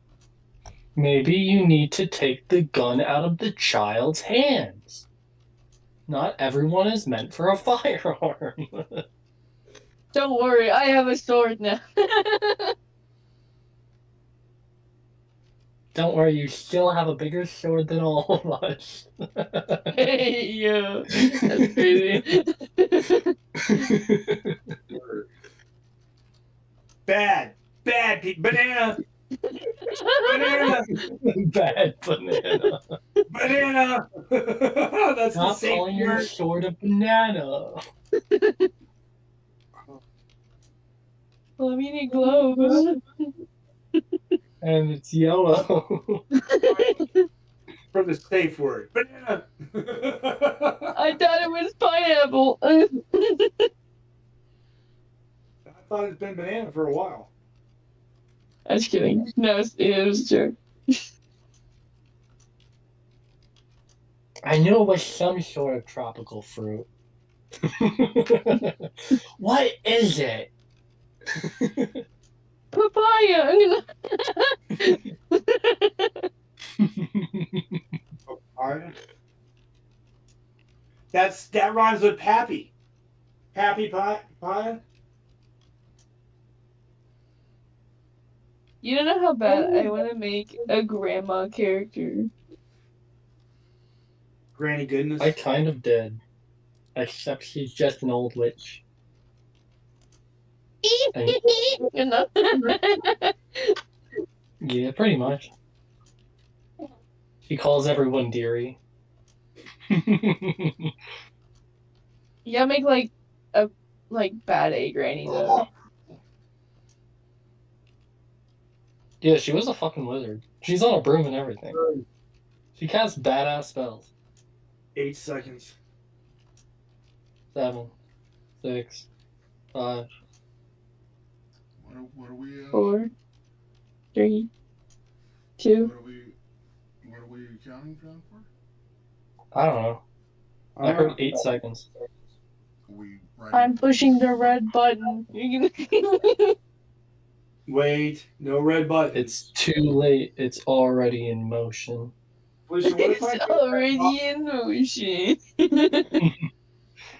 Maybe you need to take the gun out of the child's hands. Not everyone is meant for a firearm. Don't worry, I have a sword now. Don't worry, you still have a bigger sword than all of us. Hey, yo. That's crazy. Bad banana, banana, Bad banana. banana. That's the Stop same calling your word. sword a banana. Let me need gloves. And it's yellow. For the safe word, banana. I thought it was pineapple. I thought it's been banana for a while. I was kidding. No, it was a joke. I knew it was some sort of tropical fruit. What is it? Papaya. Alright. That rhymes with Pappy. Pappy pie. You don't know how bad I want to make a grandma character. Granny goodness. I kind of did. Except she's just an old witch. And, You know? yeah, pretty much. She calls everyone dearie. You gotta make like a bad A granny though. Yeah, she was a fucking wizard. She's on a broom and everything. She casts badass spells. 8 seconds. 7, 6, 5. What are we? 4, 3, 2. What are we counting down for? I don't know. I heard 8 seconds. Are we writing? I'm pushing the red button. You can- Wait, no red button. It's too late. It's already in motion. Felicia, what if I It's do that? already in motion.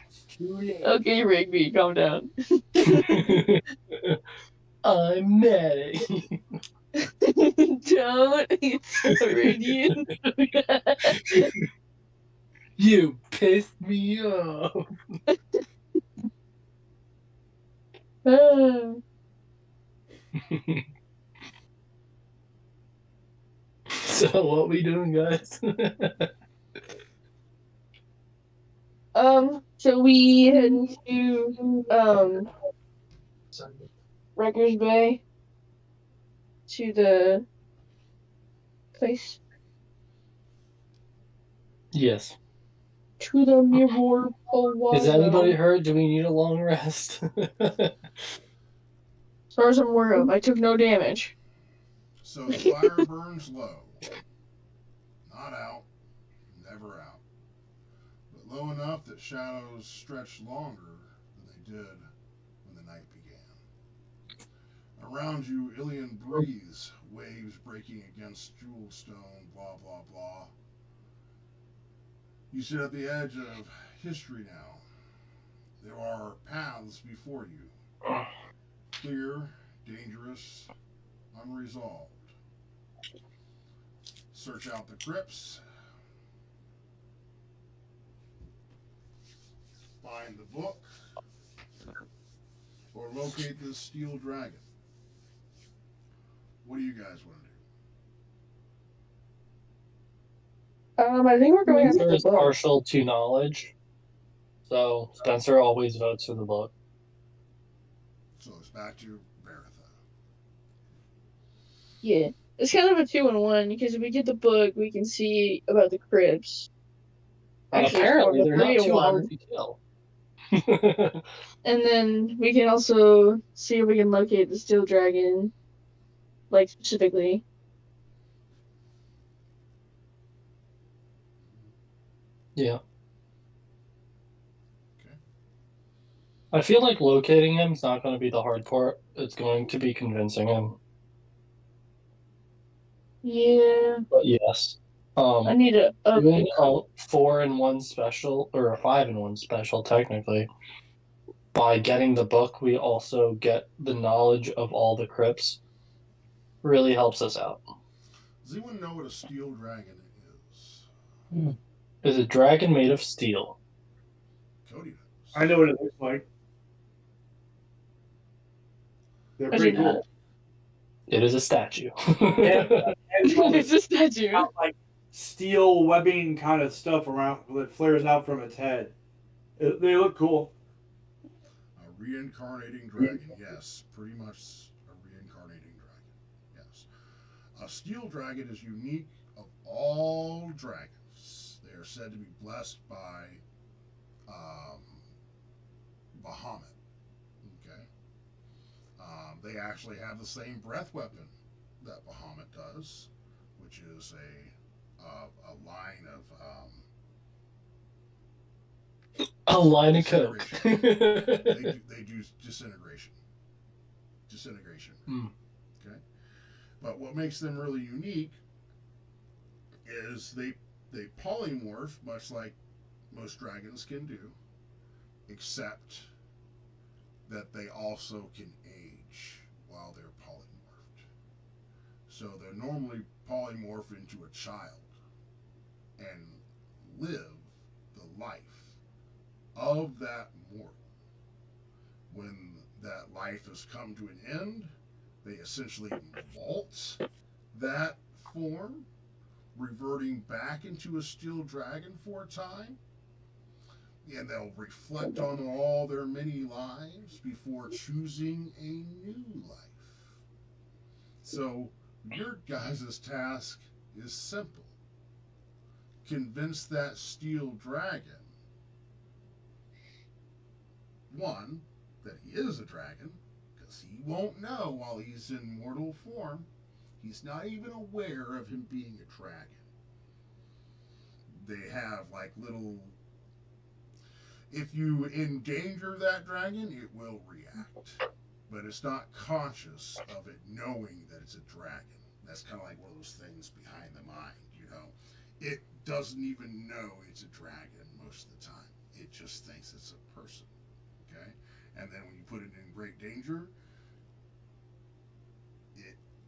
It's too late. Okay, Rigby, calm down. I'm mad at you. Don't. It's already in motion. You pissed me off. So what we doing, guys? So we head into Wrecker's Bay to the place, Yes. to the mirror Palazzo. Is anybody hurt? Do we need a long rest? As far as I'm aware of, I took no damage. So the fire burns low. Not out, never out. But low enough that shadows stretch longer than they did when the night began. Around you, Ilian breeze, waves breaking against jeweled stone, blah, blah, blah. You sit at the edge of history now. There are paths before you. Clear, dangerous, unresolved. Search out the crypts. Find the book. Or locate this steel dragon. What do you guys want to do? I think we're going Spencer after is the book. partial to knowledge. So Spencer always votes for the book. So back to Veritha. Yeah. It's kind of a 2-in-1 because if we get the book, we can see about the crypts. Actually, it's more of Apparently, a they're not too 3-in-1. hard to kill. And then we can also see if we can locate the steel dragon, like specifically. Yeah. Okay. I feel like locating him is not going to be the hard part. It's going to be convincing him. Yeah. But yes. I need a Doing a 4-in-1 special, or a 5-in-1 special, technically. By getting the book, we also get the knowledge of all the crypts. Really helps us out. Does anyone know what a steel dragon is? Is a dragon made of steel? Cody knows. I know what it looks like. They're I pretty do not. cool. It is a statue. It's a statue. Got, like steel webbing kind of stuff around that flares out from its head. They look cool. A reincarnating dragon, yes. Pretty much a reincarnating dragon, yes. A steel dragon is unique of all dragons. They are said to be blessed by Bahamut. Okay. They actually have the same breath weapon that Bahamut does, which is a line of A line of coke. they do disintegration. Okay. But what makes them really unique is they polymorph much like most dragons can do, except that they also can age while they're polymorphed. So they're normally polymorph into a child and live the life of that mortal. When that life has come to an end, they essentially vault that form, reverting back into a steel dragon for a time, and they'll reflect on all their many lives before choosing a new life. So your guys' task is simple. Convince that steel dragon, one, that he is a dragon, because he won't know while he's in mortal form. He's not even aware of him being a dragon. They have like little... If you endanger that dragon, it will react. But it's not conscious of it knowing that it's a dragon. That's kind of like one of those things behind the mind, you know. It doesn't even know it's a dragon most of the time. It just thinks it's a person. Okay? And then when you put it in great danger,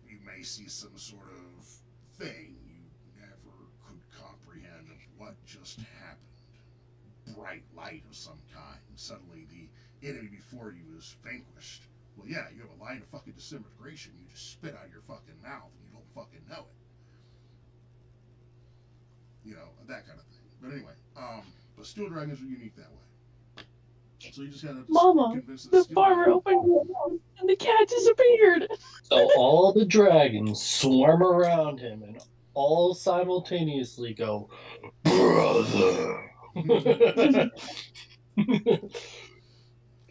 you may see some sort of thing you never could comprehend of what just happened. Bright light of some kind. Suddenly the enemy before you is vanquished. Well, yeah, you have a line of fucking disintegration. You just spit out your fucking mouth and you don't fucking know it. You know, that kind of thing. But anyway, but steel dragons are unique that way. So you just gotta convince the farmer opened the door and the cat disappeared. So all the dragons swarm around him and all simultaneously go, "Brother,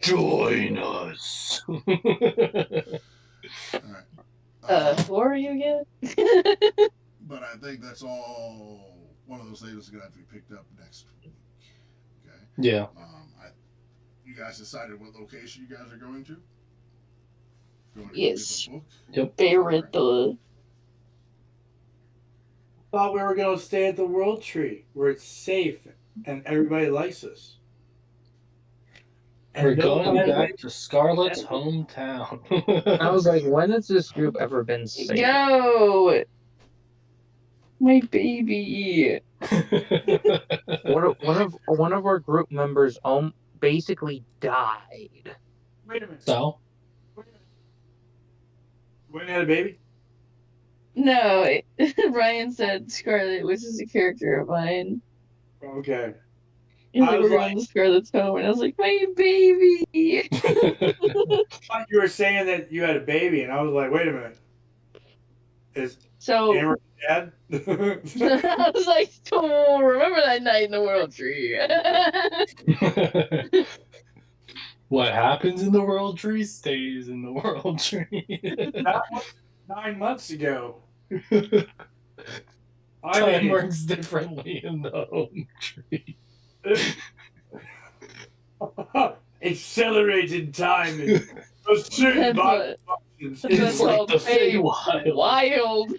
join us." Alright. Who are you again? But I think that's all one of those things that's gonna have to be picked up next week. Okay. Yeah. You guys decided what location you guys are going to? Going to Yes. get the book? Yep. Veritha. Thought we were going to stay at the World Tree where it's safe and everybody likes us. We're going back to Scarlett's hometown. I was like, when has this group ever been safe? Yo! My baby. One of our group members basically died. Wait a minute. So? Wayne had a baby? No, Ryan said Scarlet, which is a character of mine. Okay. You're I like, was we're like- going to Scarlet's home, and I was like, my baby. I thought you were saying that you had a baby, and I was like, wait a minute. Is So Amber dead? I was like, oh, remember that night in the World Tree? What happens in the World Tree stays in the World Tree. That was 9 months ago. Time works differently in the home tree. Accelerated time and certain That's body what- functions. It's That's like called the Feywild. Wild.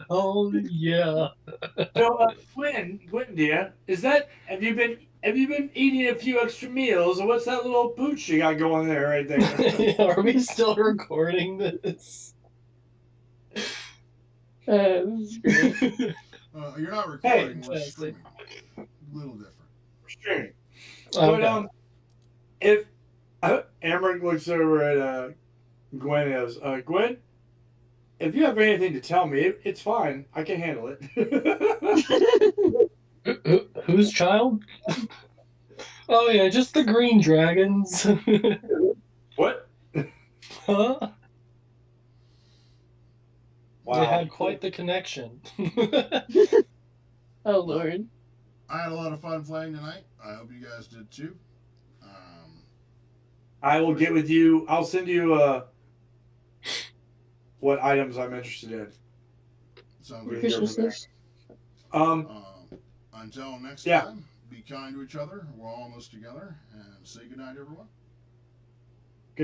Oh yeah. So, Gwen, dear, have you been eating a few extra meals, or what's that little pooch you got going there right there? Are we still recording this? This is great. You're not recording. We're fantastic. streaming. A little different. Sure. Okay. But if Amber looks over at Gwen and goes, Gwen, if you have anything to tell me, it's fine. I can handle it. Whose child? Oh yeah, just the green dragons. What? Huh? Wow. They had quite the connection. Oh, Lord. I had a lot of fun playing tonight. I hope you guys did too. I will get with you. I'll send you what items I'm interested in. Sounds We good. can go Christmas from there. list. Until next Yeah. time, be kind to each other. We're all in this together. And say goodnight, everyone.